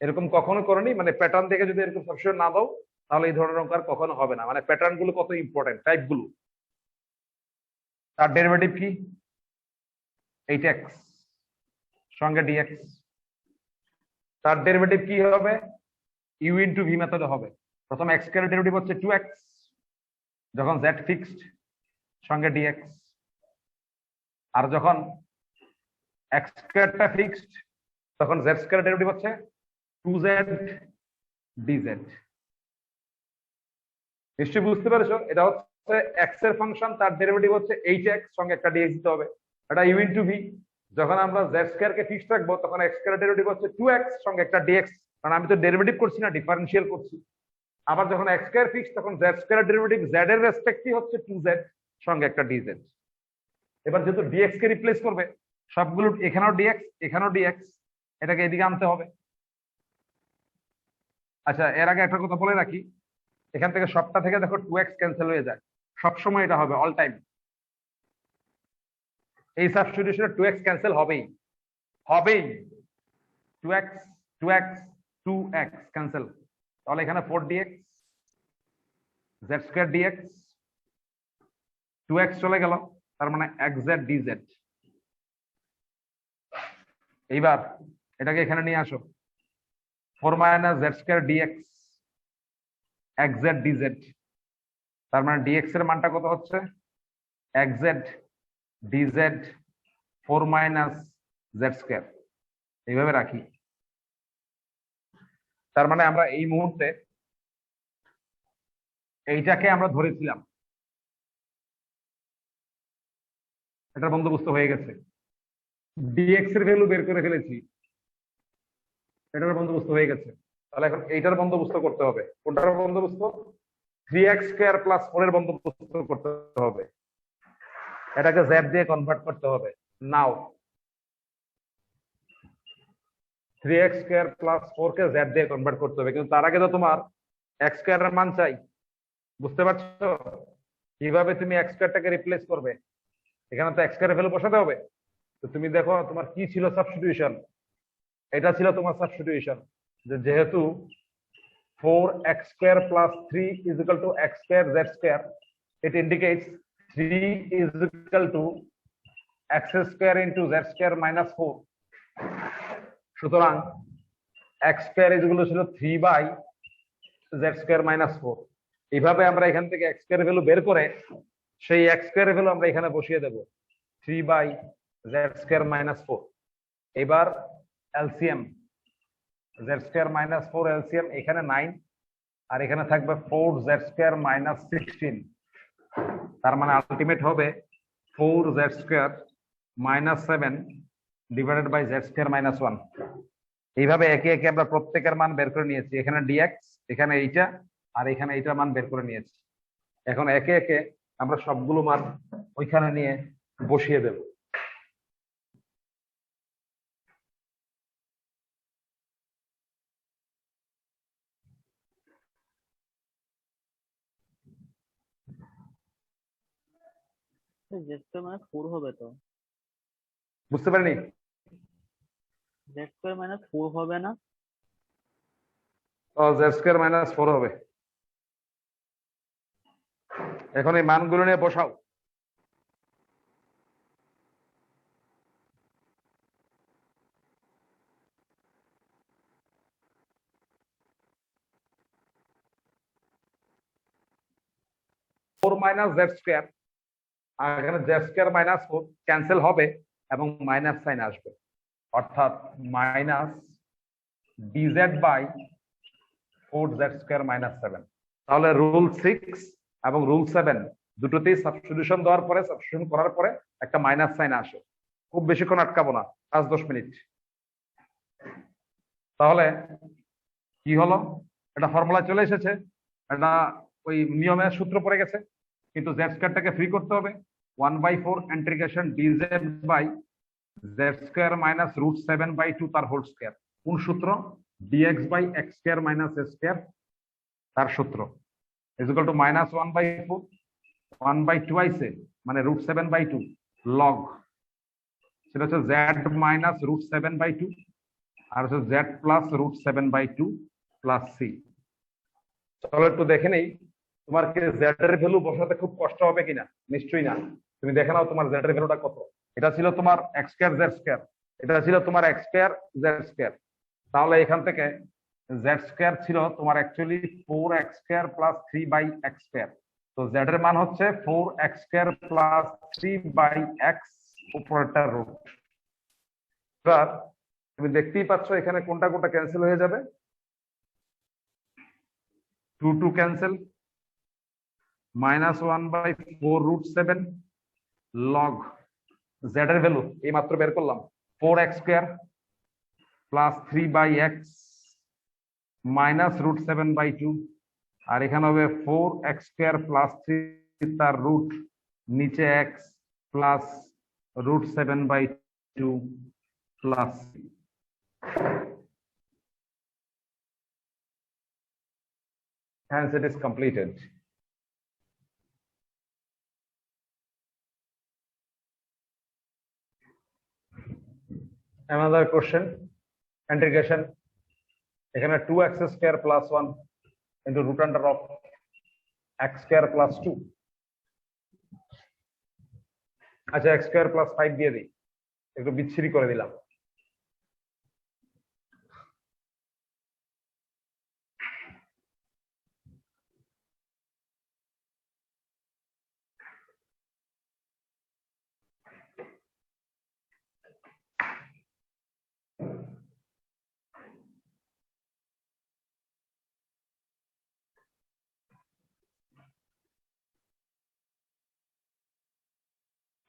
এরকম কখনো করনি, মানে প্যাটার্ন দেখে যদি এরকম সাবস্টিটিউট না দাও তাহলে এই ধরনের অঙ্ক আর কখনো হবে না। মানে প্যাটার্ন গুলো কত ইম্পর্টেন্ট, টাইপ গুলো। তার ডেরিভেটিভ কি, 8x সঙ্গে dx। তার ডেরিভেটিভ কি হবে, u * v মেথডে হবে। প্রথম x এর ডেরিভেটিভ হচ্ছে 2x, যখন z ফিক্সড সঙ্গে dx, আর যখন x² টা ফিক্সড তখন z² এর ডেরিভেটিভ হচ্ছে 2z dz। নিশ্চয়ই বুঝতে পেরেছো, এটা হচ্ছে x এর ফাংশন, তার ডেরিভেটিভ হচ্ছে 8x সঙ্গে একটা dx দিতে হবে। এটা u * v, যখন আমরা z² কে ফিক্সড রাখবো তখন x² এর ডেরিভেটিভ হচ্ছে 2x সঙ্গে একটা dx কারণ আমি তো ডেরিভেটিভ করছি না, ডিফারেন্সিয়াল করছি। আবার যখন এক্স স্কয়ার ফিক্স তখন জেড স্কয়ার ডেরিভেটিভ জেড এর রেসপেক্টই হচ্ছে 2z সঙ্গে একটা ডিজেড। এবার যেহেতু ডিএক্স কে রিপ্লেস করবে, সবগুলো এখানেও ডিএক্স এখানেও ডিএক্স, এটাকে এদিকে আনতে হবে। আচ্ছা, এর আগে একটা কথা বলে রাখি, এখান থেকে সবটা থেকে দেখো 2x ক্যান্সেল হয়ে যায়, সবসময় এটা হবে, অল টাইম। এই সাবস্টিটিউশনে 2x ক্যান্সেল হবেই হবেই, 2x 2x 2x ক্যান্সেল। তাহলে এখানে 4dx z square dx, 2x চলে গেল, তার মানে xz dz। এইবার এটাকে এখানে নিয়ে আসো, 4 minus z square dx xz dz, তার মানে dx এর মানটা কত হচ্ছে, xz dz 4 minus z square. এইভাবে রাখি। তার মানে আমরা এই মুহূর্তে এইটাকে আমরা ধরেছিলাম, এটার বন্দোবস্ত হয়ে গেছে। dx এর ভ্যালু বের করে ফেলেছি, এটার বন্দোবস্ত হয়ে গেছে। তাহলে এখন এইটার বন্দোবস্ত করতে হবে। কোনটার বন্দোবস্ত? 3x স্কয়ার প্লাস 4 এর বন্দোবস্ত করতে হবে। এটাকে z দিয়ে কনভার্ট করতে হবে। নাও 3x স্কয়ার প্লাস 4 কে z দিয়ে কনভার্ট করতে হবে, কিন্তু তার আগে তো তোমার x স্কয়ার এর মান চাই। বুঝতে পারছো কিভাবে তুমি x স্কয়ারটাকে রিপ্লেস করবে? এখানে তো x স্কয়ারের ভ্যালু বসাতে হবে। তো তুমি দেখো তোমার কি ছিল সাবস্টিটিউশন, এটা ছিল তোমার সাবস্টিটিউশন, যে যেহেতু 4x square plus 3 is equal to x square z square, it indicates 3 is equal to x square into z square minus 4। সুতরাং x স্কয়ার এগুলো ছিল 3 বাই z স্কয়ার মাইনাস 4। এইভাবে আমরা এখান থেকে x স্কয়ার ভ্যালু বের করে সেই x স্কয়ার ভ্যালু আমরা এখানে বসিয়ে দেব, 3 বাই z স্কয়ার মাইনাস 4। এবার LCM, z square minus 4 LCM, এখানে 9 আর এখানে থাকবে 4z স্কয়ার মাইনাস 16। তার মানে আলটিমেট হবে 4z square minus 7 divided by z square minus 1। এইভাবে একে একে আমরা প্রত্যেকের মান বের করে নিয়েছি। এখানে dx, এখানে এইটা, আর এখানে এইটার মান বের করে নিয়েছি। এখন একে একে আমরা সবগুলো মান ওইখানে নিয়ে বসিয়ে দেব। জেড স্কয়ার মাইনাস 4 হবে তো? বুঝতে পারিনি? জেড স্কয়ার মাইনাস 4 হবে না? ও, z স্কয়ার মাইনাস 4 হবে। এখন এই মানগুলো নিয়ে বসাও। ফোর মাইনাস জেড স্কয়ার, আর এখানে জেড স্কয়ার মাইনাস 4 ক্যান্সেল হবে এবং মাইনাস সাইন আসবে, অর্থাৎ minus d z by 4z square minus 7। তাহলে রুল 6 এবং রুল 7 দুটোতেই সাবস্টিটিউশন দেওয়ার পরে, সাবস্টিটিউশন করার পরে একটা মাইনাস সাইন আসে। খুব বেশিক্ষণ আটকাবো না, 5-10 মিনিট। তাহলে কি হলো, এটা ফর্মুলা চলে এসেছে, এটা ওই নিয়মের সূত্র পড়ে গেছে, কিন্তু জেড স্কয়ারটাকে ফ্রি করতে হবে। 1/4 integration d z by z square minus root 7/2 তার হোল স্কয়ার। কোন সূত্র? dx by x square minus a square, তার সূত্র ইজ ইকুয়াল টু মাইনাস 1/4, 1/2 আইছে মানে রুট 7/2 লগ, সেটা হচ্ছে জেড মাইনাস রুট 7/2 আর হচ্ছে z plus root 7/2 plus c. চলো একটু দেখে নেই তোমার কি জেড এর ভ্যালু বসাতে খুব কষ্ট হবে কিনা। নিশ্চয়ই না। তুমি দেখে নাও তোমার জেড এর ভ্যালুটা কত। এটা ছিল তোমার এক্স স্কয়ার জেড স্কয়ার, এটা ছিল তোমার এক্স স্কয়ার জেড স্কয়ার। তাহলে এখান থেকে জেড স্কয়ার ছিল তোমার actually 4x square plus 3/x square. তো জেড এর মান হচ্ছে 4x স্কয়ার প্লাস 3/x উপরেরটা রুট। এবার তুমি দেখতেই পাচ্ছ এখানে কোনটা কোনটা ক্যান্সেল হয়ে যাবে, 2 ক্যান্সেল, -1/4 রুট 7 লগ জেড এর ভ্যালু এই মাত্র বের করলাম 4x square plus 3/x minus root 7/2, আর এখানে হবে 4x² প্লাস 3 তার রুট নিচে x plus root 7/2 plus hence it is completed. Another question, integration. এখানে 2x² plus 1 into root under of x² plus 2. আচ্ছা, x² plus 5 দিয়ে দিই, একটু বিচ্ছিরি করে দিলাম।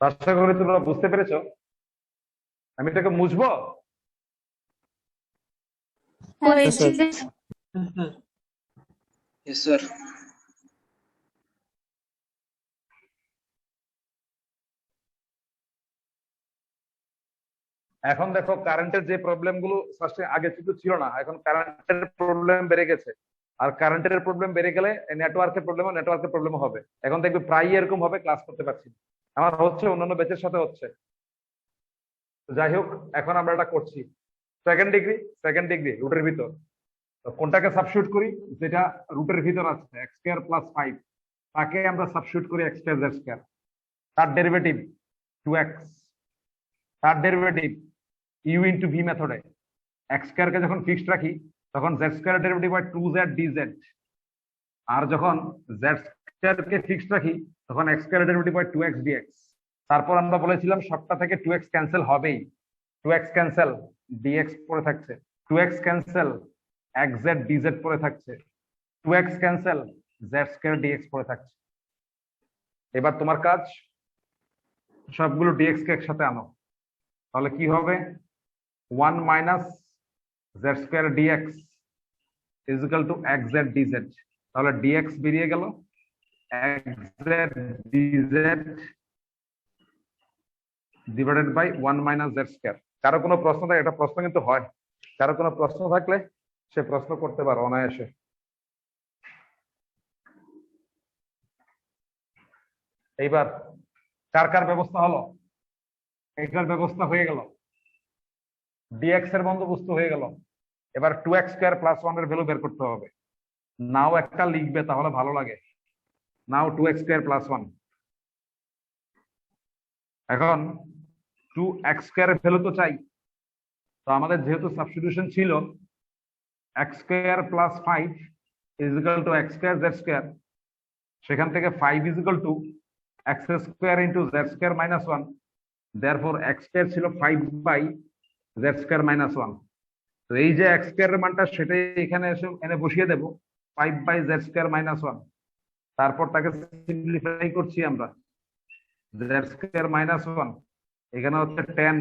আশা করি তোমরা বুঝতে পেরেছো। আমি এটাকে মুছবো? Yes, sir. এখন দেখো, কারেন্টের যে প্রবলেম গুলো ফার্স্টে আগে কিন্তু ছিল না, এখন কারেন্টের প্রবলেম বেড়ে গেছে। আর কারেন্টের প্রবলেম বেড়ে গেলে নেটওয়ার্কের প্রবলেম হবে। এখন দেখবে প্রায় এরকম হবে, ক্লাস করতে পারছি না। আমার হচ্ছে, অন্যান্য ব্যাচের সাথে হচ্ছে। যাই হোক, এখন আমরা এটা করছি সেকেন্ড ডিগ্রি রুটের ভিতর। কোনটাকে সাবস্টিটিউট করি? যেটা রুটের ভিতর আছে x² plus 5, তাকে আমরা সাবস্টিটিউট করি x² z²। তার ডেরিভেটিভ 2x, তার ডেরিভেটিভ u ইন্টু v মেথডে। x² কে যখন ফিক্সড রাখি তখন z² এর ডেরিভেটিভ হয় 2z dz, আর যখন z² কে ফিক্সড রাখি তখন x² এর ডেরিভেটিভ হয় 2x dx। তারপর আমরা বলেছিলাম সবটা থেকে 2x ক্যান্সেল হবেই, 2x ক্যান্সেল, dx পড়ে থাকছে, 2x ক্যান্সেল, xz dz পড়ে থাকছে, 2x ক্যান্সেল, z² dx পড়ে থাকছে। এবার তোমার কাজ সবগুলো dx কে একসাথে আনো, তাহলে কি হবে? 1 minus z² dx is equal to xz dz। তাহলে dx বেরিয়ে গেল, xz dz divided by 1 minus z²। কারো কোনো প্রশ্ন থাকে? এটা প্রশ্ন কিন্তু হয়, কারো কোনো প্রশ্ন থাকলে সে প্রশ্ন করতে পারো অনায়াসে। এইবার কার কার ব্যবস্থা হলো? এটার ব্যবস্থা হয়ে গেল, dx এর বন্দোবস্ত হয়ে গেল। এবার 2x² plus 1 এর ভ্যালু বের করতে হবে। নাও একটা লিখবে, তাহলে ভালো লাগে। নাও 2x² plus 1। এখন 2x² এর ভ্যালু তো চাই, তো আমাদের যেহেতু সাবস্টিটিউশন ছিল x² plus 5 is equal to x² z², সেখান থেকে 5 is equal to x² into z² minus 1, therefore x² ছিল 5/z² minus 1। তো এই যে x² এর মানটা সেটাই এখানে এনে বসিয়ে দেব, 5/z² minus 1। তারপর তাকে সিম্পলিফাই করছি আমরা, z² minus 1 এখানে হচ্ছে 10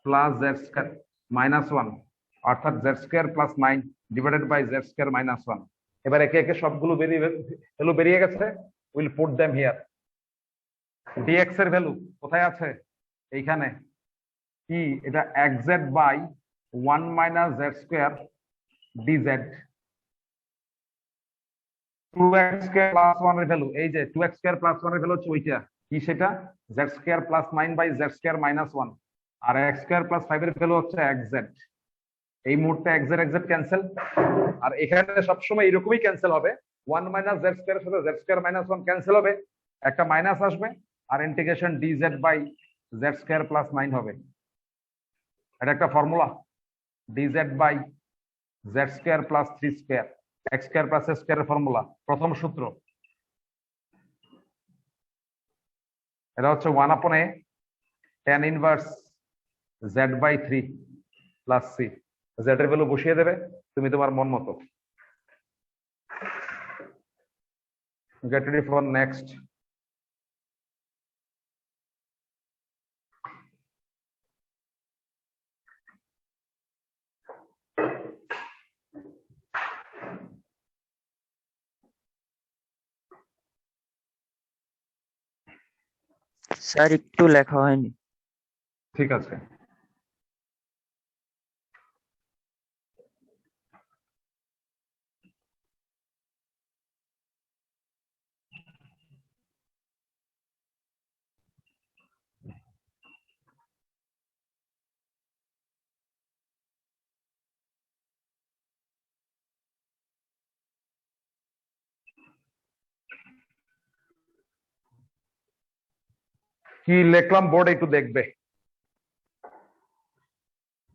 প্লাস z² minus 1, অর্থাৎ z² plus 9 divided by z² minus 1। এবার একে একে সবগুলো বেরিয়ে গেছে, will put them here. dx এর ভ্যালু কোথায় আছে? এইখানে। কি এটা? xz বাই 1 minus z² dz। 2x² plus 1 এর ভ্যালু, এই যে 2x² plus 1 এর ভ্যালু হচ্ছে ওইটা। কি সেটা? z² plus 9/z² minus 1, আর x² plus 5 এর ভ্যালু হচ্ছে xz। এই মুহূর্তে xz ক্যান্সেল, আর এখানে সবসময় এরকমই ক্যান্সেল হবে। 1 মাইনাস z² এর সাথে z² minus 1 ক্যান্সেল হবে, একটা মাইনাস আসবে, আর integration dz by z² plus 9 হবে। এটা একটা formula, dz by z² plus 3² x² plus s² এর ফর্মুলা, প্রথম সূত্র। এটা হচ্ছে 1/a tan inverse z by 3 plus c। z এর ভ্যালু বসিয়ে দেবে তুমি তোমার মন মতো। Get ready for next. Sir একটু লেখা হয়নি। ঠিক আছে। কি লিখলাম বোর্ডে একটু দেখবে।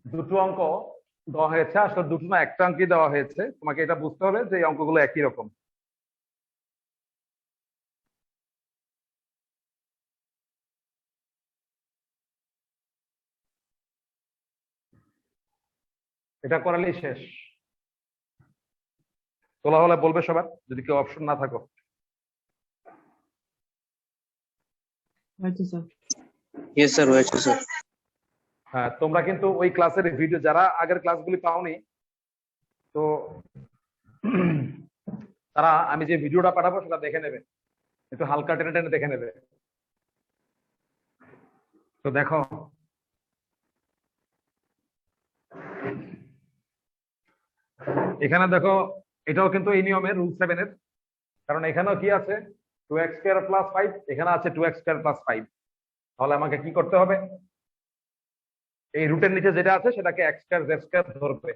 দুটো অঙ্ক দেওয়া হয়েছে, আসলে দুটো না একটা অঙ্কই দেওয়া হয়েছে। তোমাকে এটা বুঝতে হবে যে এই অঙ্কগুলো একই রকম। এটা করালেই শেষ। তোলা হলে বলবে সবার, যদি কেউ অপশন না থাকো। হয়েছে স্যার। ইয়েস স্যার, হয়েছে স্যার। হ্যাঁ, তোমরা কিন্তু ওই ক্লাসের ভিডিও, যারা আগের ক্লাসগুলি পাওনি, তো তারা আমি যে ভিডিওটা পাঠাবো সেটা দেখে নেবে, একটু হালকা টেনে টেনে দেখে নেবে। তো দেখো, এখানে দেখো, এটাও কিন্তু এই নিয়মে রুল 7 এর, কারণ এখানেও কি আছে 2x স্কয়ার প্লাস 5, এখানে আছে 2x স্কয়ার প্লাস 5। তাহলে আমাকে কি করতে হবে, এই রুটের নিচে যেটা আছে সেটাকে x স্কয়ার z স্কয়ার ধরবে,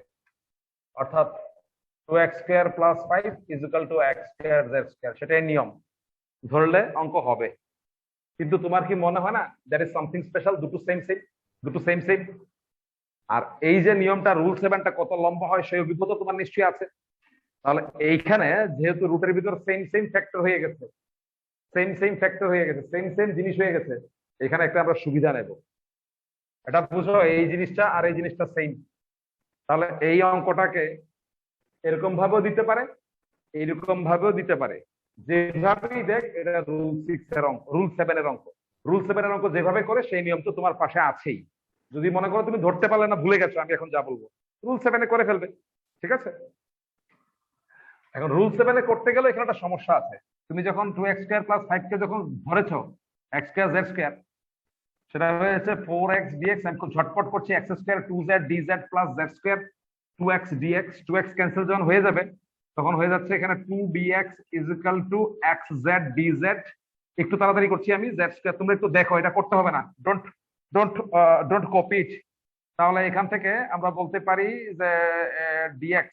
অর্থাৎ 2x square plus 5 is equal to x square z square, সেটাই নিয়ম। ধরলে অঙ্ক হবে। কিন্তু তোমার কি মনে হয় না দ্যাট ইজ সামথিং স্পেশাল, দুটো সেম সেম, দুটো সেম সেম। আর এই যে নিয়মটা রুল 7টা কত লম্বা হয় সেই অভিজ্ঞতা তোমার নিশ্চয়ই আছে। তাহলে এইখানে যেহেতু রুটের ভিতর সেম সেম ফ্যাক্টর হয়ে গেছে, সেম সেম ফ্যাক্টর হয়ে গেছে, সেম সেম জিনিস হয়ে গেছে, এখানে একটা আমরা সুবিধা নেব। এটা বুঝো, এই জিনিসটা আর এই জিনিসটা সেম। তাহলে এই অঙ্কটাকে এরকম ভাবেও দিতে পারে, এইরকম ভাবেও দিতে পারে। যেভাবেই দেখ, এটা রুল 6 এর অঙ্ক, রুল 7 এর অঙ্ক। রুল 7 এর অঙ্ক যেভাবে করে সেই নিয়ম তো তোমার পাশে আছেই। যদি মনে করো তুমি ধরতে পারলে না, ভুলে গেছো আমি এখন যা বলবো, রুল 7 এ করে ফেলবে। ঠিক আছে। এখন রুল 7 এ করতে গেলে এখানে একটা সমস্যা আছে। তুমি যখন 2x স্কয়ার প্লাস 5 কে যখন ধরেছো x স্কয়ার z স্কয়ার, সেটা হয়েছে 4x dx। আমি খুব ঝটপট করছি, x square 2z dz plus z square 2x dx। 2x cancel যখন হয়ে যাবে তখন হয়ে যাচ্ছে এখানে 2dx is equal to xz dz। একটু তাড়াতাড়ি করছি আমি, z স্কয়ার তোমরা একটু দেখো, এটা করতে হবে না, don't don't don't copy it. তাহলে এখান থেকে আমরা বলতে পারি যে dx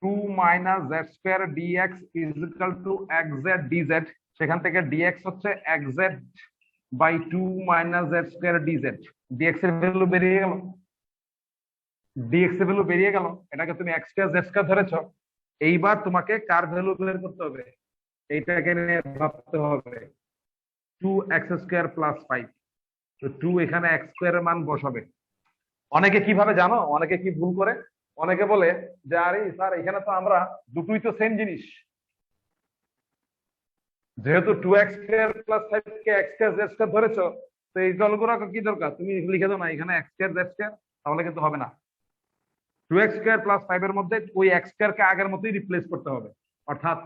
2 minus z square dx is equal to xz dz। সেখান থেকে dx হচ্ছে xz by 2 minus z square dz। dx এর ভ্যালু বেরিয়ে গেল, dx এর ভ্যালু বেরিয়ে গেল, এটাকে তুমি x স্কয়ার z স্কয়ার ধরেছো। এইবার তোমাকে কার ভ্যালু বের করতে হবে, এইটাকে নিয়ে ভাবতে হবে। 2x স্কয়ার প্লাস 5, তো 2 এখানে x স্কয়ারের মান বসাবে। অনেকে কিভাবে জানো, অনেকে কি ভুল করে, অনেকে বলে যে আরে স্যার এখানে তো আমরা দুটোই তো সেম জিনিস, যেহেতু 2x স্কয়ার প্লাস 5 কে x স্কয়ার z স্কয়ার ধরেছো, তো এই দলগুলো কি দরকার, তুমি লিখে দাও না এখানে x স্কয়ার z স্কয়ার, তাহলে কিন্তু হবে না। 2x স্কয়ার প্লাস 5 এর মধ্যে ওই x স্কয়ার কে আগের মতোই রিপ্লেস করতে হবে। অর্থাৎ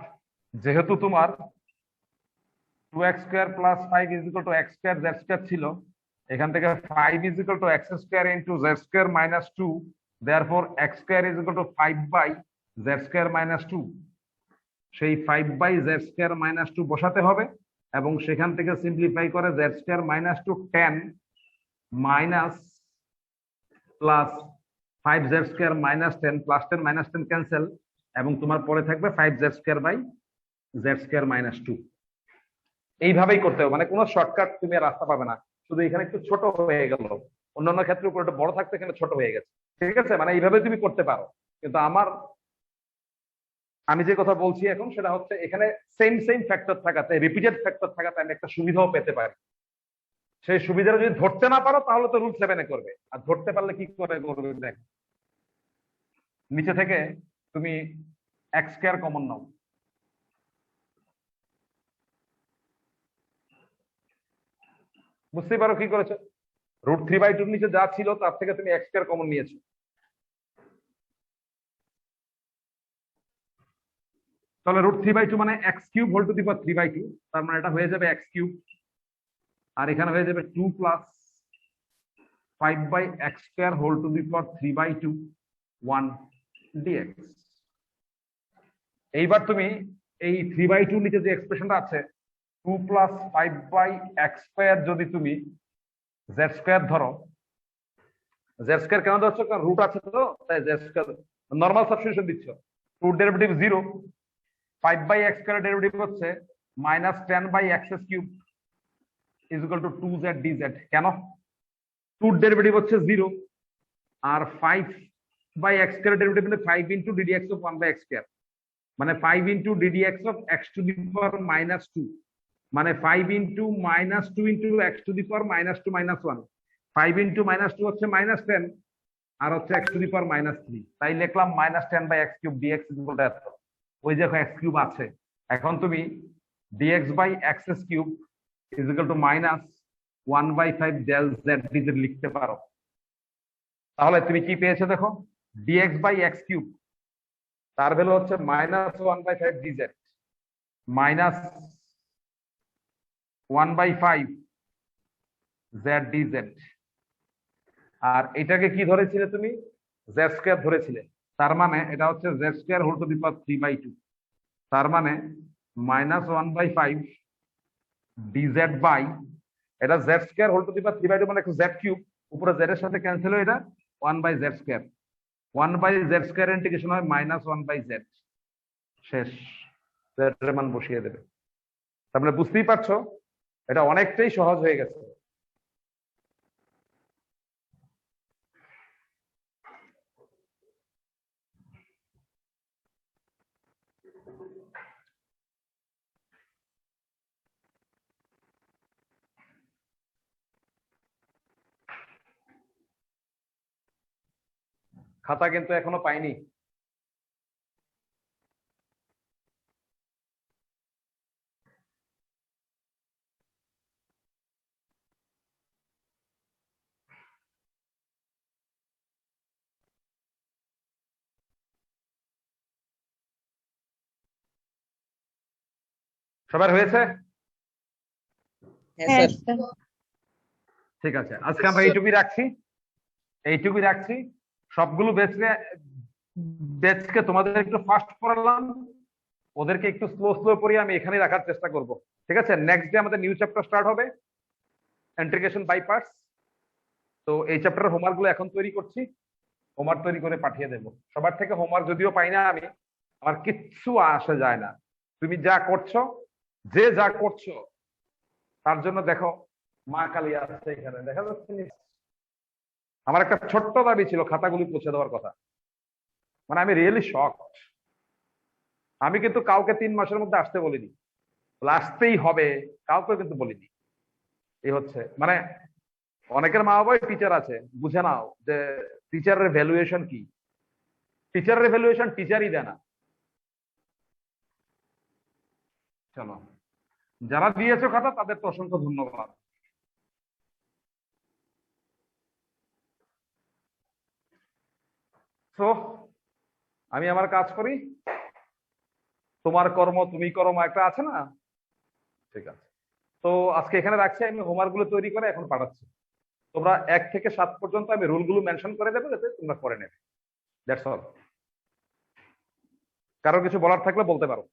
যেহেতু তোমার 2x square plus 5 is equal to x square z square ছিল, এখান থেকে 5 is equal to x square into z square minus 2, therefore x square is equal to 5 by z square minus 2। সেই 5 বাই z স্কয়ার মাইনাস 2 বসাতে হবে, এবং সেখান থেকে simplify করে z square minus 2 10 minus plus 5z square minus 10 plus 10 minus 10 cancel, এবং তোমার পরে থাকবে 5z square by z square minus 2। এইভাবেই করতে হবে, মানে কোনো শর্টকাট তুমি আর রাস্তা পাবে না। শুধু এখানে একটু ছোট হয়ে গেল, অন্যান্য ক্ষেত্রে উপরে একটু বড় থাকতে, এখানে ছোট হয়ে গেছে। ঠিক আছে, মানে এইভাবে তুমি করতে পারো। কিন্তু আমি যে কথা বলছি এখন সেটা হচ্ছে এখানে সেম সেম ফ্যাক্টর থাকাতে, রিপিটেড ফ্যাক্টর থাকাতে আমি একটা সুবিধাও পেতে পারি। সেই সুবিধাটা যদি ধরতে না পারো তাহলে তো রুল 7 এ করবে, আর ধরতে পারলে কি করে করবে দেখ। নিচে থেকে তুমি x স্কয়ার কমন নাও, বুঝতেই পারো কি করেছো। √3/2 নিচে যা ছিল তার থেকে তুমি x স্কয়ার কমন নিয়েছো। তাহলে √3/2 মানে x cube whole to the power 3/2, তার মানে এটা হয়ে যাবে x কিউব। আর এখানে হয়ে যাবে 2 plus 5/x square whole to the power 3/2 1 dx। এইবার তুমি এই 3/2 নিচে যে এক্সপ্রেশনটা আছে 2 প্লাস 5/x স্কয়ার যদি তুমি z স্কয়ার ধরো, z স্কয়ার কেন ধরছো? কারণ রুট আছে তো, তাই z স্কয়ার নরমাল সাবস্টিটিউশন দিচ্ছ। 2 ডেরিভেটিভ 0, 5/x স্কয়ার ডেরিভেটিভ হচ্ছে -10/x cube is equal to 2z dz। কেন? 2 ডেরিভেটিভ হচ্ছে 0 আর 5/x স্কয়ার ডেরিভেটিভ মানে 5 into ddx of 1/x square, মানে 5 into ddx of x to the power -2, মানে 5 into -2 into x to the power -2 -1। 5 into -2 হচ্ছে -10 আর হচ্ছে x to the পাওয়ার -3, তাই লিখলাম -10/x cube dx is equal two এত। ওই দেখো x কিউব আছে, এখন তুমি dx/x cube is equal two -1/5 del z dz লিখতে পারো। তাহলে তুমি কি পেয়েছো দেখো, dx/x কিউব তার ভ্যালু হচ্ছে -1/5 dz মাইনাস 1/5 z dz। আর এটাকে কি ধরেছিলে তুমি? z স্কয়ার ধরেছিলে, তার মানে এটা হচ্ছে z square whole to the power 3/2, তার মানে -1/5 dz বাই এটা z square whole to the power 3/2 মানে z কিউব, উপরে z এর সাথে ক্যান্সেল হয়ে এটা 1/z square, 1/z square integration হয় -1/z। শেষ, z এর মান বসিয়ে দেবে। তাহলে বুঝতেই পারছো এটা অনেকটাই সহজ হয়ে গেছে। খাতা কিন্তু এখনো পাইনি। সবার হয়েছে? Yes, হ্যাঁ sir. স্যার। ঠিক আছে, আজকে আমরা এইটুকুই রাখছি, এইটুকুই রাখছি। সবগুলো ব্যাচকে তোমাদের একটু ফাস্ট পড়ালাম, ওদেরকে একটু স্লো স্লো পড়িয়ে আমি এখানে রাখার চেষ্টা করব। ঠিক আছে, নেক্সট ডে আমাদের নিউ চ্যাপ্টার স্টার্ট হবে, ইন্টিগ্রেশন বাই পার্টস। তো এই চ্যাপ্টারের হোমওয়ার্ক গুলো এখন তৈরি করছি, হোমওয়ার্ক তৈরি করে পাঠিয়ে দেবো। সবার থেকে হোমওয়ার্ক যদিও পাই না আমি, আমার কিচ্ছু আসে যায় না। তুমি যা করছো, যে যা করছো তার জন্য দেখো মা কালী আছে এখানে, দেখা যাচ্ছে নি? আমার একটা ছোট্ট দাবি ছিল খাতাগুলি পৌঁছে দেওয়ার কথা, মানে আমি রিয়েলি শক। আমি কিন্তু কাউকে 3 মাসের মধ্যে আসতে বলিনি, আসতেই হবে কাউকে কিন্তু বলিনি। এই হচ্ছে মানে অনেকের মা বাবাই টিচার আছে, বুঝে নাও যে টিচারের ভ্যালুয়েশন কি। টিচারের ভ্যালুয়েশন টিচারই দেয় না। চলো, যারা দিয়েছো খাতা তাদের তো অসংখ্য ধন্যবাদ। তো আমি আমার কাজ করি, তোমার কর্ম তুমি কর্ম একটা আছে না? ঠিক আছে, তো আজকে এখানে রাখছি। আমি হোমওয়ার্ক গুলো তৈরি করে এখন পাঠাচ্ছি। তোমরা 1 থেকে 7 পর্যন্ত আমি রুল গুলো মেনশন করে দেবো, যাতে তোমরা করে নেবে। That's all. কারো কিছু বলার থাকলে বলতে পারো।